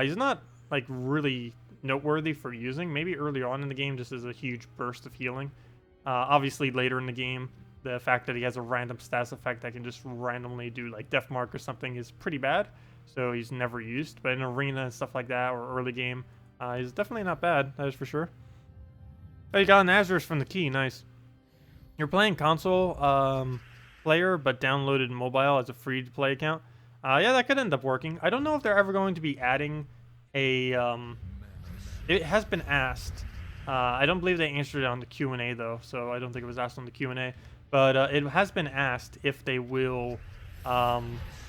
S2: He's not like really noteworthy for using. Maybe early on in the game, just as a huge burst of healing. Obviously, later in the game, the fact that he has a random stats effect that can just randomly do like Death Mark or something is pretty bad. So he's never used. But in arena and stuff like that, or early game, he's definitely not bad. That is for sure. Oh, you got an Azurus from the key. Nice. You're playing console player, but downloaded mobile as a free-to-play account. Yeah, that could end up working. I don't know if they're ever going to be adding a... it has been asked. I don't believe they answered it on the Q&A, though, so I don't think it was asked on the Q&A. But it has been asked if they will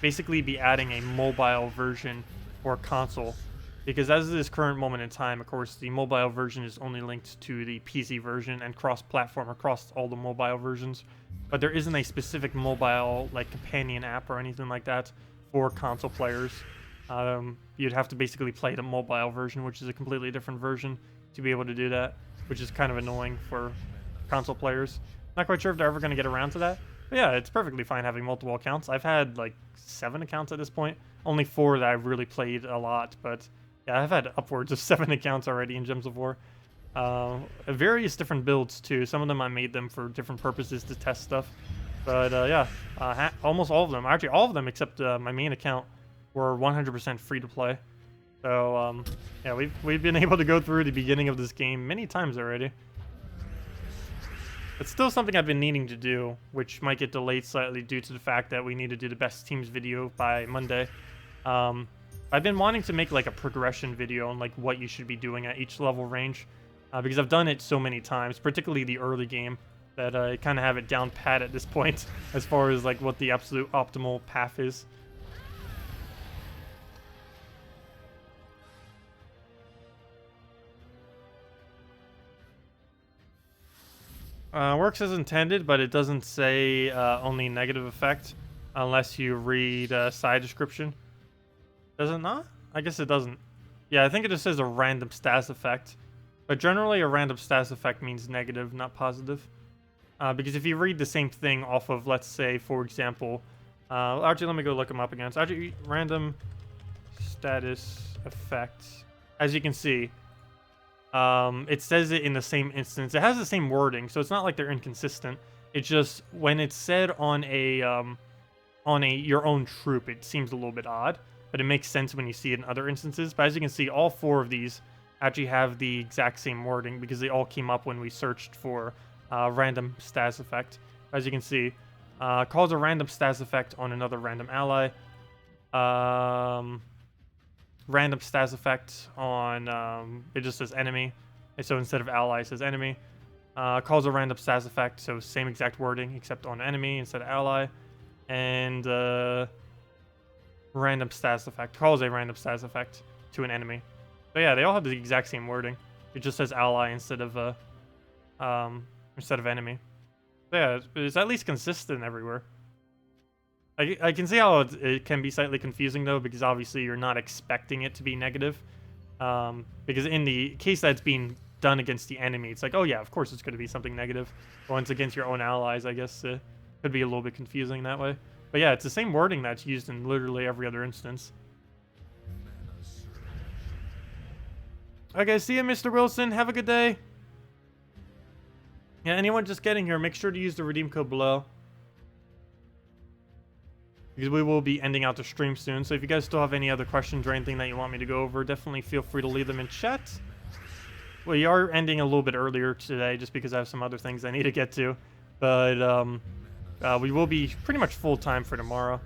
S2: basically be adding a mobile version for console. Because as of this current moment in time, of course, the mobile version is only linked to the PC version and cross-platform across all the mobile versions. But there isn't a specific mobile like companion app or anything like that for console players. You'd have to basically play the mobile version, which is a completely different version, to be able to do that, which is kind of annoying for console players. Not quite sure if they're ever going to get around to that. But yeah, it's perfectly fine having multiple accounts. I've had like 7 accounts at this point. Only 4 that I've really played a lot, but yeah, I've had upwards of 7 accounts already in Gems of War. Various different builds too. Some of them I made them for different purposes to test stuff. But yeah, almost all of them, actually all of them except my main account, were 100% free to play. So yeah, we've been able to go through the beginning of this game many times already. It's still something I've been needing to do, which might get delayed slightly due to the fact that we need to do the best teams video by Monday. I've been wanting to make like a progression video on like what you should be doing at each level range, because I've done it so many times, particularly the early game, that I kind of have it down pat at this point as far as like what the absolute optimal path is. Works as intended, but it doesn't say only negative effect unless you read side description. Does it not? I guess it doesn't. Yeah, I think it just says a random stats effect. But generally a random stats effect means negative, not positive. Because if you read the same thing off of, let's say, for example... actually, let me go look them up again. So actually, random status effect. As you can see, it says it in the same instance. It has the same wording, so it's not like they're inconsistent. It's just, when it's said on your own troop, it seems a little bit odd. But it makes sense when you see it in other instances. But as you can see, all 4 of these actually have the exact same wording because they all came up when we searched for random status effect. As you can see, calls a random status effect on another random ally. Random status effect on, it just says enemy. And so instead of ally, it says enemy. Calls a random status effect, so same exact wording except on enemy instead of ally. And random status effect calls a random status effect to an enemy. So yeah, they all have the exact same wording. It just says ally instead of enemy. So yeah, it's at least consistent everywhere. I can see how it can be slightly confusing though, because obviously you're not expecting it to be negative. Because in the case that's being done against the enemy, it's like, oh yeah, of course it's going to be something negative. But when it's against your own allies, I guess it could be a little bit confusing that way. But yeah, it's the same wording that's used in literally every other instance. Okay, see you, Mr. Wilson. Have a good day. Yeah, anyone just getting here, make sure to use the redeem code below. Because we will be ending out the stream soon. So if you guys still have any other questions or anything that you want me to go over, definitely feel free to leave them in chat. We are ending a little bit earlier today just because I have some other things I need to get to. But we will be pretty much full time for tomorrow.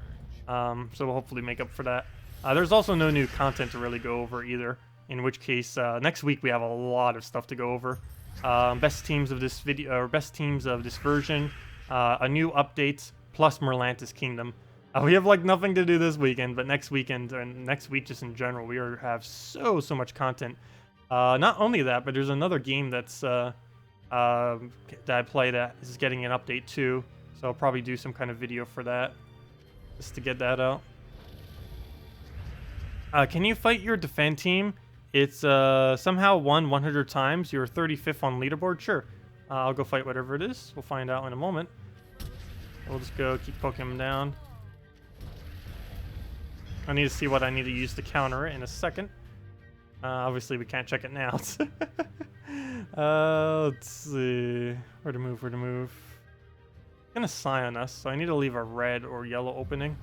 S2: So we'll hopefully make up for that. There's also no new content to really go over either, in which case next week we have a lot of stuff to go over. Best teams of this video, or best teams of this version, a new update, plus Merlantis Kingdom. We have like nothing to do this weekend, but next weekend and next week just in general, we have so much content. Not only that, but there's another game that's that I play that is getting an update too, so I'll probably do some kind of video for that, just to get that out. Can you fight your defend team? It's somehow won 100 times. You're 35th on leaderboard. Sure. I'll go fight whatever it is. We'll find out in a moment. We'll just go keep poking him down. I need to see what I need to use to counter it in a second. Obviously, we can't check it now. Let's see. Where to move, where to move. It's going to Scion us, so I need to leave a red or yellow opening.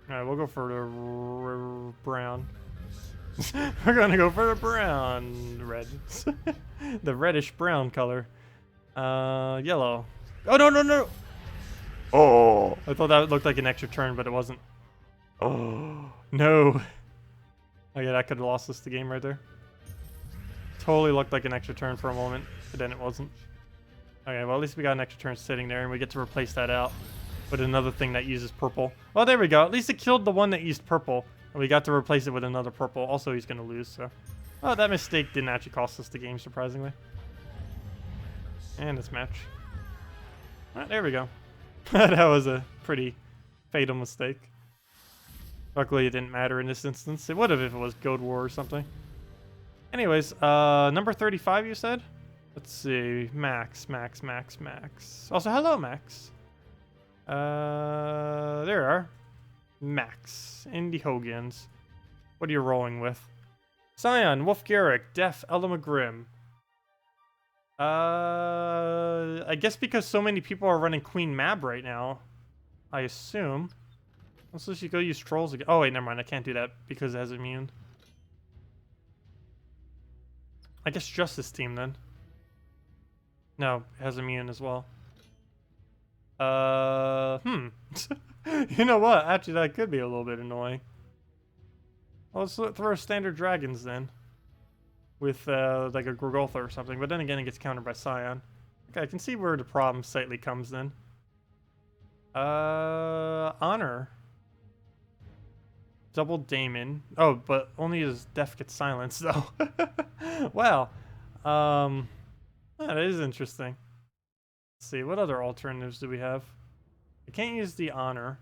S2: Alright, we'll go for the brown. We're gonna go for the brown red. The reddish brown color. Yellow. Oh, no, no, no! Oh! I thought that looked like an extra turn, but it wasn't. Oh, no. Oh yeah, that could have lost us the game right there. Totally looked like an extra turn for a moment, but then it wasn't. Okay, well at least we got an extra turn sitting there, and we get to replace that out with another thing that uses purple. Well, there we go. At least it killed the one that used purple, and we got to replace it with another purple. Also, he's going to lose, so... Oh, that mistake didn't actually cost us the game, surprisingly. And this match. Alright, there we go. That was a pretty fatal mistake. Luckily, it didn't matter in this instance. It would have if it was Gold War or something. Anyways, number 35, you said? Let's see. Max. Also, hello, Max. There are. Max. Indy Hogans. What are you rolling with? Scion, Wolf Garrick, Def, Ella Grim. I guess because so many people are running Queen Mab right now, I assume. Also, you go use Trolls again. Oh, wait, never mind. I can't do that because it has immune. I guess just this team then. No, it has immune as well. You know what? Actually, that could be a little bit annoying. Well, let's throw standard dragons then. With, like a Gorgoltha or something. But then again, it gets countered by Scion. Okay, I can see where the problem slightly comes then. Honor. Double Daemon. Oh, but only his Def gets silenced, though. Wow. That is interesting. Let's see, what other alternatives do we have? I can't use the Honor.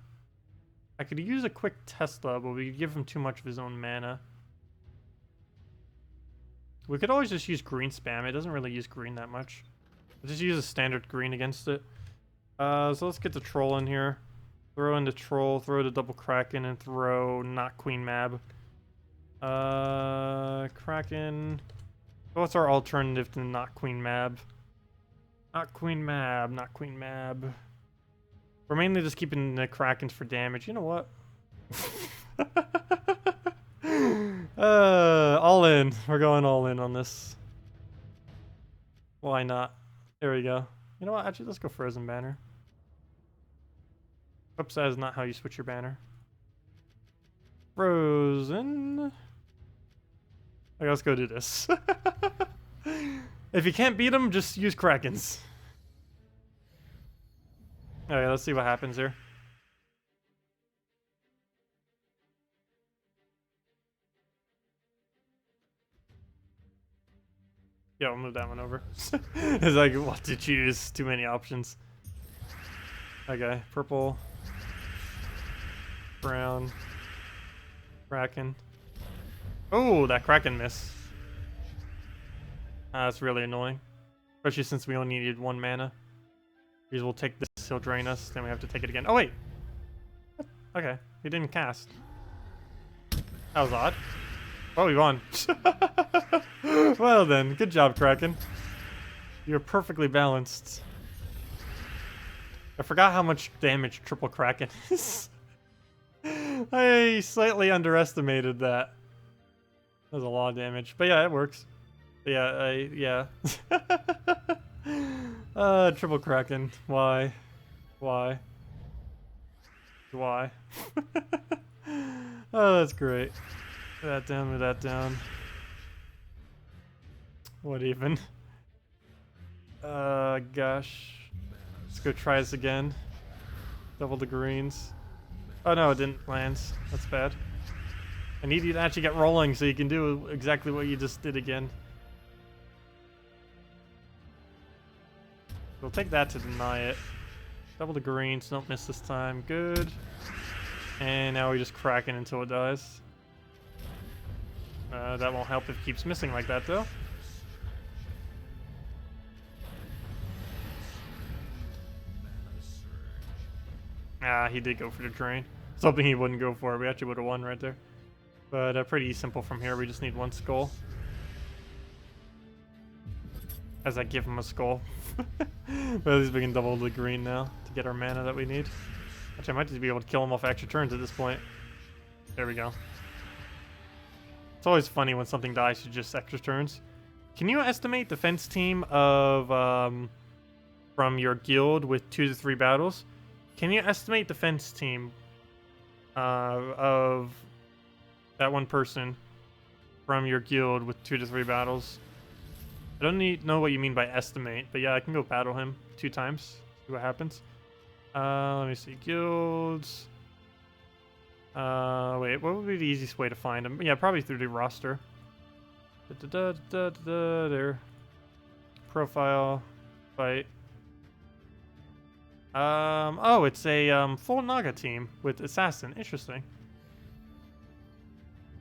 S2: I could use a quick Tesla, but we give him too much of his own mana. We could always just use green spam. It doesn't really use green that much. I'll just use a standard green against it. So let's get the troll in here. Throw in the troll, throw the double Kraken, and throw not Queen Mab. Kraken. What's our alternative to not Queen Mab? Not Queen Mab, not Queen Mab. We're mainly just keeping the Krakens for damage. You know what? All in. We're going all in on this. Why not? There we go. You know what? Actually, let's go Frozen Banner. Oops, that is not how you switch your banner. Frozen. Okay, let's go do this. If you can't beat them, just use Krakens. Okay, let's see what happens here. Yeah, we'll move that one over. It's like, what to choose? Too many options. Okay, purple. Brown. Kraken. Oh, that Kraken miss. That's really annoying. Especially since we only needed 1 mana. Because we'll take this, he'll drain us, then we have to take it again. Oh, wait! Okay, he didn't cast. That was odd. Oh, we won. Well then, good job, Kraken. You're perfectly balanced. I forgot how much damage triple Kraken is. I slightly underestimated that. That was a lot of damage. But yeah, it works. Yeah. Triple Kraken. Why? Why? Why? Oh, that's great. Move that down, move that down. What even? Gosh. Let's go try this again. Double the greens. Oh no, it didn't land. That's bad. I need you to actually get rolling so you can do exactly what you just did again. We'll take that to deny it. Double the greens, don't miss this time. Good. And now we just Kraken until it dies. That won't help if it keeps missing like that though. Ah, he did go for the drain. I was hoping he wouldn't go for it. We actually would have won right there. But pretty simple from here. We just need one skull. As I give him a skull. But at least we can double the green now to get our mana that we need. Actually, I might just be able to kill him off extra turns at this point. There we go. It's always funny when something dies to just extra turns. Can you estimate defense team of from your guild with 2 to 3 battles? Can you estimate defense team of that one person from your guild with 2 to 3 battles? I don't know what you mean by estimate, but yeah, I can go battle him 2 times. See what happens. Let me see. Guilds. Wait, what would be the easiest way to find him? Yeah, probably through the roster. There. Profile. Fight. Oh, it's a full Naga team with Assassin. Interesting.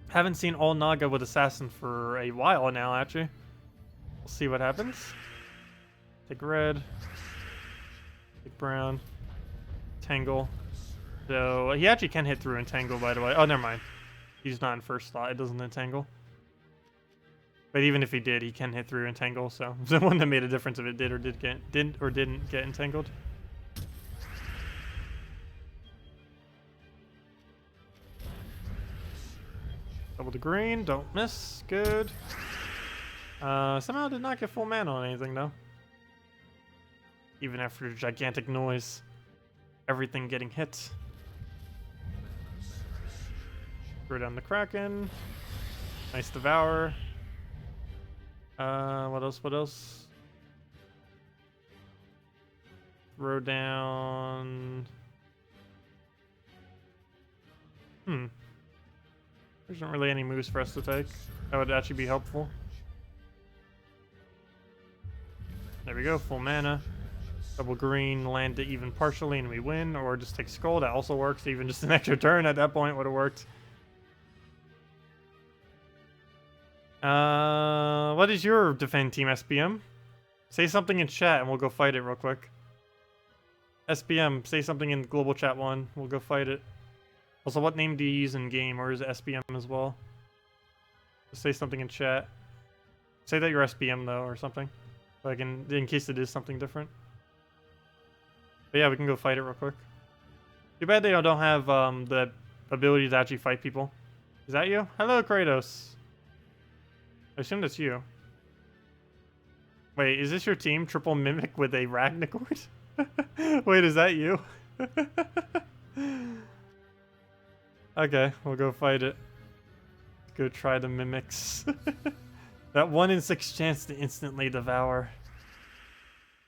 S2: Haven't seen all Naga with Assassin for a while now, actually. We'll see what happens. Take red. Take brown. Tangle. So, he actually can hit through Entangle, by the way. Oh, never mind. He's not in first slot. It doesn't Entangle. But even if he did, he can hit through Entangle, so it's the one that made a difference if it did or didn't get entangled. Double the green, don't miss. Good. Somehow did not get full mana on anything, though. Even after a gigantic noise. Everything getting hit. Throw down the Kraken. Nice Devour. What else? What else? Throw down... There isn't really any moves for us to take. That would actually be helpful. There we go, full mana. Double green, land it even partially and we win, or just take skull, that also works. Even just an extra turn at that point would have worked. What is your defend team, SPM? Say something in chat and we'll go fight it real quick. SPM, say something in global chat 1, we'll go fight it. Also, what name do you use in game, or is it SPM as well? Just say something in chat. Say that you're SPM though, or something. Like in case it is something different. But yeah, we can go fight it real quick. Too bad they don't have the ability to actually fight people. Is that you? Hello, Kratos. I assume that's you. Wait, is this your team? Triple Mimic with a Ragnacord? Wait, is that you? Okay, we'll go fight it. Let's go try the Mimics. That 1 in 6 chance to instantly devour.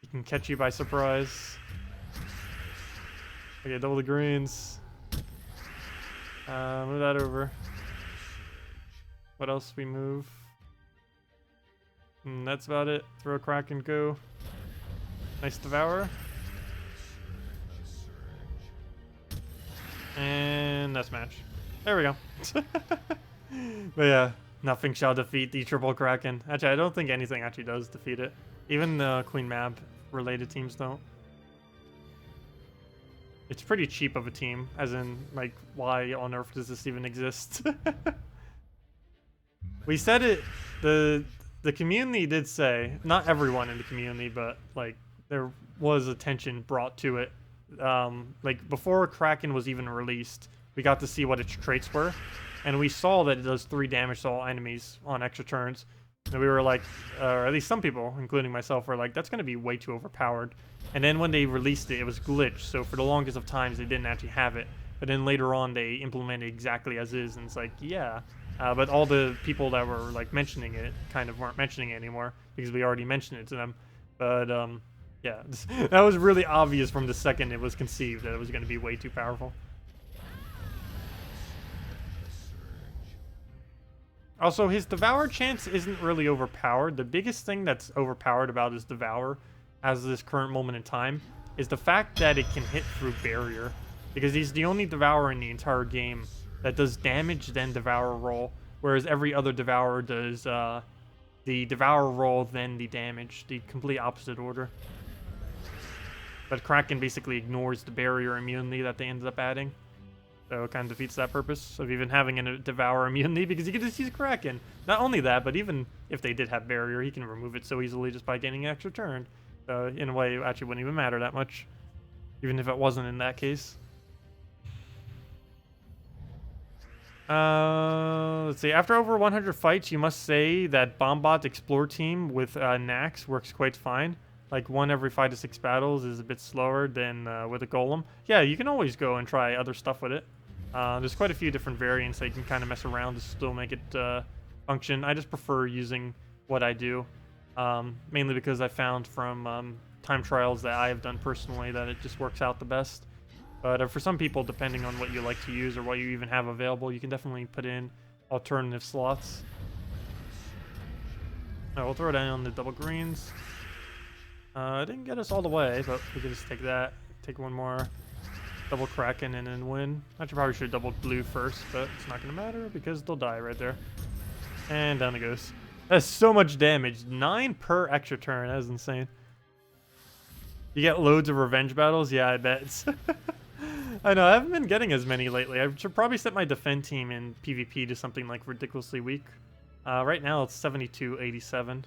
S2: He can catch you by surprise. Okay, double the greens. Move that over. What else we move? That's about it. Throw a Kraken, go. Nice Devour. And that's match. There we go. But yeah, nothing shall defeat the triple Kraken. Actually, I don't think anything actually does defeat it. Even the Queen Mab related teams don't. It's pretty cheap of a team, as in, like, why on earth does this even exist? We said it, the community did say, not everyone in the community, but, like, there was attention brought to it. Like, before Kraken was even released, we got to see what its traits were, and we saw that it does 3 damage to all enemies on extra turns. And we were like, or at least some people, including myself, were like, that's going to be way too overpowered. And then when they released it, it was glitched, so for the longest of times, they didn't actually have it. But then later on, they implemented exactly as is, and it's like, yeah. But all the people that were like mentioning it kind of weren't mentioning it anymore because we already mentioned it to them. But yeah, that was really obvious from the second it was conceived that it was going to be way too powerful. Also, his Devour chance isn't really overpowered. The biggest thing that's overpowered about his Devour as this current moment in time is the fact that it can hit through barrier. Because he's the only Devourer in the entire game that does damage then Devourer roll, whereas every other Devourer does the Devourer roll then the damage, the complete opposite order. But Kraken basically ignores the barrier immunity that they ended up adding. So it kind of defeats that purpose of even having a Devour immunity, because you can just use Kraken. Not only that, but even if they did have barrier, he can remove it so easily just by getting an extra turn. So in a way, it actually wouldn't even matter that much, even if it wasn't in that case. Let's see. After over 100 fights, you must say that Bombot Explore Team with Nax works quite fine. Like 1 every 5 to 6 battles is a bit slower than with a Golem. Yeah, you can always go and try other stuff with it. There's quite a few different variants that you can kind of mess around to still make it function. I just prefer using what I do, mainly because I found from time trials that I have done personally that it just works out the best. But for some people, depending on what you like to use or what you even have available, you can definitely put in alternative slots. Alright, we'll throw down the double greens. It didn't get us all the way, but we can just take that. Take one more double Kraken and then win. Actually, probably should have doubled blue first, but it's not going to matter because they'll die right there. And down it goes. That's so much damage. 9 per extra turn. That is insane. You get loads of revenge battles? Yeah, I bet. I know, I haven't been getting as many lately. I should probably set my defend team in PvP to something like ridiculously weak. Right now it's 72-87,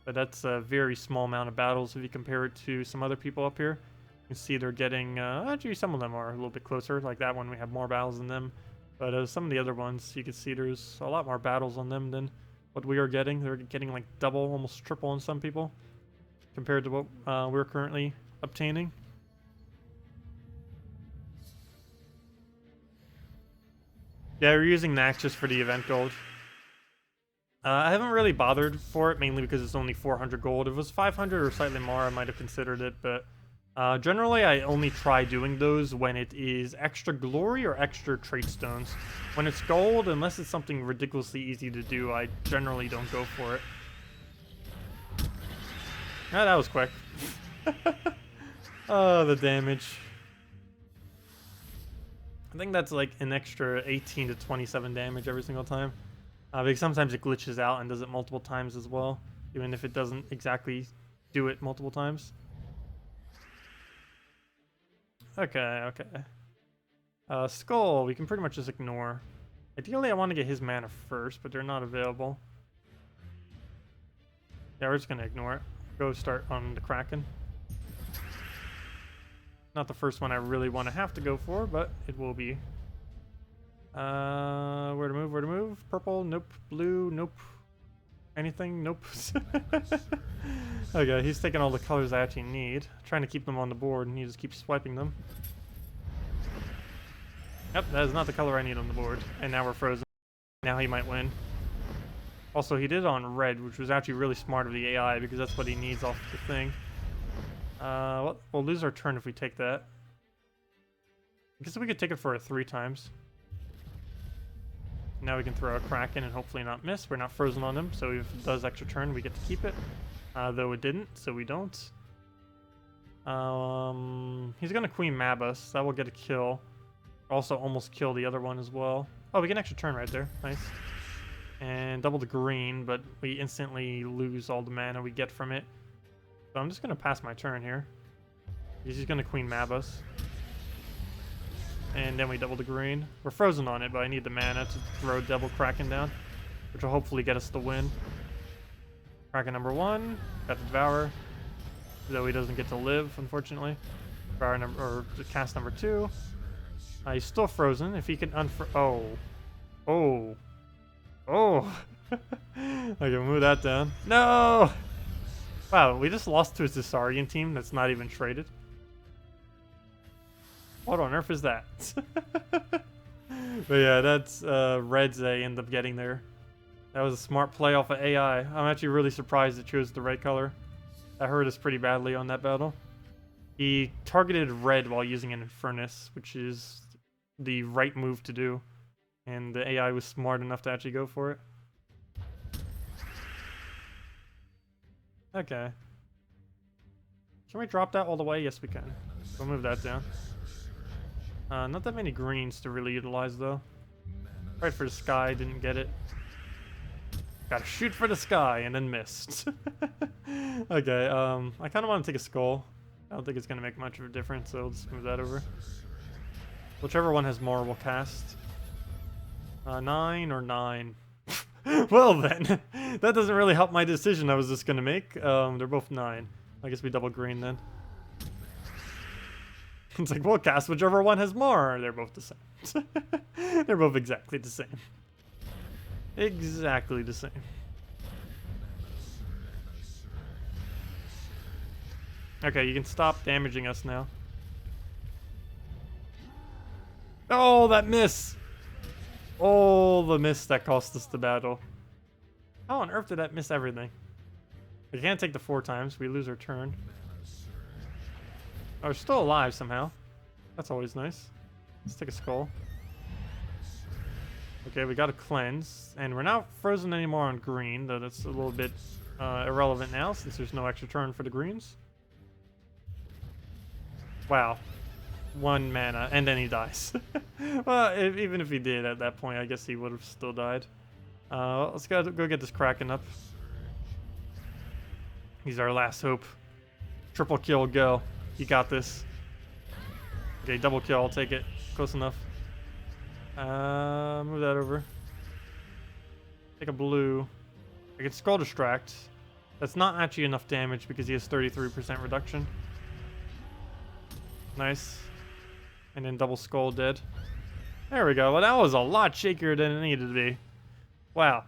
S2: but that's a very small amount of battles if you compare it to some other people up here. You can see they're getting, actually some of them are a little bit closer, like that one we have more battles than them. But some of the other ones, you can see there's a lot more battles on them than what we are getting. They're getting like double, almost triple on some people, compared to what we're currently obtaining. Yeah, we're using Nax just for the event gold. I haven't really bothered for it, mainly because it's only 400 gold. If it was 500 or slightly more, I might have considered it, but generally I only try doing those when it is extra glory or extra trait stones. When it's gold, unless it's something ridiculously easy to do, I generally don't go for it. Ah, that was quick. Oh, the damage. I think that's like an extra 18 to 27 damage every single time. Because sometimes it glitches out and does it multiple times as well, even if it doesn't exactly do it multiple times. Okay. Skull, we can pretty much just ignore. Ideally, I want to get his mana first, but they're not available. Yeah, we're just going to ignore it. Go start on the Kraken. Not the first one I really want to have to go for, but it will be. Where to move? Purple, nope. Blue, nope. Anything? Nope. Okay, he's taking all the colors I actually need. Trying to keep them on the board, and he just keeps swiping them. Yep, that is not the color I need on the board. And now we're frozen. Now he might win. Also, he did it on red, which was actually really smart of the AI, because that's what he needs off the thing. Well, we'll lose our turn if we take that. I guess we could take it for 3 times. Now we can throw a Kraken and hopefully not miss. We're not frozen on him, so if it does extra turn, we get to keep it. Though it didn't, so we don't. He's gonna Queen Mab us. That will get a kill. Also almost kill the other one as well. Oh, we get an extra turn right there. Nice. And double the green, but we instantly lose all the mana we get from it. So I'm just going to pass my turn here. He's just going to Queen Mab us. And then we double the green. We're frozen on it, but I need the mana to throw double Kraken down, which will hopefully get us the win. Kraken number 1. Got the Devour. Though he doesn't get to live, unfortunately. Devour number, or cast number 2. He's still frozen. If he can Oh. Okay, move that down. No! Wow, we just lost to a Ssaszix team that's not even traded. What on earth is that? But yeah, that's Red's they end up getting there. That was a smart play off of AI. I'm actually really surprised it chose the red color. That hurt us pretty badly on that battle. He targeted red while using an Infernus, which is the right move to do. And the AI was smart enough to actually go for it. Okay. Can we drop that all the way? Yes, we can. We'll move that down. Not that many greens to really utilize, though. Tried for the sky, didn't get it. Gotta shoot for the sky, and then missed. Okay, I kind of want to take a skull. I don't think it's going to make much of a difference, so I'll just move that over. Whichever one has more, we'll cast. 9 or 9. Well then, that doesn't really help my decision I was just going to make. They're both 9. I guess we double green then. It's like, we'll cast whichever one has more. They're both the same. They're both exactly the same. Exactly the same. Okay, you can stop damaging us now. Oh, that miss! Oh, the miss that cost us the battle. How on earth did that miss everything? We can't take the 4 times. We lose our turn. Oh, we're still alive somehow. That's always nice. Let's take a skull. Okay, we got a cleanse. And we're not frozen anymore on green, though that's a little bit irrelevant now since there's no extra turn for the greens. Wow. 1 mana, and then he dies. Well, even if he did at that point, I guess he would have still died. Let's go get this Kraken up. He's our last hope. Triple kill, go. You got this. Okay, double kill, I'll take it. Close enough. Move that over. Take a blue. I can Skull Distract. That's not actually enough damage because he has 33% reduction. Nice. And then double skull dead. There we go. Well, that was a lot shakier than it needed to be. Wow.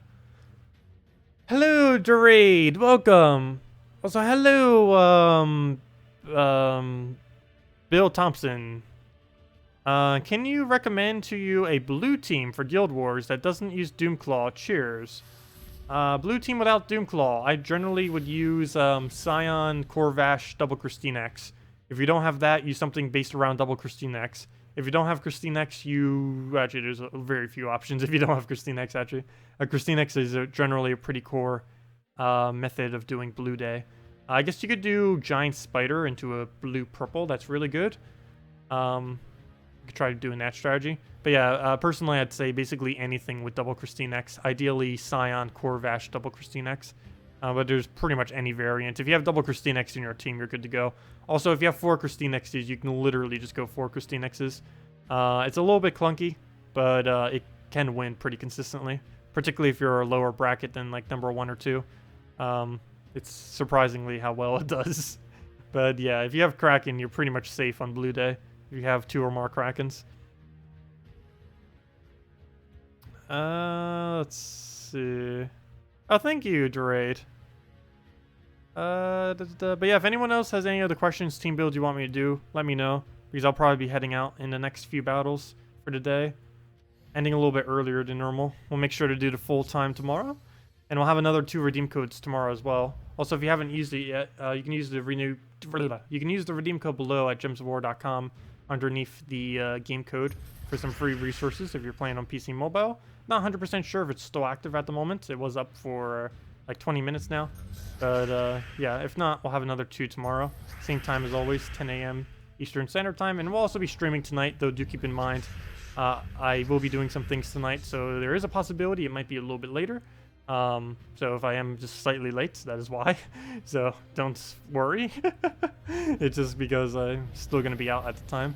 S2: Hello, Dbarrel. Welcome. Also, hello, Bill Thompson. Can you recommend to you a blue team for Guild Wars that doesn't use Doomclaw? Cheers. Blue team without Doomclaw. I generally would use Scion, Corvash, double Christine X. If you don't have that, use something based around double Christine X. If you don't have Christine X, actually, there's very few options if you don't have Christine X, actually. Christine X is generally a pretty core method of doing Blue Day. I guess you could do Giant Spider into a blue-purple. That's really good. You could try doing that strategy. But yeah, personally, I'd say basically anything with double Christine X. Ideally, Scion, Corvash, double Christine X. But there's pretty much any variant. If you have double Christine X in your team, you're good to go. Also, if you have 4 Christine X's, you can literally just go 4 Christine X's. It's a little bit clunky, but it can win pretty consistently. Particularly if you're a lower bracket than like number 1 or 2. It's surprisingly how well it does. But yeah, if you have Kraken, you're pretty much safe on Blue Day. If you have 2 or more Krakens. Let's see. Oh, thank you, Dbarrel. But yeah, if anyone else has any other questions, team builds you want me to do, let me know. Because I'll probably be heading out in the next few battles for today. Ending a little bit earlier than normal. We'll make sure to do the full time tomorrow. And we'll have another 2 redeem codes tomorrow as well. Also, if you haven't used it yet, you can use the redeem code below at gemsofwar.com underneath the game code for some free resources if you're playing on PC mobile. Not 100% sure if it's still active at the moment. It was up for like 20 minutes now. But yeah, if not, we'll have another 2 tomorrow. Same time as always, 10 a.m. Eastern Standard Time. And we'll also be streaming tonight, though do keep in mind I will be doing some things tonight. So there is a possibility it might be a little bit later. So if I am just slightly late, that is why. So don't worry. It's just because I'm still going to be out at the time.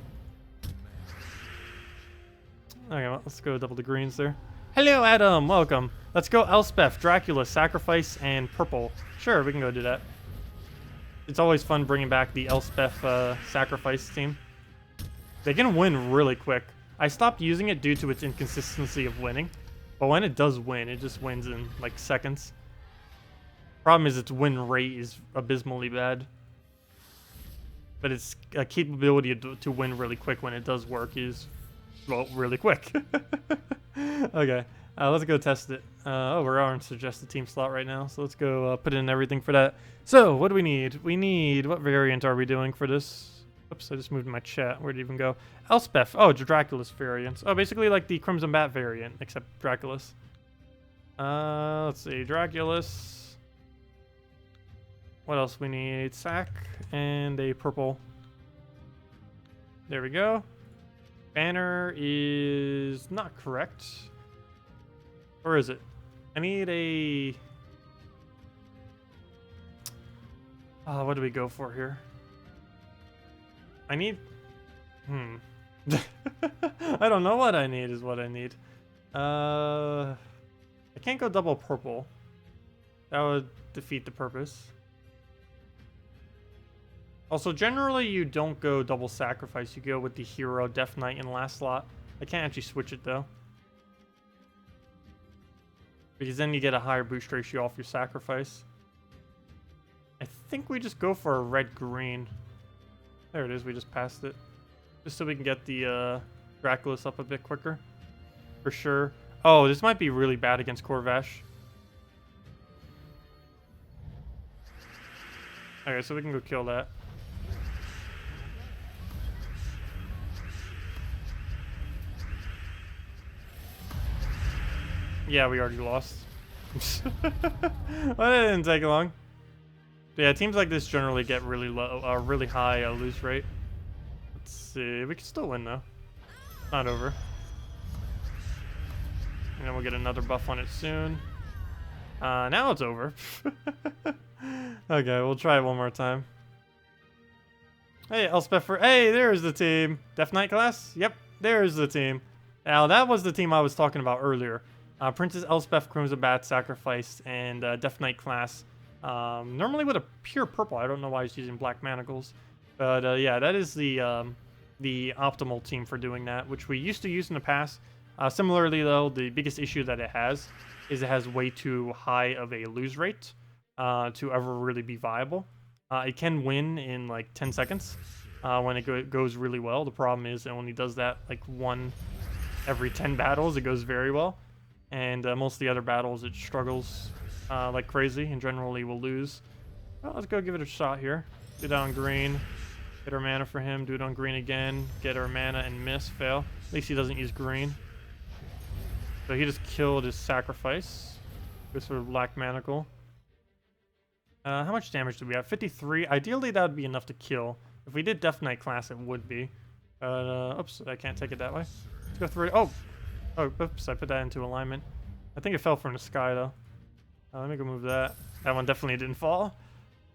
S2: Okay, well, let's go double the greens there. Hello, Adam. Welcome. Let's go Elspeth, Dracula, Sacrifice, and Purple. Sure, we can go do that. It's always fun bringing back the Elspeth Sacrifice team. They can win really quick. I stopped using it due to its inconsistency of winning. But when it does win, it just wins in like seconds. Problem is its win rate is abysmally bad. but its capability to win really quick when it does work is, well, really quick. Okay, let's go test it. Oh, we're on suggested team slot right now, so let's go put in everything for that. So, what do we need? We need, what variant are we doing for this? Oops, I just moved my chat. Where'd it even go? Elspeth. Oh, Draculus variant. Oh, basically like the Crimson Bat variant, except Draculus. Let's see, Draculus. What else we need? Sack and a purple. There we go. Banner is not correct. Or is it? I need a... what do we go for here? I need... I don't know what I need is what I need. I can't go double purple. That would defeat the purpose. Also, generally you don't go double sacrifice. You go with the hero, Death Knight in last slot. I can't actually switch it though, because then you get a higher boost ratio off your sacrifice. I think we just go for a red-green. There it is, we just passed it. Just so we can get the Draculus up a bit quicker. For sure. Oh, this might be really bad against Corvash. Okay, so we can go kill that. Yeah, we already lost. Well, that didn't take long. But yeah, teams like this generally get really low, really high lose rate. Let's see, we can still win though. Not over. And then we'll get another buff on it soon. Now it's over. Okay, we'll try it one more time. Hey, Elspeth for... Hey, there's the team. Death Knight class? Yep, there's the team. Now, that was the team I was talking about earlier. Princess Elspeth, Crimson Bat, Sacrifice, and Death Knight class. Normally with a pure purple. I don't know why he's using black manacles. But yeah, that is the optimal team for doing that, which we used to use in the past. Similarly, though, the biggest issue that it has is it has way too high of a lose rate to ever really be viable. It can win in like 10 seconds when it goes really well. The problem is it only does that like one every 10 battles. It goes very well. And most of the other battles, it struggles like crazy, and generally will lose. Well, let's go give it a shot here. Do it on green. Get our mana for him. Do it on green again. Get our mana and miss. Fail. At least he doesn't use green. So he just killed his sacrifice. This sort of black manacle. How much damage do we have? 53. Ideally, that would be enough to kill. If we did Death Knight class, it would be. Oops, I can't take it that way. Let's go through it. Oh, oops, I put that into alignment. I think it fell from the sky, though. Let me go move that. That one definitely didn't fall.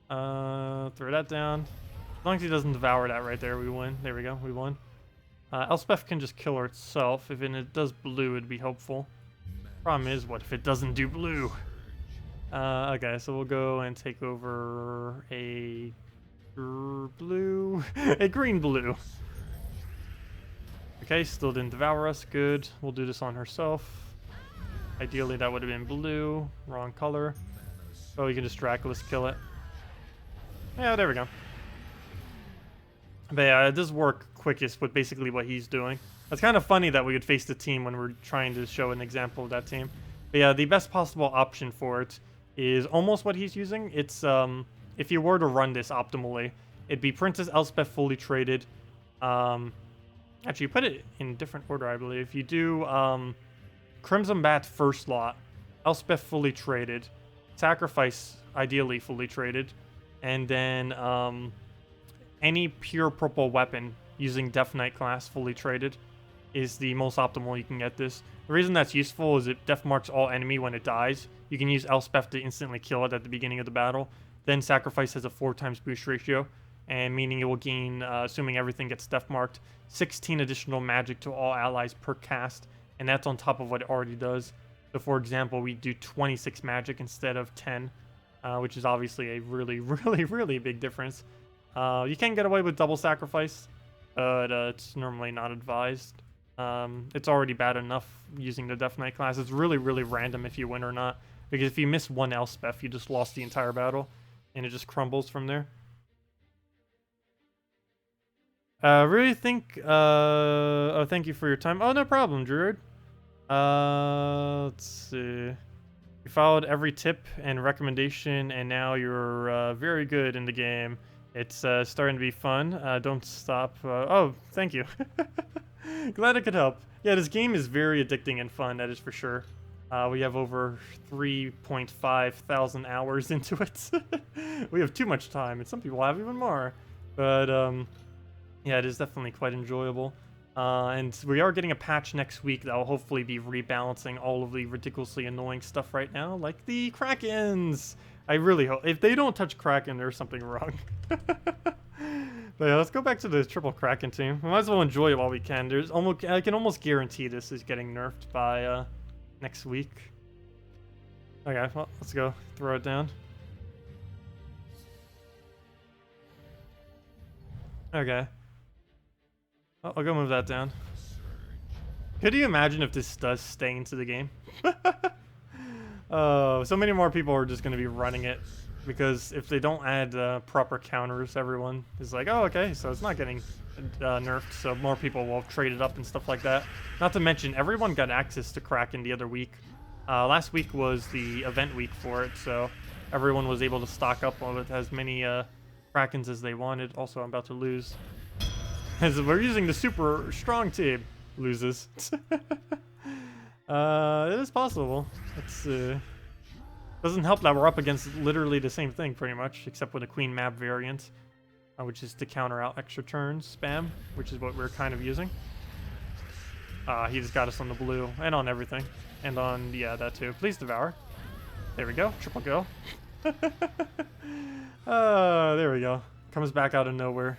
S2: Throw that down. As long as he doesn't devour that right there, we win. There we go, we won. Elspeth can just kill herself. If it does blue, it'd be helpful. Problem is, what if it doesn't do blue? Okay, so we'll go and take over a blue, a green-blue. Okay, still didn't devour us. Good. We'll do this on herself. Ideally, that would have been blue. Wrong color. Oh, you can just Draculus kill it. Yeah, there we go. But yeah, it does work quickest with basically what he's doing. It's kind of funny that we would face the team when we're trying to show an example of that team. But yeah, the best possible option for it is almost what he's using. It's, if you were to run this optimally, it'd be Princess Elspeth fully traded. Actually, put it in different order, I believe. You do Crimson Bat first lot, Elspeth fully traded, Sacrifice ideally fully traded, and then any pure purple weapon using Death Knight class fully traded is the most optimal you can get this. The reason that's useful is it death marks all enemy when it dies. You can use Elspeth to instantly kill it at the beginning of the battle. Then Sacrifice has a 4x boost ratio, and meaning it will gain, assuming everything gets death marked, 16 additional magic to all allies per cast, and that's on top of what it already does. So for example, we do 26 magic instead of 10, which is obviously a really, really, really big difference. You can get away with double sacrifice, but it's normally not advised. It's already bad enough using the Death Knight class. It's really, really random if you win or not, because if you miss one Elspeth, you just lost the entire battle, and it just crumbles from there. Really think, oh, thank you for your time. Oh, no problem, Druid. Let's see. You followed every tip and recommendation, and now you're very good in the game. It's starting to be fun. Don't stop. Oh, thank you. Glad I could help. Yeah, this game is very addicting and fun, that is for sure. We have over 3.5 thousand hours into it. We have too much time, and some people have even more. But, yeah, it is definitely quite enjoyable. And we are getting a patch next week that will hopefully be rebalancing all of the ridiculously annoying stuff right now, like the Krakens. I really hope. If they don't touch Kraken, there's something wrong. But yeah, let's go back to the triple Kraken team. We might as well enjoy it while we can. I can almost guarantee this is getting nerfed by next week. Okay, well, let's go. Throw it down. Okay. Oh, I'll go move that down. Could you imagine if this does stay into the game? So many more people are just going to be running it. Because if they don't add proper counters, everyone is like, oh, okay, so it's not getting nerfed, so more people will have traded up and stuff like that. Not to mention, everyone got access to Kraken the other week. Last week was the event week for it, so everyone was able to stock up with as many Krakens as they wanted. Also, I'm about to lose. As we're using the super strong team. Loses. It is possible. Let's doesn't help that we're up against literally the same thing, pretty much, except with a Queen Map variant, which is to counter out extra turns spam, which is what we're kind of using. He just got us on the blue, and on everything. And on, yeah, that too. Please devour. There we go. Triple kill. There we go. Comes back out of nowhere.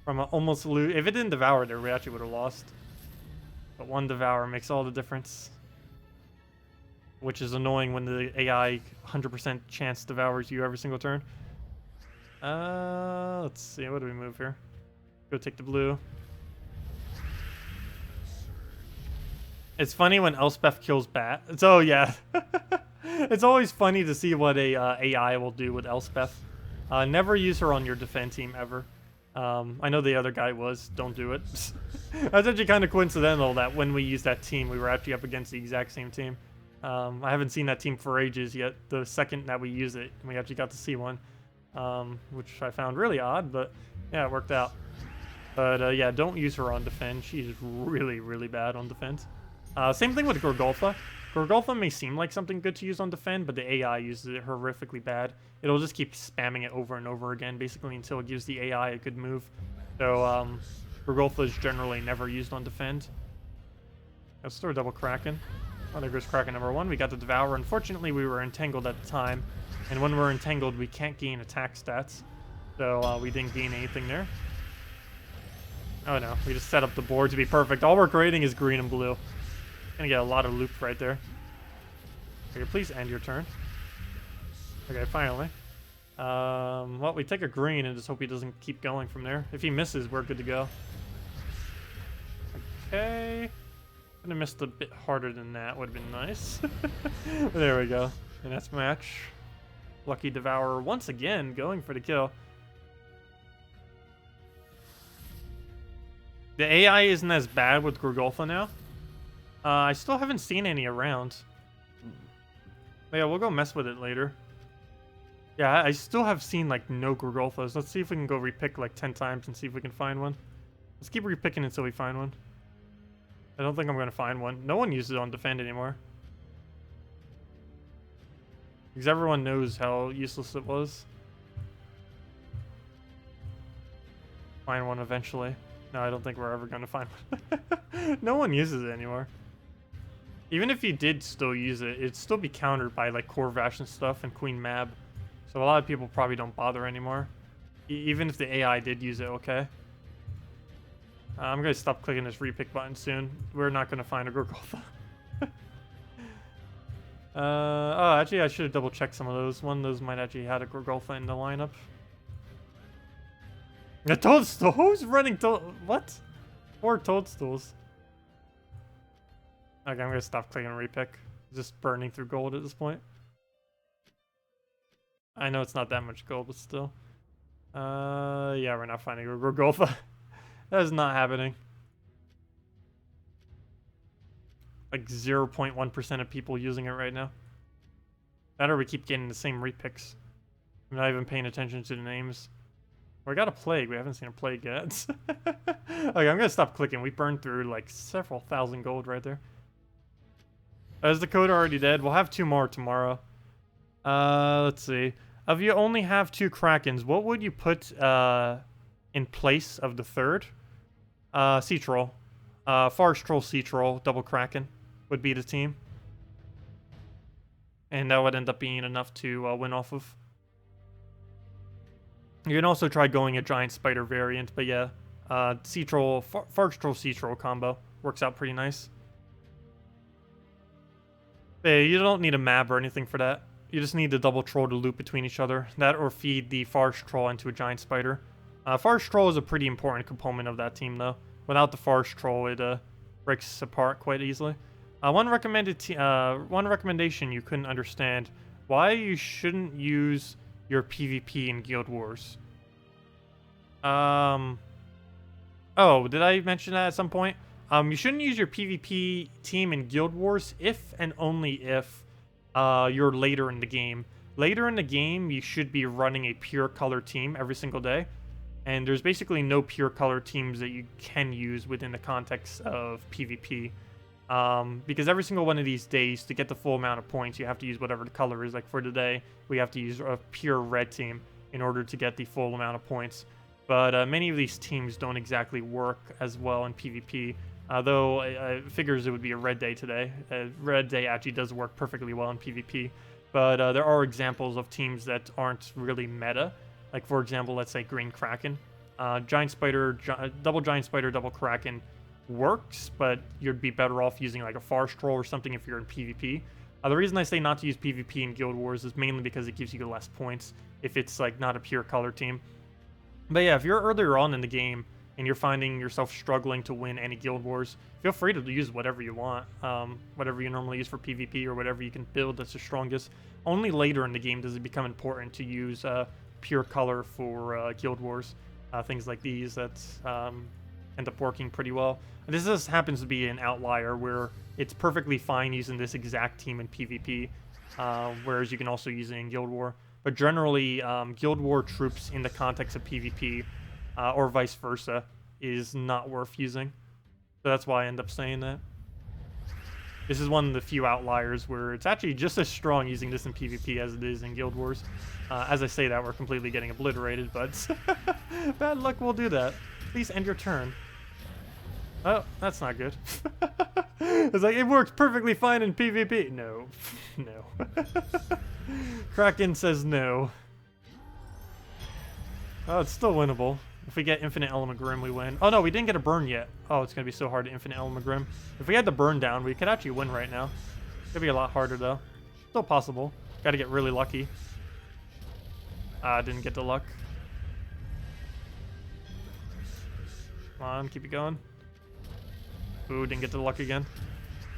S2: From almost lose. If it didn't devour there, we actually would have lost. But one devour makes all the difference. Which is annoying when the AI 100% chance devours you every single turn. Let's see. What do we move here? Go take the blue. It's funny when Elspeth kills Bat. Oh, yeah. It's always funny to see what a AI will do with Elspeth. Never use her on your defend team ever. I know the other guy was. Don't do it. That's actually kind of coincidental that when we used that team, we were actually up against the exact same team. I haven't seen that team for ages yet. The second that we use it, we actually got to see one, which I found really odd, but yeah, it worked out. But yeah, don't use her on defend. She's really, really bad on defense. Same thing with Gorgolfa. Gorgolfa may seem like something good to use on defend, but the AI uses it horrifically bad. It'll just keep spamming it over and over again, basically until it gives the AI a good move. So Gorgolfa is generally never used on defend. Let's throw a double Kraken. Oh, there goes Kraken number one. We got the Devour. Unfortunately, we were entangled at the time. And when we're entangled, we can't gain attack stats. So we didn't gain anything there. Oh no, we just set up the board to be perfect. All we're creating is green and blue. Gonna get a lot of loops right there. Okay, please end your turn. Okay, finally. Well, we take a green and just hope he doesn't keep going from there. If he misses, we're good to go. Okay. Could have missed a bit harder than that. Would have been nice. There we go. And that's match. Lucky Devourer once again going for the kill. The AI isn't as bad with Gorgolfa now. I still haven't seen any around. But yeah, we'll go mess with it later. Yeah, I still have seen like no Gorgolfas. Let's see if we can go repick like 10 times and see if we can find one. Let's keep repicking until we find one. I don't think I'm going to find one. No one uses it on defend anymore. Because everyone knows how useless it was. Find one eventually. No, I don't think we're ever going to find one. No one uses it anymore. Even if you did still use it, it'd still be countered by like Corvash and stuff and Queen Mab. So a lot of people probably don't bother anymore. Even if the AI did use it, okay? I'm going to stop clicking this repick button soon. We're not going to find a Gorgolfa. Oh, actually, I should have double checked some of those. One of those might actually have a Gorgolfa in the lineup. A toadstool? Who's running what? 4 toadstools. Okay, I'm going to stop clicking repick. Just burning through gold at this point. I know it's not that much gold, but still. Yeah, we're not finding a Gorgolfa. That is not happening. Like 0.1% of people using it right now. That or we keep getting the same repicks. I'm not even paying attention to the names. We got a plague. We haven't seen a plague yet. Okay, I'm gonna stop clicking. We burned through like several thousand gold right there. Is the code already dead? We'll have 2 more tomorrow. Let's see. If you only have 2 Krakens, what would you put in place of the 3rd? Sea Troll. Forest Troll, Sea Troll, double Kraken would be the team. And that would end up being enough to win off of. You can also try going a Giant Spider variant, but yeah. Sea Troll, Forest Troll, Sea Troll combo works out pretty nice. But yeah, you don't need a map or anything for that. You just need the double troll to loop between each other. That or feed the Forest Troll into a Giant Spider. Forest Troll is a pretty important component of that team, though. Without the Forest Troll, it breaks apart quite easily. One recommendation you couldn't understand: why you shouldn't use your PvP in Guild Wars. Oh, did I mention that at some point? You shouldn't use your PvP team in Guild Wars if and only if you're later in the game. Later in the game, you should be running a pure color team every single day. And there's basically no pure color teams that you can use within the context of PvP. Because every single one of these days, to get the full amount of points, you have to use whatever the color is. Like for today, we have to use a pure red team in order to get the full amount of points. But many of these teams don't exactly work as well in PvP. Though it figures it would be a red day today. Red day actually does work perfectly well in PvP. But there are examples of teams that aren't really meta. Like for example, let's say Green Kraken. Giant Spider, double Giant Spider, double Kraken works, but you'd be better off using like a Forest Troll or something if you're in PvP. The reason I say not to use PvP in Guild Wars is mainly because it gives you less points if it's like not a pure color team. But yeah, if you're earlier on in the game and you're finding yourself struggling to win any Guild Wars, feel free to use whatever you want. Whatever you normally use for PvP or whatever you can build that's the strongest. Only later in the game does it become important to use pure color for Guild Wars. Things like these that end up working pretty well. And this just happens to be an outlier where it's perfectly fine using this exact team in PvP, whereas you can also use it in Guild War. But generally, Guild War troops in the context of PvP, or vice versa, is not worth using. So that's why I end up saying that. This is one of the few outliers where it's actually just as strong using this in PvP as it is in Guild Wars. As I say that, we're completely getting obliterated, but bad luck will do that. Please end your turn. Oh, that's not good. It's like, it works perfectly fine in PvP. No. No. Kraken says no. Oh, it's still winnable. If we get Infinite Element Grim, we win. Oh no, we didn't get a burn yet. Oh, it's going to be so hard to Infinite Element Grim. If we had the burn down, we could actually win right now. It's going to be a lot harder though. Still possible. Got to get really lucky. Didn't get the luck. Come on, keep it going. Ooh, didn't get the luck again.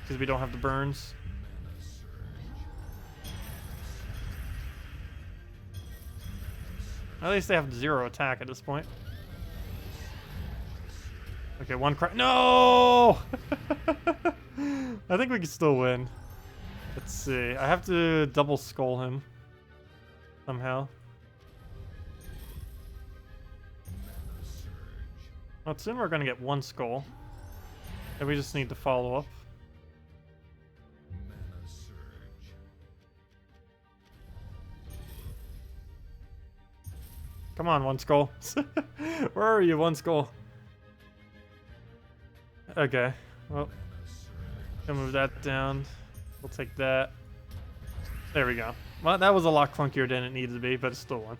S2: Because we don't have the burns. At least they have 0 attack at this point. Okay, one crack. No! I think we can still win. Let's see. I have to double skull him. Somehow. Well, soon we're going to get 1 skull. And we just need to follow up. Come on, 1 skull. Where are you, 1 skull? Okay, well, gonna move that down. We'll take that. There we go. Well, that was a lot clunkier than it needed to be, but it still won.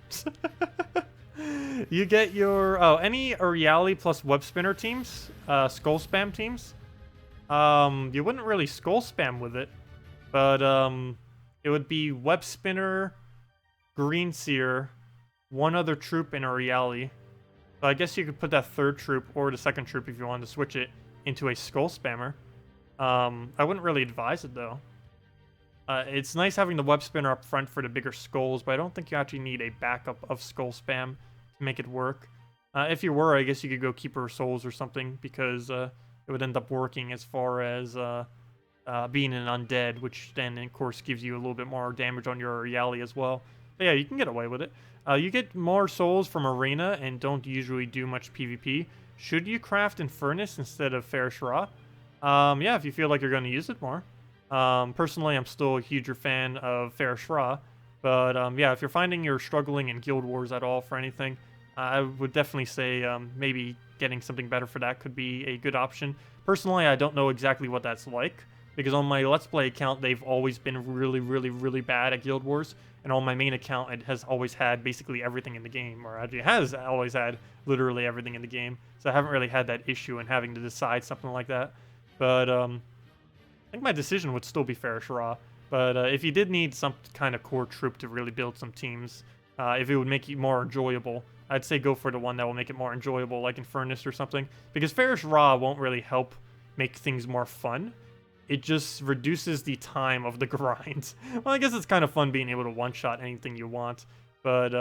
S2: You get your any Reality plus Web Spinner teams, Skull Spam teams. You wouldn't really Skull Spam with it, but it would be Web Spinner, Green Seer, 1 other troop in a Reality. So I guess you could put that 3rd troop or the 2nd troop if you wanted to switch it into a Skull Spammer. I wouldn't really advise it though. It's nice having the Web Spinner up front for the bigger skulls, but I don't think you actually need a backup of Skull Spam to make it work. If you were, I guess you could go Keeper of Souls or something, because it would end up working as far as being an undead, which then, of course, gives you a little bit more damage on your Yali as well. But yeah, you can get away with it. You get more souls from Arena and don't usually do much PvP. Should you craft in Furnace instead of Ferrous Raw? Yeah, if you feel like you're going to use it more. Personally, I'm still a huger fan of Ferrous Raw. But yeah, if you're finding you're struggling in Guild Wars at all for anything, I would definitely say maybe getting something better for that could be a good option. Personally, I don't know exactly what that's like, because on my Let's Play account, they've always been really, really, really bad at Guild Wars, and on my main account, it has always had basically everything in the game, or actually has always had literally everything in the game, so I haven't really had that issue in having to decide something like that. But I think my decision would still be Ferrous Raw, but if you did need some kind of core troop to really build some teams, if it would make you more enjoyable, I'd say go for the one that will make it more enjoyable, like in Furnace or something, because Ferrous Raw won't really help make things more fun. It just reduces the time of the grind. Well, I guess it's kind of fun being able to one-shot anything you want, but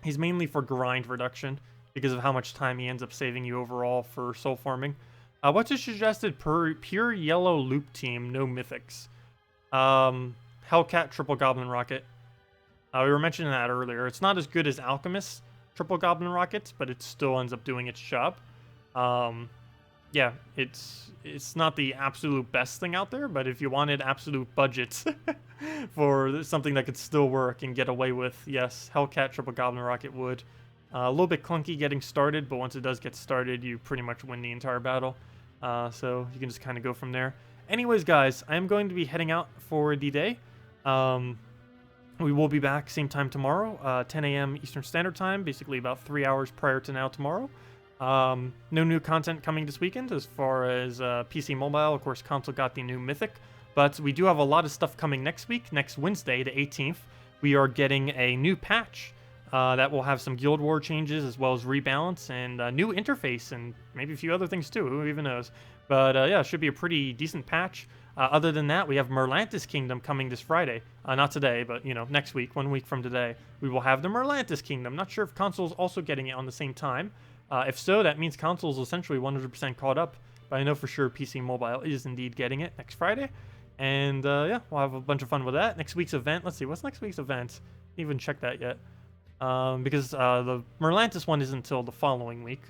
S2: he's mainly for grind reduction because of how much time he ends up saving you overall for soul farming. What's a suggested pure yellow loop team, no mythics? Hellcat Triple Goblin Rocket. We were mentioning that earlier. It's not as good as Alchemist Triple Goblin Rockets, but it still ends up doing its job. Yeah, it's not the absolute best thing out there, but if you wanted absolute budgets for something that could still work and get away with, yes, Hellcat Triple Goblin Rocket would. A little bit clunky getting started, but once it does get started, you pretty much win the entire battle. So you can just kind of go from there. Anyways, guys, I am going to be heading out for the day. We will be back same time tomorrow, 10 a.m. Eastern Standard Time, basically about 3 hours prior to now tomorrow. No new content coming this weekend as far as PC Mobile. Of course, console got the new Mythic, but we do have a lot of stuff coming next week. Next Wednesday, the 18th, we are getting a new patch that will have some Guild War changes as well as rebalance and a new interface and maybe a few other things too. Who even knows? But yeah, it should be a pretty decent patch. Other than that, we have Merlantis Kingdom coming this Friday. Not today, but, you know, next week, 1 week from today, we will have the Merlantis Kingdom. Not sure if console's also getting it on the same time. If so, that means console's essentially 100% caught up. But I know for sure PC Mobile is indeed getting it next Friday. And yeah, we'll have a bunch of fun with that. Next week's event, let's see, what's next week's event? Didn't even check that yet. Because the Merlantis one isn't until the following week.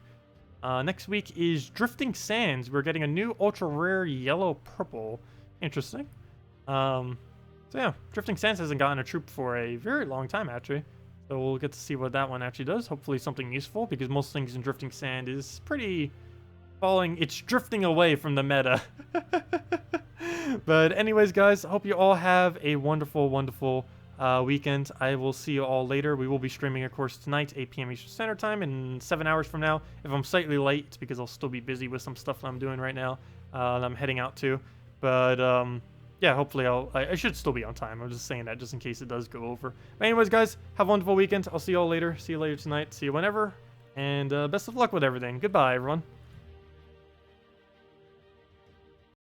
S2: Next week is Drifting Sands. We're getting a new ultra rare yellow purple. Interesting. So yeah, Drifting Sands hasn't gotten a troop for a very long time actually. So we'll get to see what that one actually does. Hopefully something useful, because most things in Drifting Sand is pretty falling. It's drifting away from the meta. But anyways, guys, I hope you all have a wonderful, wonderful weekend. I will see you all later. We will be streaming, of course, tonight, 8 p.m. Eastern Standard Time, in 7 hours from now. If I'm slightly late, it's because I'll still be busy with some stuff that I'm doing right now that I'm heading out to. But yeah, hopefully I should still be on time. I'm just saying that just in case it does go over. But anyways, guys, have a wonderful weekend. I'll see you all later. See you later tonight. See you whenever. And best of luck with everything. Goodbye, everyone.